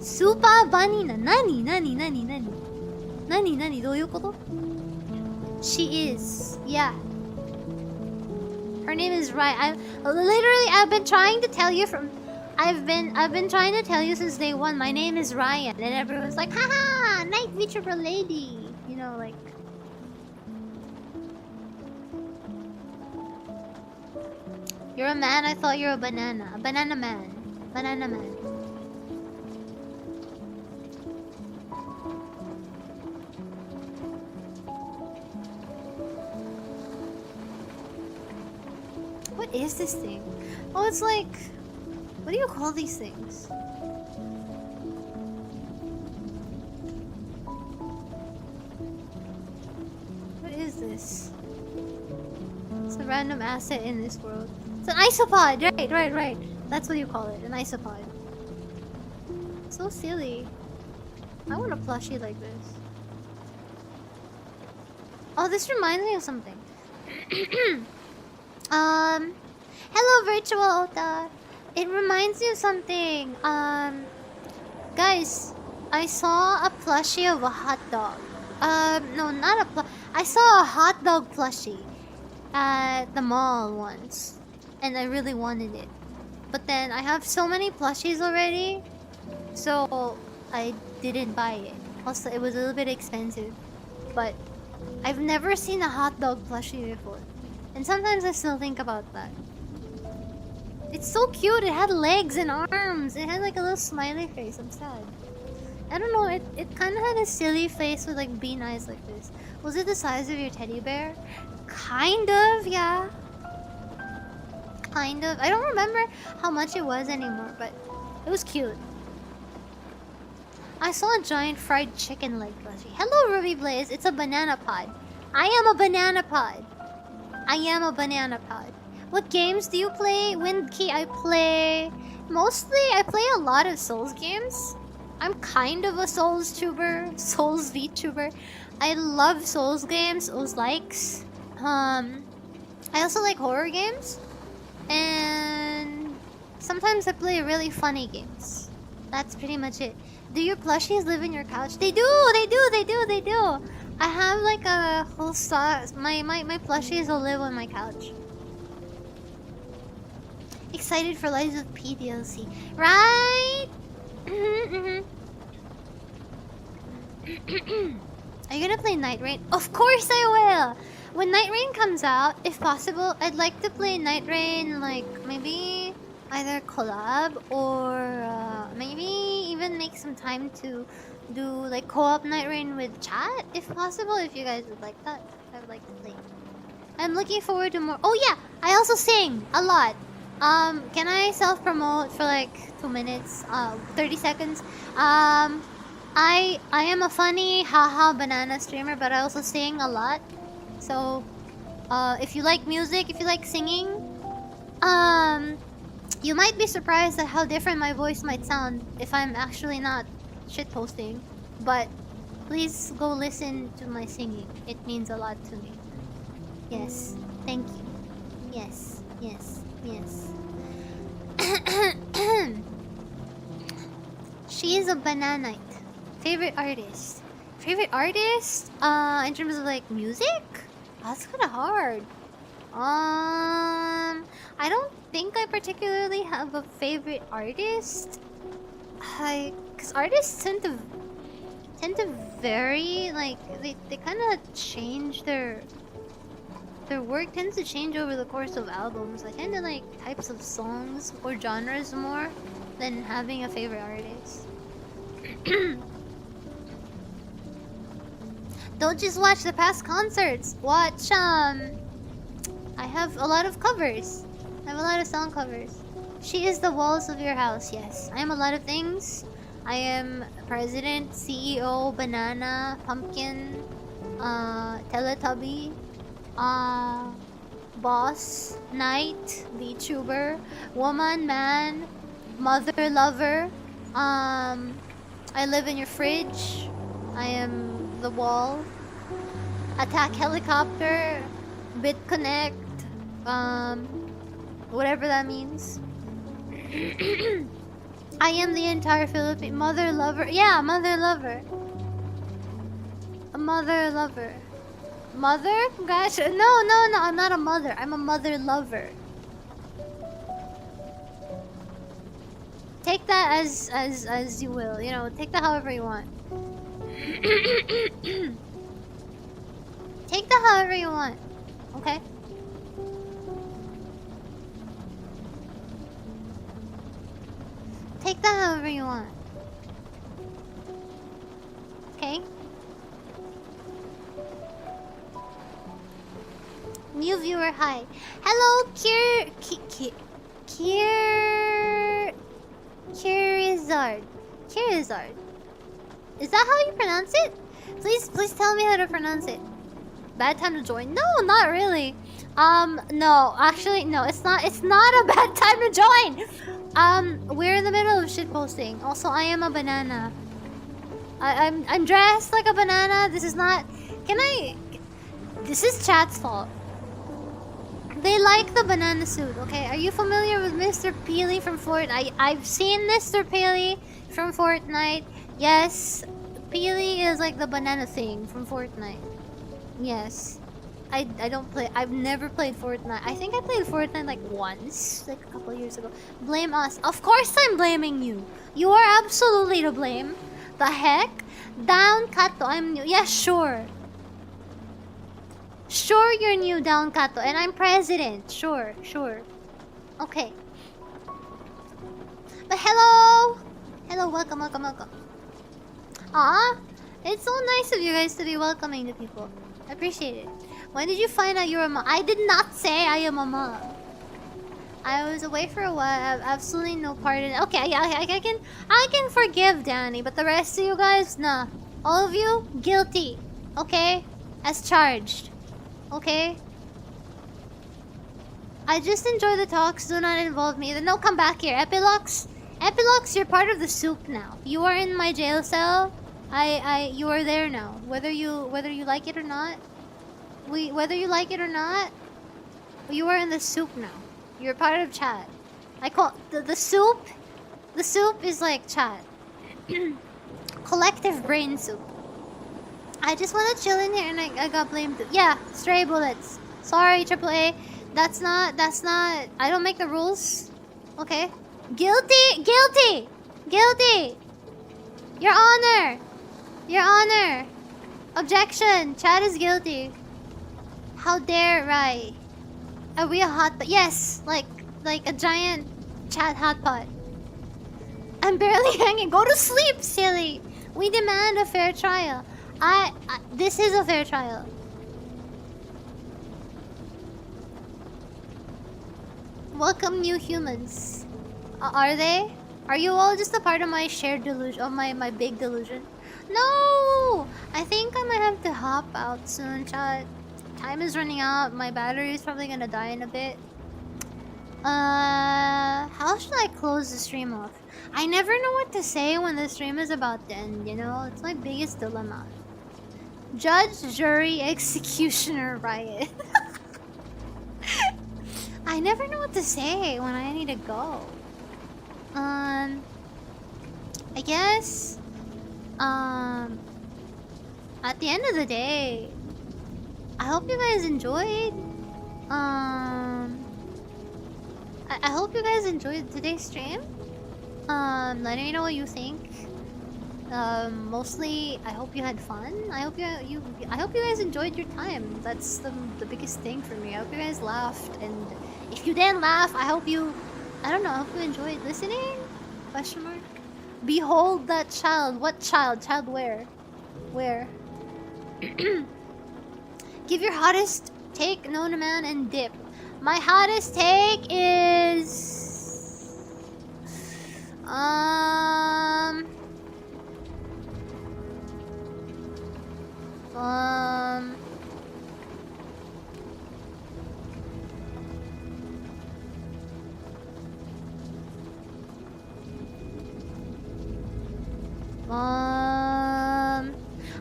Super bunny na nani? Nani? どういうこと? She is. Yeah. Her name is Raian. I've been trying to tell you from. I've been trying to tell you since day one. My name is Raian, and everyone's like, haha, night VTuber lady. You know, like. You're a man. I thought you're a banana. A banana man. Banana man. What is this thing? Oh, it's like... What do you call these things? What is this? It's a random asset in this world. It's an isopod! Right. That's what you call it, an isopod. So silly. I want a plushie like this. Oh, this reminds me of something. Hello, Virtual Ota. It reminds me of something. Guys, I saw a plushie of a hot dog. No, not a plushie. I saw a hot dog plushie at the mall once, and I really wanted it. But then I have so many plushies already, so I didn't buy it. Also, it was a little bit expensive, but I've never seen a hot dog plushie before. And sometimes I still think about that. It's so cute. It had legs and arms. It had like a little smiley face. I'm sad. I don't know. It kind of had a silly face with like bean eyes like this. Was it the size of your teddy bear? Kind of, yeah. Kind of. I don't remember how much it was anymore, but it was cute. I saw a giant fried chicken leg plushie. Hello, Ruby Blaze. It's a banana pod. I am a banana pod. I am a banana pod. What games do you play? Windkey, I play... Mostly, I play a lot of Souls games. I'm kind of a Souls tuber. Souls VTuber. I love Souls games. Souls likes. I also like horror games. And... sometimes I play really funny games. That's pretty much it. Do your plushies live in your couch? They do! I have like a whole stock. My plushies will live on my couch. Excited for Lies of P DLC. Right? Are you gonna play Night Rain? Of course I will! When Night Rain comes out, if possible, I'd like to play Night Rain like maybe either collab or maybe even make some time to do like co-op Night Rain with chat if possible. If you guys would like that, I would like to play. I'm looking forward to more. Oh yeah, I also sing a lot. Can I self-promote for like 2 minutes, 30 seconds? I am a funny haha banana streamer, but I also sing a lot. So, if you like music, if you like singing, you might be surprised at how different my voice might sound if I'm actually not shitposting. But please go listen to my singing. It means a lot to me. Yes, thank you. Yes. She is a bananite. Favorite artist? In terms of like music? That's kind of hard. I don't think I particularly have a favorite artist. Cause artists tend to vary. Like they kind of change their their work tends to change over the course of albums. I tend to like types of songs or genres more than having a favorite artist. Don't just watch the past concerts. Watch I have a lot of covers. I have a lot of song covers. She is the walls of your house. Yes, I am a lot of things. I am president, CEO, banana, pumpkin, Teletubby, boss, knight, VTuber, woman, man, mother, lover. I live in your fridge. I am the wall. Attack helicopter. BitConnect. Whatever that means. I am the entire Philippine mother lover. Yeah, mother lover. A mother lover. Mother? Gosh, no, I'm not a mother. I'm a mother lover. Take that as you will. You know, take that however you want. Take that however you want. Okay? Take that however you want. Okay? New viewer, hi. Hello, Kirizard. Kirizard. Is that how you pronounce it? Please tell me how to pronounce it. Bad time to join? No, not really. No, actually, no, it's not a bad time to join. We're in the middle of shit posting. Also, I am a banana. I'm dressed like a banana. This is not. This is chat's fault. They like the banana suit, okay? Are you familiar with Mr. Peely from Fortnite? I've seen Mr. Peely from Fortnite. Yes, Peely is like the banana thing from Fortnite. Yes. I don't play. I've never played Fortnite. I think I played Fortnite like once, like a couple years ago. Blame us. Of course I'm blaming you. You are absolutely to blame. The heck? Down Kato, I'm new. Yeah, sure. Sure, you're new, Down Kato, and I'm president. Sure. Okay. But hello! Hello, welcome. Ah, it's so nice of you guys to be welcoming to people. I appreciate it. When did you find out you were a mom? I did not say I am a mom. I was away for a while. I have absolutely no part in it. Okay, yeah, I can forgive Danny, but the rest of you guys, nah. All of you, guilty. Okay? As charged. Okay? I just enjoy the talks. Do not involve me. Then no, come back here. Epilox, you're part of the soup now. You are in my jail cell. You are there now. Whether you like it or not. Whether you like it or not, you are in the soup now. You're part of chat. I call the soup. The soup is like chat. Collective brain soup. I just want to chill in here and I got blamed. Yeah, stray bullets. Sorry, AAA. That's not. I don't make the rules. Okay. Guilty. Your Honor. Objection. Chat is guilty. How dare Rai? Are we a hot pot? Yes, like a giant chat hot pot. I'm barely hanging. Go to sleep, silly. We demand a fair trial. This is a fair trial. Welcome, new humans. Are they? Are you all just a part of my shared delusion? Of my big delusion? No! I think I might have to hop out soon, chat. Time is running out. My battery is probably gonna die in a bit. How should I close the stream off? I never know what to say when the stream is about to end, you know? It's my biggest dilemma. Judge, jury, executioner, riot. I never know what to say when I need to go. I guess... at the end of the day... I hope you guys enjoyed. I hope you guys enjoyed today's stream. Let me know what you think. Mostly, I hope you had fun. I hope I hope you guys enjoyed your time. That's the biggest thing for me. I hope you guys laughed, and if you didn't laugh, I hope you, I don't know, I hope you enjoyed listening. Question mark. Behold that child. What child? Child where? Where? Give your hottest take known to man and dip. My hottest take is um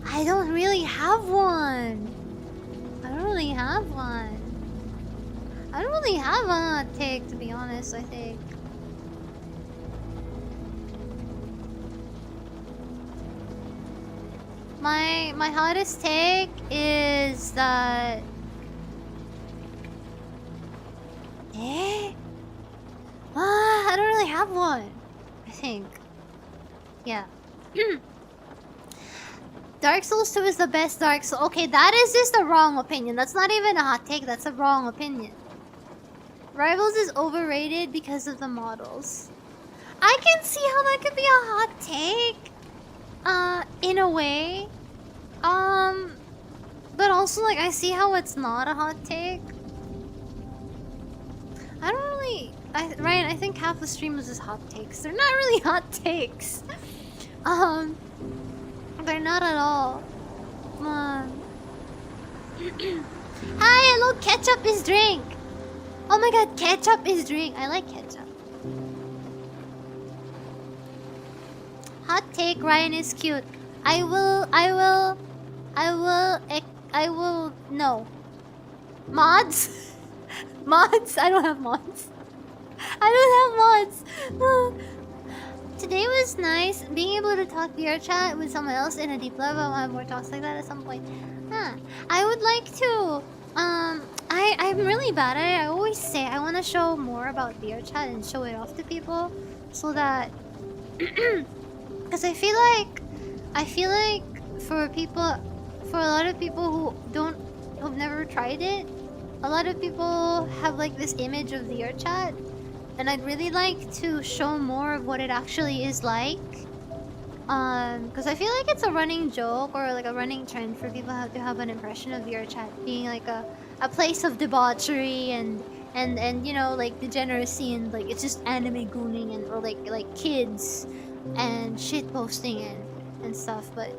I don't really have one. I don't really have one. I don't really have a take, to be honest, I think. My hottest take is that I don't really have one, I think. Yeah. Dark Souls 2 is the best Dark Souls. Okay, that is just a wrong opinion. That's not even a hot take, that's a wrong opinion. Rivals is overrated because of the models. I can see how that could be a hot take. In a way. But also, like, I see how it's not a hot take. I don't really... Ryan, I think half the stream was just hot takes. They're not really hot takes. They're not at all. Hi, hello, ketchup is drink. Oh my god, ketchup is drink. I like ketchup. Hot take, Ryan is cute. I will, no. Mods? Mods? I don't have mods. I don't have mods. Today was nice. Being able to talk VR chat with someone else in a deep level. I'll have more talks like that at some point. I would like to, I'm really bad at it. I always say I want to show more about VR chat and show it off to people. So that... Because I feel like for a lot of people who've never tried it, a lot of people have like this image of VR chat, and I'd really like to show more of what it actually is like. Because I feel like it's a running joke or like a running trend for people to have an impression of VR chat being like a place of debauchery and you know, like degeneracy, and like it's just anime gooning and or like kids and shit posting and stuff. But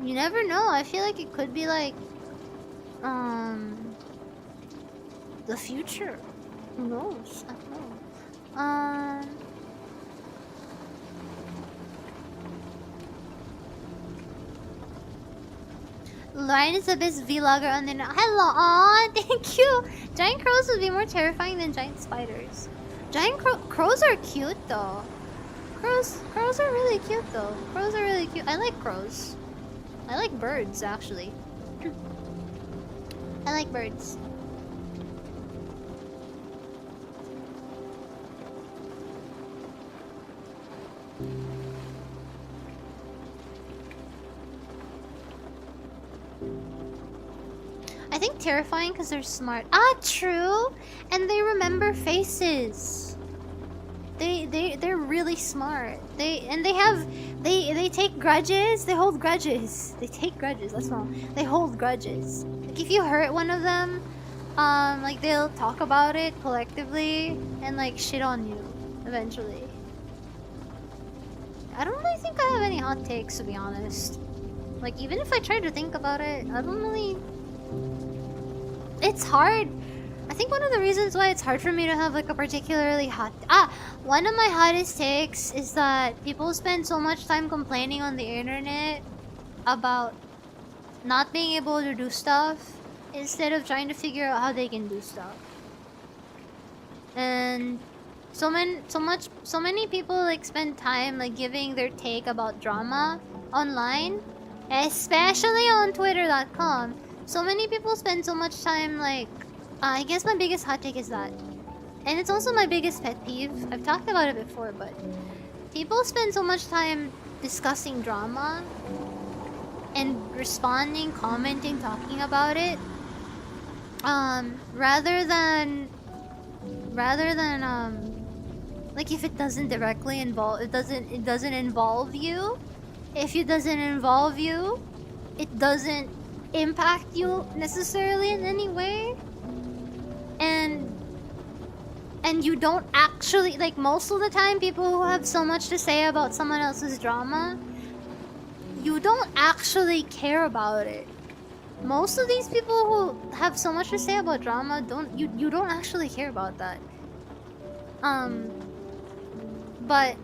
you never know. I feel like it could be like the future. Who knows? I don't know. Ryan is the best vlogger on the internet. Hello, aw, thank you. Giant crows would be more terrifying than giant spiders. Giant crows are cute though. Crows are really cute though. Crows are really cute. I like crows. I like birds actually. I like birds. I think terrifying because they're smart. Ah, true. And they remember faces. They're really smart. They take grudges. They hold grudges. They take grudges. That's wrong. They hold grudges. Like if you hurt one of them, like they'll talk about it collectively and like shit on you eventually. I don't really think I have any hot takes, to be honest. Like even if I try to think about it, I don't really. It's hard. I think one of the reasons why it's hard for me to have like a particularly hot... one of my hottest takes is that people spend so much time complaining on the internet about not being able to do stuff instead of trying to figure out how they can do stuff. And so many people like spend time like giving their take about drama online, especially on twitter.com. So many people spend so much time like I guess my biggest hot take is that, and it's also my biggest pet peeve. I've talked about it before, but people spend so much time discussing drama and responding, commenting, talking about it, rather than like if it doesn't directly involve, it doesn't involve you. If it doesn't involve you, it doesn't impact you necessarily in any way, and you don't actually, like, most of the time people who have so much to say about someone else's drama, you don't actually care about it. Most of these people who have so much to say about drama you don't actually care about that. But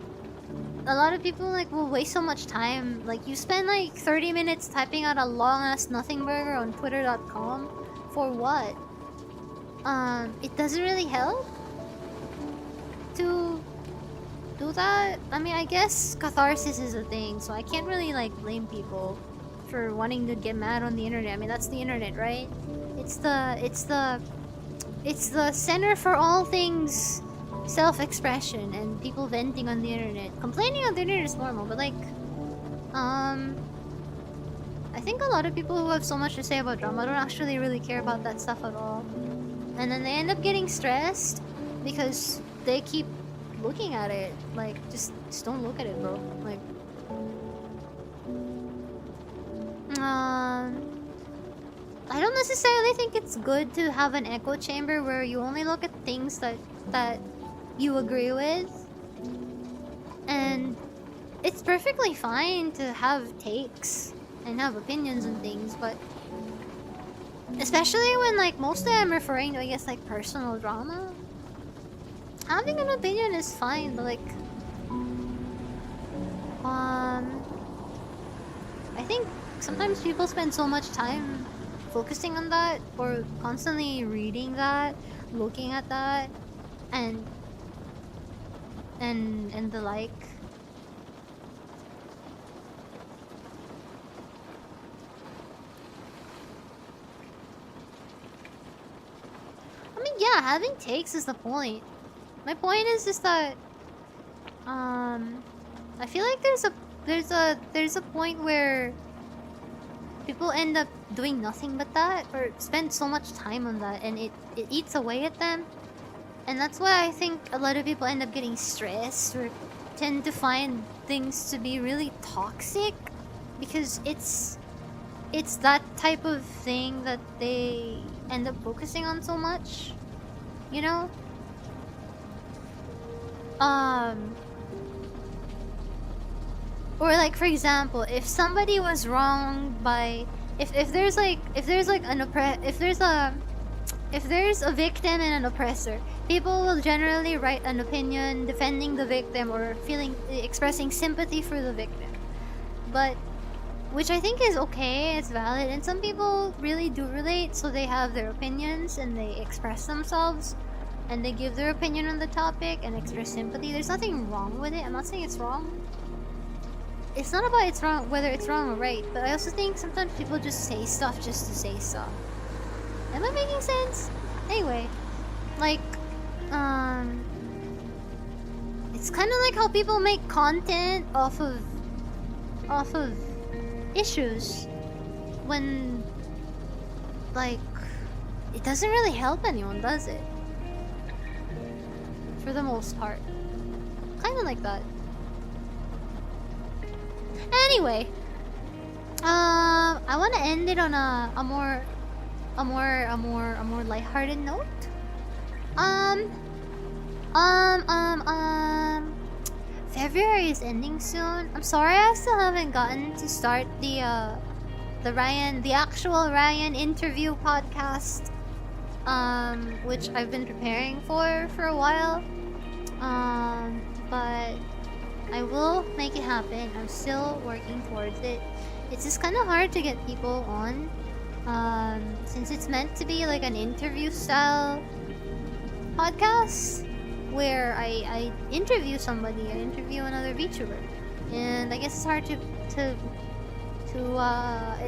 a lot of people, like, will waste so much time. Like, you spend like 30 minutes typing out a long ass nothing burger on twitter.com for what? It doesn't really help to do that. I mean, I guess catharsis is a thing, so I can't really like blame people for wanting to get mad on the internet. I mean, that's the internet, right? It's the center for all things self-expression and people venting on the internet. Complaining on the internet is normal, but like, I think a lot of people who have so much to say about drama don't actually really care about that stuff at all. And then they end up getting stressed because they keep looking at it. Like, just don't look at it, bro. Like, I don't necessarily think it's good to have an echo chamber where you only look at things that you agree with. And it's perfectly fine to have takes and have opinions and things, but especially when, like, mostly I'm referring to, I guess, like, personal drama. Having an opinion is fine, but like, I think sometimes people spend so much time focusing on that, or constantly reading that, looking at that, and the like. I mean, yeah, having takes is the point. My point is just that I feel like there's a point where people end up doing nothing but that, or spend so much time on that, and it eats away at them. And that's why I think a lot of people end up getting stressed or tend to find things to be really toxic, because it's that type of thing that they end up focusing on so much, you know? Or like, for example, if somebody was wrong by, if there's a victim and an oppressor, people will generally write an opinion defending the victim or expressing sympathy for the victim. But, which I think is okay, it's valid, and some people really do relate, so they have their opinions and they express themselves and they give their opinion on the topic and express sympathy. There's nothing wrong with it. I'm not saying it's wrong. It's not about it's wrong, whether it's wrong or right, but I also think sometimes people just say stuff just to say stuff. Am I making sense? Anyway, like, it's kind of like how people make content off of issues when, like, it doesn't really help anyone, does it? For the most part. Kind of like that. Anyway, I want to end it on a more lighthearted note. February is ending soon. I'm sorry I still haven't gotten to start the actual Raian interview podcast, which I've been preparing for a while. But I will make it happen. I'm still working towards it. It's just kind of hard to get people on, since it's meant to be like an interview style podcast where I interview somebody, I interview another VTuber, and I guess it's hard to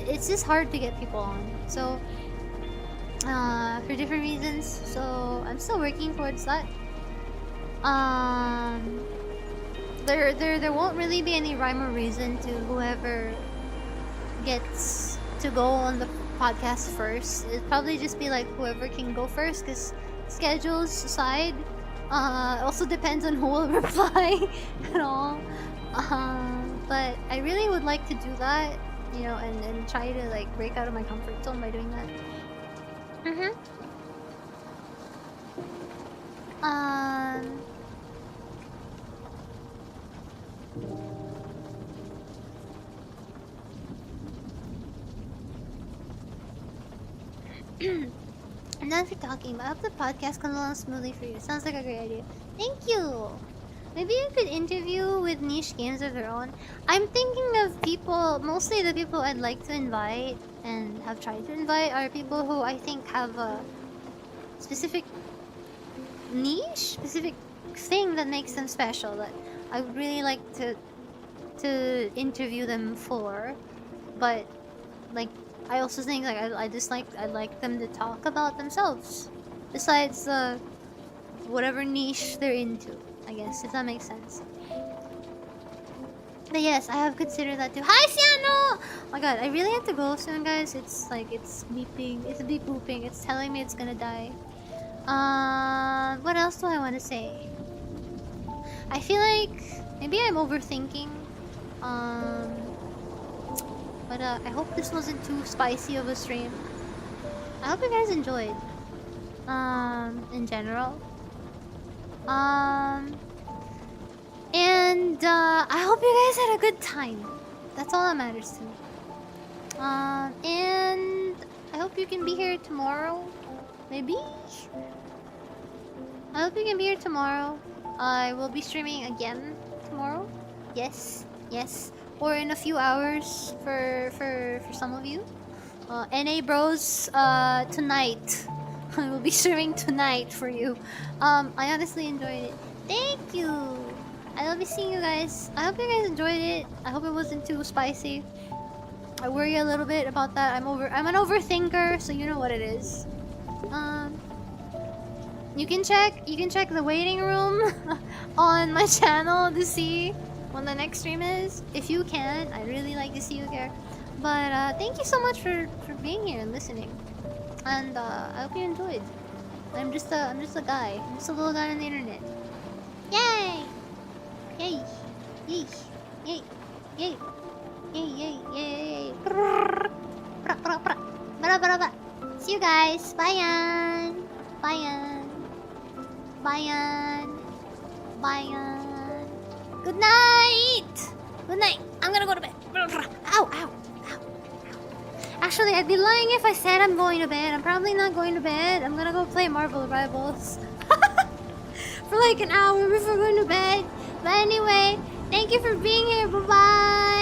it's just hard to get people on. So for different reasons. So I'm still working towards that. there won't really be any rhyme or reason to whoever gets to go on the podcast first. It'd probably just be like whoever can go first, because schedules aside, it also depends on who will reply and all. But I really would like to do that, you know, and try to like break out of my comfort zone by doing that. I'm done for talking, but I hope the podcast comes along smoothly for you. Sounds like a great idea. Thank you! Maybe you could interview with niche games of their own. I'm thinking of people, mostly the people I'd like to invite and have tried to invite are people who I think have a specific niche, specific thing that makes them special that I would really like to interview them for. But like, I also think like I'd like them to talk about themselves besides whatever niche they're into, I guess, if that makes sense. But yes, I have considered that too. Hi, Siano! Oh my god, I really have to go soon, guys. It's like, it's beeping. It's beep booping. It's telling me it's gonna die. What else do I want to say? I feel like maybe I'm overthinking. But I hope this wasn't too spicy of a stream. I hope you guys enjoyed. In general. And I hope you guys had a good time. That's all that matters to me. And I hope you can be here tomorrow. Maybe? I hope you can be here tomorrow. I will be streaming again tomorrow. Yes, yes. Or in a few hours for some of you. NA Bros, tonight. I will be streaming tonight for you. I honestly enjoyed it. Thank you! I will be seeing you guys. I hope you guys enjoyed it. I hope it wasn't too spicy. I worry a little bit about that. I'm an overthinker, so you know what it is. You can check the waiting room on my channel to see when the next stream is. If you can, I'd really like to see you there. But thank you so much for being here and listening. And I hope you enjoyed. I'm just a guy. I'm just a little guy on the internet. Yay! Yay! Yay! Yay! Yay! Yay! Yay! Yay! See you guys. Bye. Bye. Bye. Bye. Good night. Good night. I'm gonna go to bed. Ow. Actually, I'd be lying if I said I'm going to bed. I'm probably not going to bed. I'm gonna go play Marvel Rivals for like an hour before going to bed. But anyway, thank you for being here. Bye-bye.